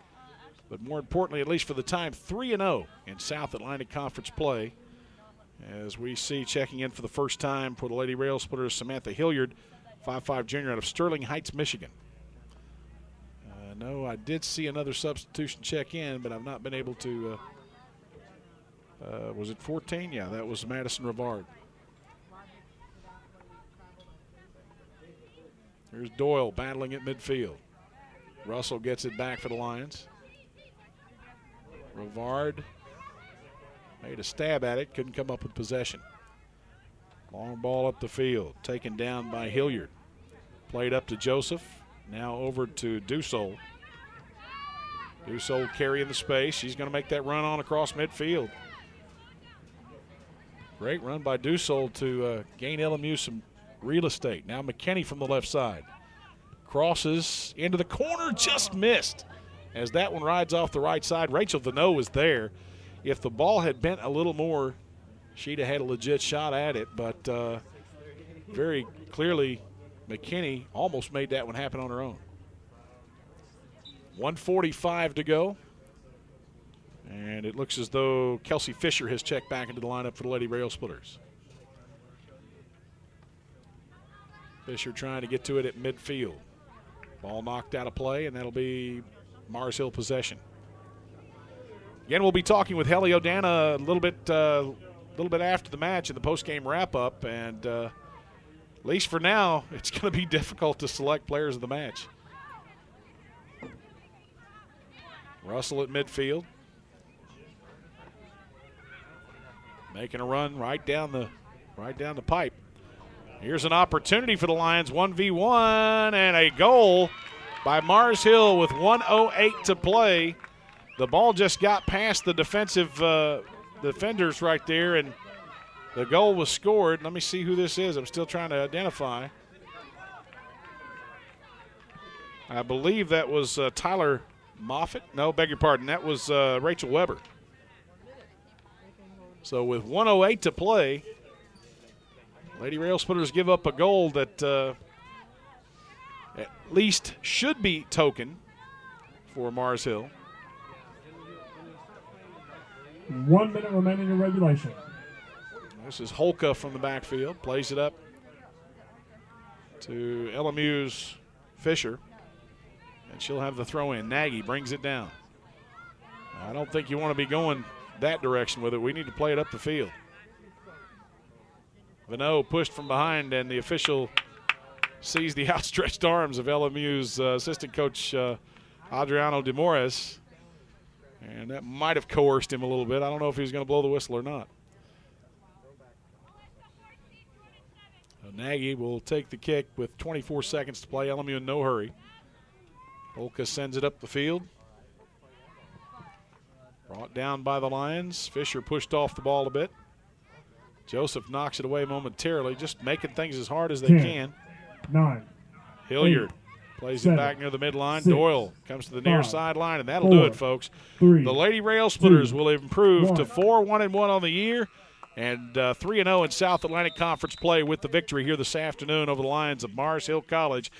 S1: But more importantly, at least for the time, 3-0 in South Atlantic Conference play. As we see checking in for the first time for the Lady Rail Splitters, Samantha Hilliard, 5'5" junior out of Sterling Heights, Michigan. No, I did see another substitution check in, but I've not been able to. Was it 14? Yeah, that was Madison Rivard. Here's Doyle battling at midfield. Russell gets it back for the Lions. Rivard made a stab at it, couldn't come up with possession. Long ball up the field, taken down by Hilliard. Played up to Joseph, now over to Dusold. Dusold carrying the space. She's going to make that run on across midfield. Great run by Dusold to gain LMU some real estate. Now McKinney from the left side. Crosses into the corner, just missed. As that one rides off the right side, Rachel Vano was there. If the ball had bent a little more, she'd have had a legit shot at it. But very clearly, McKinney almost made that one happen on her own. 1:45 to go. And it looks as though Kelsey Fisher has checked back into the lineup for the Lady Rail Splitters. Fisher trying to get to it at midfield. Ball knocked out of play, and that'll be Mars Hill possession. Again, we'll be talking with Heliodana a little bit after the match in the post-game wrap-up, and at least for now, it's going to be difficult to select players of the match. Russell at midfield, making a run right down the pipe. Here's an opportunity for the Lions, 1v1, and a goal by Mars Hill with 1:08 to play. The ball just got past the defensive defenders right there, and the goal was scored. Let me see who this is. I'm still trying to identify. I believe that was Tyler Moffitt. No, beg your pardon. That was Rachel Weber. So with 1:08 to play, Lady Rail Splitters give up a goal that at least should be token for Mars Hill.
S14: 1 minute remaining in regulation.
S1: This is Holka from the backfield. Plays it up to LMU's Fisher. And she'll have the throw in. Nagy brings it down. I don't think you want to be going that direction with it. We need to play it up the field. Vano pushed from behind, and the official sees the outstretched arms of LMU's assistant coach Adriano De Moraes. And that might have coerced him a little bit. I don't know if he was going to blow the whistle or not. Nagy will take the kick with 24 seconds to play. LMU in no hurry. Olka sends it up the field. Brought down by the Lions. Fisher pushed off the ball a bit. Joseph knocks it away momentarily, just making things as hard as they
S14: 10,
S1: can.
S14: 9.
S1: Hilliard
S14: 8,
S1: plays
S14: 7,
S1: it back near the midline.
S14: 6,
S1: Doyle comes to the near
S14: 5,
S1: sideline, and that'll
S14: 4,
S1: do it, folks.
S14: 3,
S1: the Lady Rail Splitters
S14: 2,
S1: will improve
S14: 1.
S1: to 4-1-1 on the year and 3-0 in South Atlantic Conference play with the victory here this afternoon over the Lions of Mars Hill College.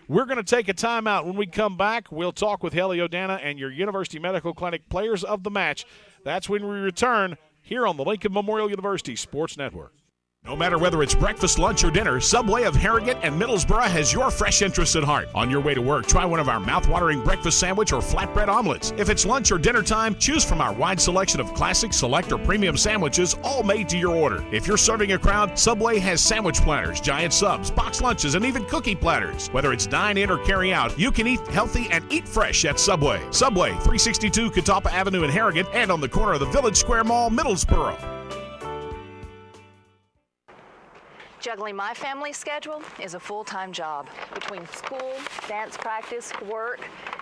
S1: We're going to take a timeout. When we come back, we'll talk with Helly O'Dana and your University Medical Clinic players of the match. That's when we return here on the Lincoln Memorial University Sports Network.
S3: No matter whether it's breakfast, lunch, or dinner, Subway of Harrogate and Middlesboro has your fresh interests at heart. On your way to work, try one of our mouth-watering breakfast sandwich or flatbread omelets. If it's lunch or dinner time, choose from our wide selection of classic, select, or premium sandwiches, all made to your order. If you're serving a crowd, Subway has sandwich platters, giant subs, box lunches, and even cookie platters. Whether it's dine in or carry out, you can eat healthy and eat fresh at Subway. Subway, 362 Catawba Avenue in Harrogate and on the corner of the Village Square Mall, Middlesboro.
S8: Juggling my family schedule is a full-time job. Between school, dance practice, work,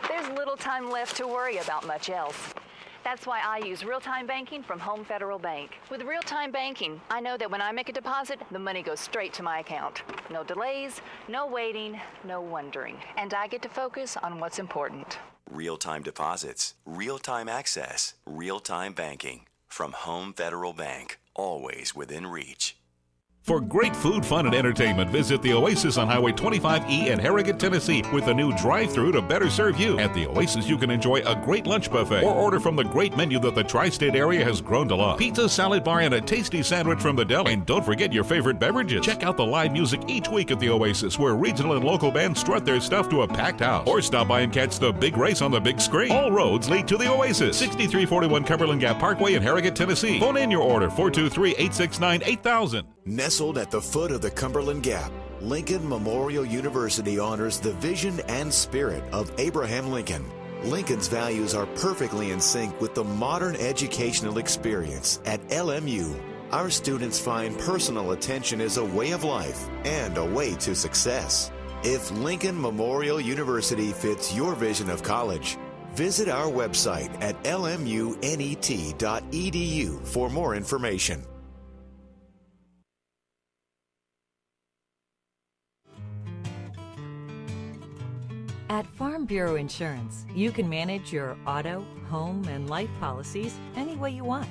S8: there's little time left to worry about much else. That's why I use real-time banking from Home Federal Bank. With real-time banking, I know that when I make a deposit, the money goes straight to my account. No delays, no waiting, no wondering. And I get to focus on what's important.
S9: Real-time deposits, real-time access, real-time banking from Home Federal Bank. Always within reach.
S12: For great food, fun, and entertainment, visit the Oasis on Highway 25E in Harrogate, Tennessee, with a new drive-thru to better serve you. At the Oasis, you can enjoy a great lunch buffet or order from the great menu that the tri-state area has grown to love. Pizza, salad bar, and a tasty sandwich from the deli. And don't forget your favorite beverages. Check out the live music each week at the Oasis, where regional and local bands strut their stuff to a packed house. Or stop by and catch the big race on the big screen. All roads lead to the Oasis, 6341 Cumberland Gap Parkway in Harrogate, Tennessee. Phone in your order, 423-869-8000.
S13: Nestled at the foot of the Cumberland Gap, Lincoln Memorial University honors the vision and spirit of Abraham Lincoln. Lincoln's values are perfectly in sync with the modern educational experience at LMU. Our students find personal attention is a way of life and a way to success. If Lincoln Memorial University fits your vision of college, visit our website at lmunet.edu for more information.
S11: At Farm Bureau Insurance, you can manage your auto, home, and life policies any way you want.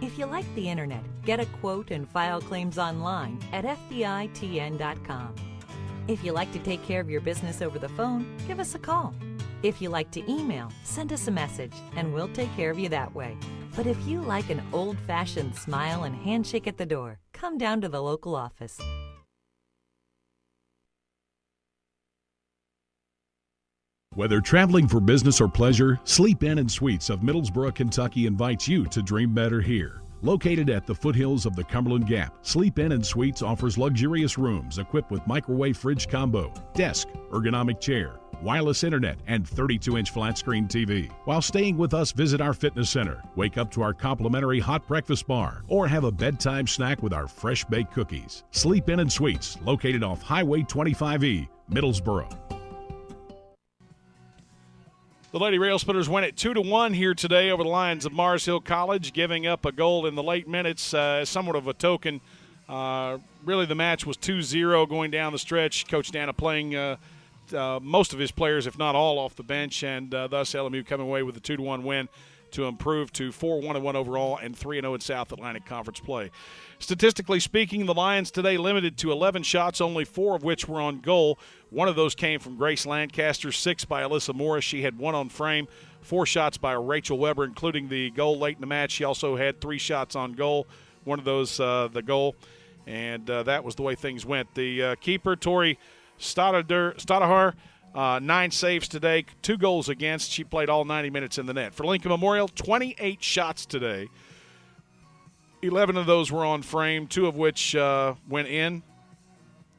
S11: If you like the internet, get a quote and file claims online at FBITN.com. If you like to take care of your business over the phone, give us a call. If you like to email, send us a message, and we'll take care of you that way. But if you like an old-fashioned smile and handshake at the door, come down to the local office.
S3: Whether traveling for business or pleasure, Sleep Inn and Suites of Middlesboro, Kentucky invites you to dream better here. Located at the foothills of the Cumberland Gap, Sleep Inn and Suites offers luxurious rooms equipped with microwave fridge combo, desk, ergonomic chair, wireless internet, and 32-inch flat-screen TV. While staying with us, visit our fitness center, wake up to our complimentary hot breakfast bar, or have a bedtime snack with our fresh-baked cookies. Sleep Inn and Suites, located off Highway 25E, Middlesboro.
S1: The Lady Rail Splitters win it 2-1 here today over the Lions of Mars Hill College, giving up a goal in the late minutes as somewhat of a token. Really, the match was 2-0 going down the stretch. Coach Dana playing most of his players, if not all, off the bench, and thus LMU coming away with a 2-1 win to improve to 4-1-1 overall and 3-0 in South Atlantic Conference play. Statistically speaking, the Lions today limited to 11 shots, only 4 of which were on goal. One of those came from Grace Lancaster, 6 by Alyssa Morris. She had 1 on frame, 4 shots by Rachel Weber, including the goal late in the match. She also had 3 shots on goal, one of those the goal, and that was the way things went. The keeper, Tori Stadahar, 9 saves today, 2 goals against. She played all 90 minutes in the net. For Lincoln Memorial, 28 shots today. 11 of those were on frame, 2 of which went in.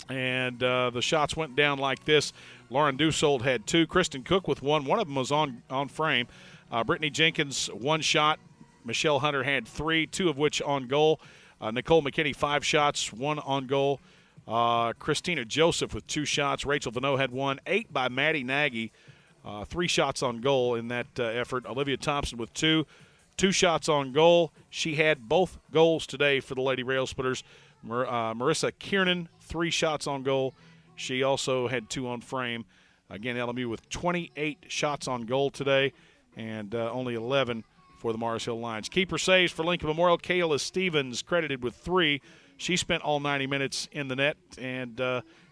S1: And the shots went down like this. Lauren Dussold had 2. Kristen Cook with 1. One of them was on frame. Brittany Jenkins, 1 shot. Michelle Hunter had 3, 2 of which on goal. Nicole McKinney, 5 shots, 1 on goal. Christina Joseph with 2 shots. Rachel Vano had 1. 8 by Maddie Nagy. 3 shots on goal in that effort. Olivia Thompson with 2. 2 shots on goal. She had both goals today for the Lady Rail Splitters. Marissa Kiernan, 3 shots on goal. She also had 2 on frame. Again, LMU with 28 shots on goal today and only 11 for the Mars Hill Lions. Keeper saves for Lincoln Memorial. Kayla Stevens credited with 3. She spent all 90 minutes in the net and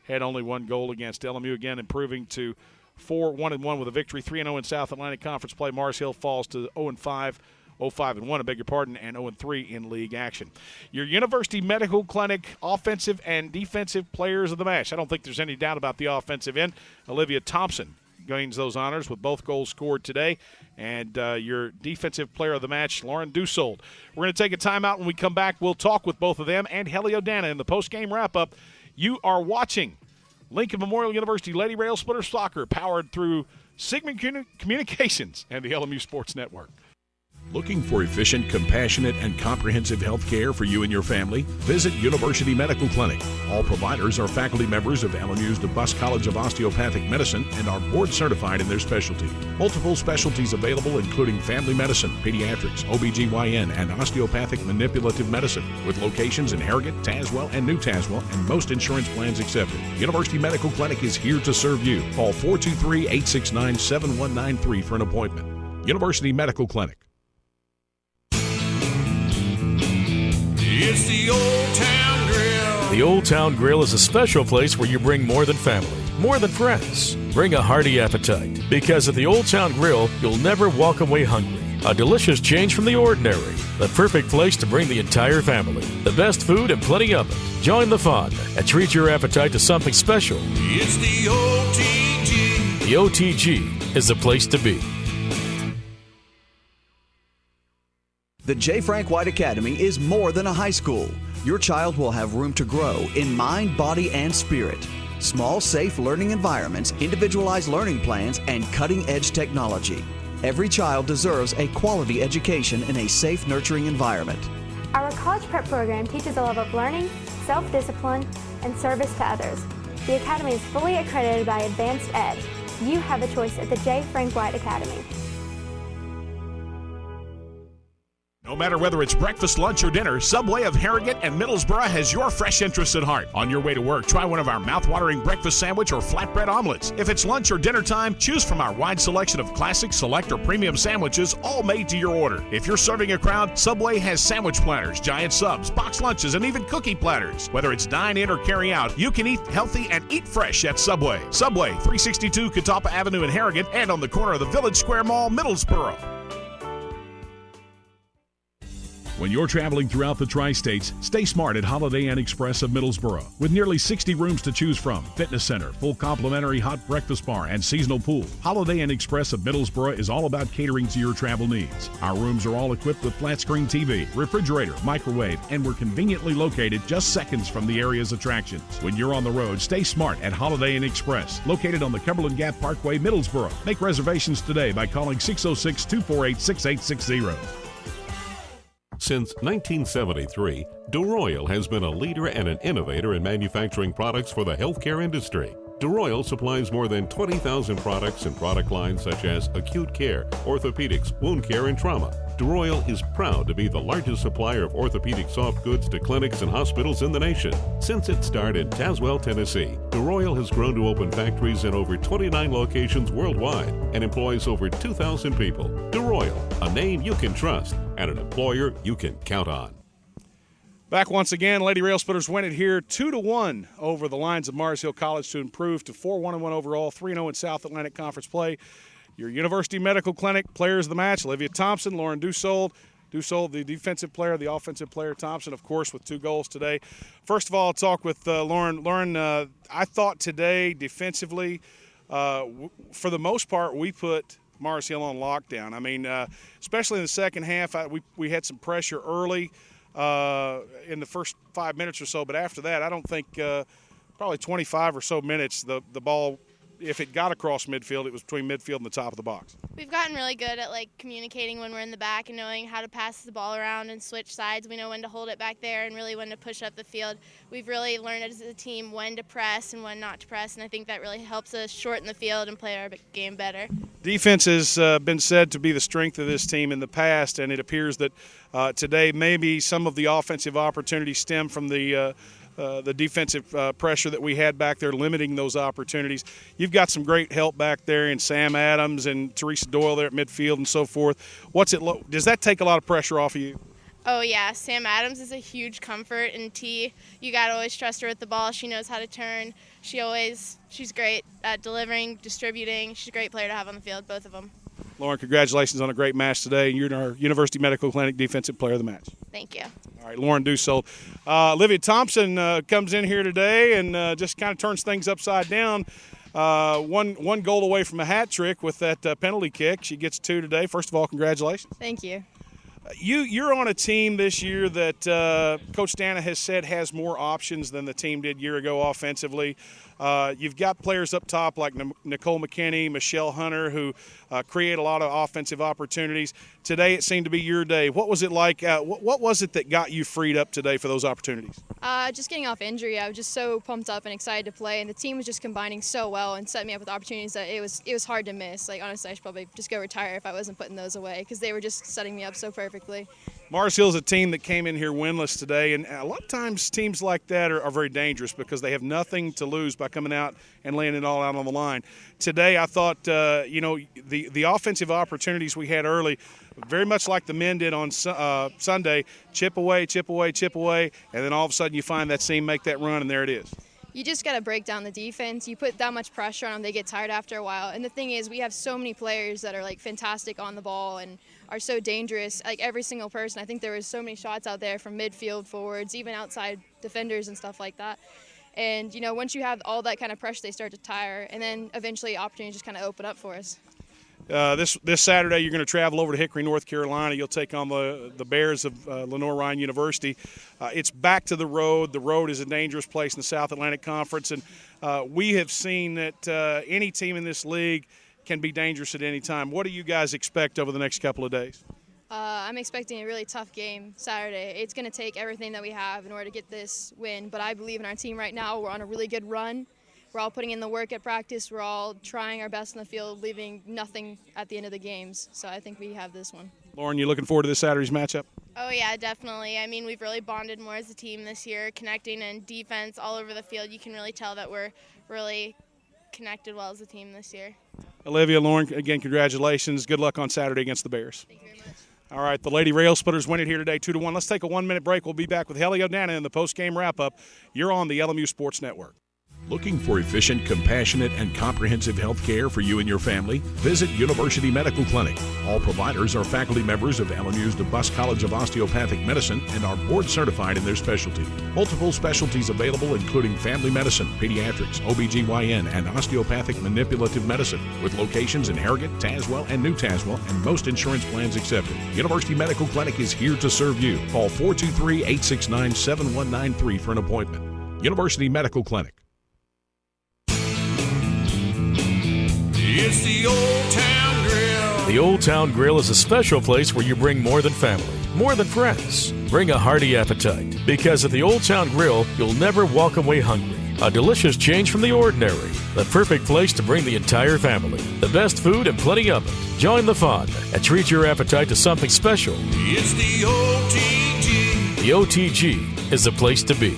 S1: had only 1 goal against. LMU again improving to 4-1-1 with a victory, 3-0 in South Atlantic Conference play. Mars Hill falls to 0-5. 0-5-1, I beg your pardon, and 0-3 in league action. Your University Medical Clinic offensive and defensive players of the match. I don't think there's any doubt about the offensive end. Olivia Thompson gains those honors with both goals scored today. And your defensive player of the match, Lauren Dusold. We're going to take a timeout. When we come back, we'll talk with both of them and Helly O'Dana in the post-game wrap-up. You are watching Lincoln Memorial University Lady Rail Splitter Soccer, powered through Sigma Communications and the LMU Sports Network.
S3: Looking for efficient, compassionate, and comprehensive health care for you and your family? Visit University Medical Clinic. All providers are faculty members of LMU's DeBusk College of Osteopathic Medicine and are board certified in their specialty. Multiple specialties available, including family medicine, pediatrics, OBGYN, and osteopathic manipulative medicine, with locations in Harrogate, Tazewell, and New Tazewell, and most insurance plans accepted. University Medical Clinic is here to serve you. Call 423-869-7193 for an appointment. University Medical Clinic.
S4: It's the Old Town Grill.
S5: The Old Town Grill is a special place where you bring more than family, more than friends. Bring a hearty appetite, because at the Old Town Grill, you'll never walk away hungry. A delicious change from the ordinary. The perfect place to bring the entire family. The best food and plenty of it. Join the fun and treat your appetite to something special.
S4: It's the OTG.
S5: The OTG is the place to be.
S6: The J. Frank White Academy is more than a high school. Your child will have room to grow in mind, body, and spirit. Small, safe learning environments, individualized learning plans, and cutting-edge technology. Every child deserves a quality education in a safe, nurturing environment.
S7: Our college prep program teaches a love of learning, self-discipline, and service to others. The Academy is fully accredited by Advanced Ed. You have a choice at the J. Frank White Academy.
S3: No matter whether it's breakfast, lunch, or dinner, Subway of Harrogate and Middlesboro has your fresh interests at heart. On your way to work, try one of our mouth-watering breakfast sandwich or flatbread omelets. If it's lunch or dinner time, choose from our wide selection of classic, select, or premium sandwiches, all made to your order. If you're serving a crowd, Subway has sandwich platters, giant subs, box lunches, and even cookie platters. Whether it's dine-in or carry-out, you can eat healthy and eat fresh at Subway. Subway, 362 Catawba Avenue in Harrogate, and on the corner of the Village Square Mall, Middlesboro. When you're traveling throughout the Tri-States, stay smart at Holiday Inn Express of Middlesboro. With nearly 60 rooms to choose from, fitness center, full complimentary hot breakfast bar, and seasonal pool, Holiday Inn Express of Middlesboro is all about catering to your travel needs. Our rooms are all equipped with flat-screen TV, refrigerator, microwave, and we're conveniently located just seconds from the area's attractions. When you're on the road, stay smart at Holiday Inn Express, located on the Cumberland Gap Parkway, Middlesboro. Make reservations today by calling 606-248-6860.
S12: Since 1973, DeRoyal has been a leader and an innovator in manufacturing products for the healthcare industry. DeRoyal supplies more than 20,000 products and product lines such as acute care, orthopedics, wound care, and trauma. DeRoyal is proud to be the largest supplier of orthopedic soft goods to clinics and hospitals in the nation. Since its start in Tazewell, Tennessee, DeRoyal has grown to open factories in over 29 locations worldwide and employs over 2,000 people. DeRoyal, a name you can trust and an employer you can count on.
S1: Back once again, Lady Rail Splitters win it here 2-1 over the Lions of Mars Hill College to improve to 4-1-1 overall, 3-0 in South Atlantic Conference play. Your University Medical Clinic players of the match, Olivia Thompson, Lauren Dusold. Dusold, the defensive player, the offensive player, Thompson, of course, with 2 goals today. First of all, I'll talk with Lauren. Lauren, I thought today defensively, for the most part, we put Mars Hill on lockdown. I mean, especially in the second half, we had some pressure early in the first 5 minutes or so, but after that, I don't think probably 25 or so minutes the ball if it got across midfield, it was between midfield and the top of the box.
S15: We've gotten really good at communicating when we're in the back and knowing how to pass the ball around and switch sides. We know when to hold it back there and really when to push up the field. We've really learned as a team when to press and when not to press, and I think that really helps us shorten the field and play our game better.
S1: Defense has been said to be the strength of this team in the past, and it appears that today maybe some of the offensive opportunities stem from the defensive pressure that we had back there, limiting those opportunities. You've got some great help back there in Sam Adams and Teresa Doyle there at midfield and so forth. Does that take a lot of pressure off of you?
S15: Oh, yeah. Sam Adams is a huge comfort, and T, you got to always trust her with the ball. She knows how to turn. She's great at delivering, distributing. She's a great player to have on the field, both of them.
S1: Lauren, congratulations on a great match today. You're our University Medical Clinic Defensive Player of the Match.
S15: Thank you.
S1: All right, Lauren Dussault. Olivia Thompson comes in here today and just kind of turns things upside down. One goal away from a hat trick with that penalty kick. She gets 2 today. First of all, congratulations.
S16: Thank you.
S1: You're on a team this year that Coach Dana has said has more options than the team did a year ago offensively. You've got players up top like Nicole McKinney, Michelle Hunter, who create a lot of offensive opportunities. Today it seemed to be your day. What was it like? What was it that got you freed up today for those opportunities?
S16: Just getting off injury, I was just so pumped up and excited to play, and the team was just combining so well and set me up with opportunities that it was hard to miss. Honestly, I should probably just go retire if I wasn't putting those away because they were just setting me up so perfectly.
S1: Mars Hill's a team that came in here winless today, and a lot of times teams like that are very dangerous because they have nothing to lose by coming out and laying it all out on the line. Today I thought, the offensive opportunities we had early, very much like the men did on Sunday, chip away, chip away, chip away, and then all of a sudden you find that seam make that run, and there it is.
S16: You just got to break down the defense. You put that much pressure on them, they get tired after a while. And the thing is, we have so many players that are fantastic on the ball and are so dangerous. Every single person. I think there was so many shots out there from midfield forwards, even outside defenders and stuff like that. And once you have all that kind of pressure, they start to tire, and then eventually opportunities just kind of open up for us.
S1: This Saturday, you're going to travel over to Hickory, North Carolina. You'll take on the Bears of Lenoir-Rhyne University. It's back to the road. The road is a dangerous place in the South Atlantic Conference, and we have seen that any team in this league can be dangerous at any time. What do you guys expect over the next couple of days?
S16: I'm expecting a really tough game Saturday. It's going to take everything that we have in order to get this win, but I believe in our team right now. We're on a really good run. We're all putting in the work at practice. We're all trying our best in the field, leaving nothing at the end of the games. So I think we have this one.
S1: Lauren, you looking forward to this Saturday's matchup?
S15: Oh, yeah, definitely. I mean, we've really bonded more as a team this year, connecting and defense all over the field. You can really tell that we're really connected well as a team this year.
S1: Olivia, Lauren, again, congratulations. Good luck on Saturday against the Bears.
S15: Thank you very much.
S1: All right, the Lady Rail Splitters win it here today 2-1. Let's take a 1-minute break. We'll be back with Helly O'Dana in the post-game wrap-up. You're on the LMU Sports Network.
S3: Looking for efficient, compassionate, and comprehensive health care for you and your family? Visit University Medical Clinic. All providers are faculty members of LMU's DeBusk College of Osteopathic Medicine and are board certified in their specialty. Multiple specialties available including family medicine, pediatrics, OBGYN, and osteopathic manipulative medicine, with locations in Harrogate, Tazewell, and New Tazewell, and most insurance plans accepted. University Medical Clinic is here to serve you. Call 423-869-7193 for an appointment. University Medical Clinic.
S4: It's the Old Town Grill.
S5: The Old Town Grill is a special place where you bring more than family, more than friends. Bring a hearty appetite, because at the Old Town Grill, you'll never walk away hungry. A delicious change from the ordinary. The perfect place to bring the entire family. The best food and plenty of it. Join the fun and treat your appetite to something special.
S4: It's the OTG.
S5: The OTG is the place to be.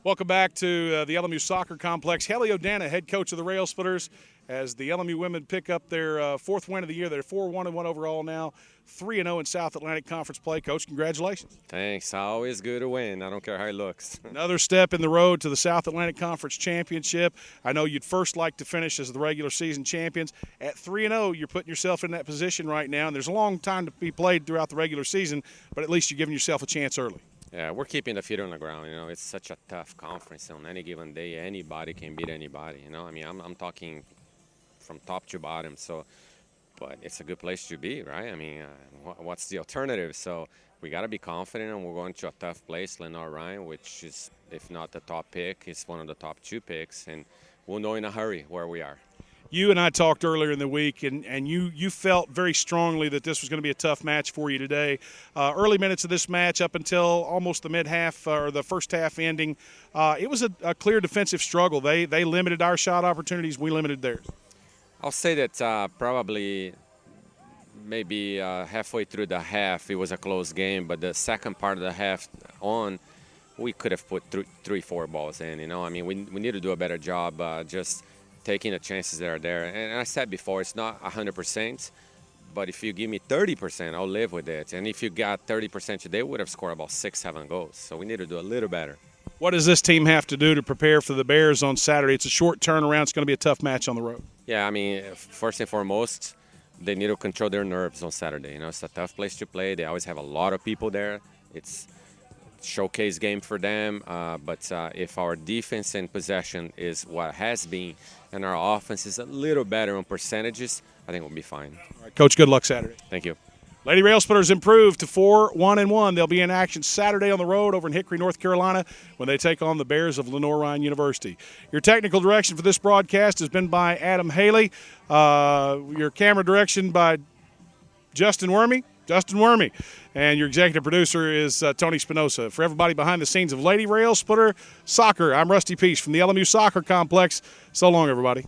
S1: Welcome back to the LMU Soccer Complex. Helly O'Dana, head coach of the Rail Splitters, as the LMU women pick up their fourth win of the year. They're 4-1-1 overall now, 3-0 in South Atlantic Conference play. Coach, congratulations.
S17: Thanks. Always good to win. I don't care how it looks.
S1: Another step in the road to the South Atlantic Conference Championship. I know you'd first like to finish as the regular season champions. At 3-0, you're putting yourself in that position right now, and there's a long time to be played throughout the regular season, but at least you're giving yourself a chance early.
S17: Yeah, we're keeping the feet on the ground. It's such a tough conference. On any given day, anybody can beat anybody. I mean, I'm talking from top to bottom. So but it's a good place to be, right? I mean, what's the alternative? So we got to be confident, and we're going to a tough place, Lenoir-Rhyne, which is, if not the top pick, it's one of the top 2 picks, and we'll know in a hurry where we are.
S1: You and I talked earlier in the week, and you felt very strongly that this was going to be a tough match for you today. Early minutes of this match up until almost the mid-half or the first half ending, it was a clear defensive struggle. They limited our shot opportunities. We limited theirs.
S17: I'll say that probably maybe halfway through the half, it was a close game, but the second part of the half on, we could have put 3-4 balls in, you know. I mean, we need to do a better job just taking the chances that are there. And I said before, it's not 100%, but if you give me 30%, I'll live with it. And if you got 30% today, we would have scored about 6-7 goals. So we need to do a little better.
S1: What does this team have to do to prepare for the Bears on Saturday? It's a short turnaround. It's going to be a tough match on the road.
S17: Yeah, I mean, first and foremost, they need to control their nerves on Saturday. You know, it's a tough place to play. They always have a lot of people there. It's a showcase game for them. But if our defense and possession is what has been, and our offense is a little better on percentages, I think we'll be fine.
S1: All right, Coach, good luck Saturday.
S17: Thank you.
S1: Lady Rail Splitters improved to 4-1-1. They'll be in action Saturday on the road over in Hickory, North Carolina, when they take on the Bears of Lenoir-Rhyne University. Your technical direction for this broadcast has been by Adam Haley. Your camera direction by Justin Wormy. And your executive producer is Tony Spinoza. For everybody behind the scenes of Lady Rail Splitter Soccer, I'm Rusty Peace from the LMU Soccer Complex. So long, everybody.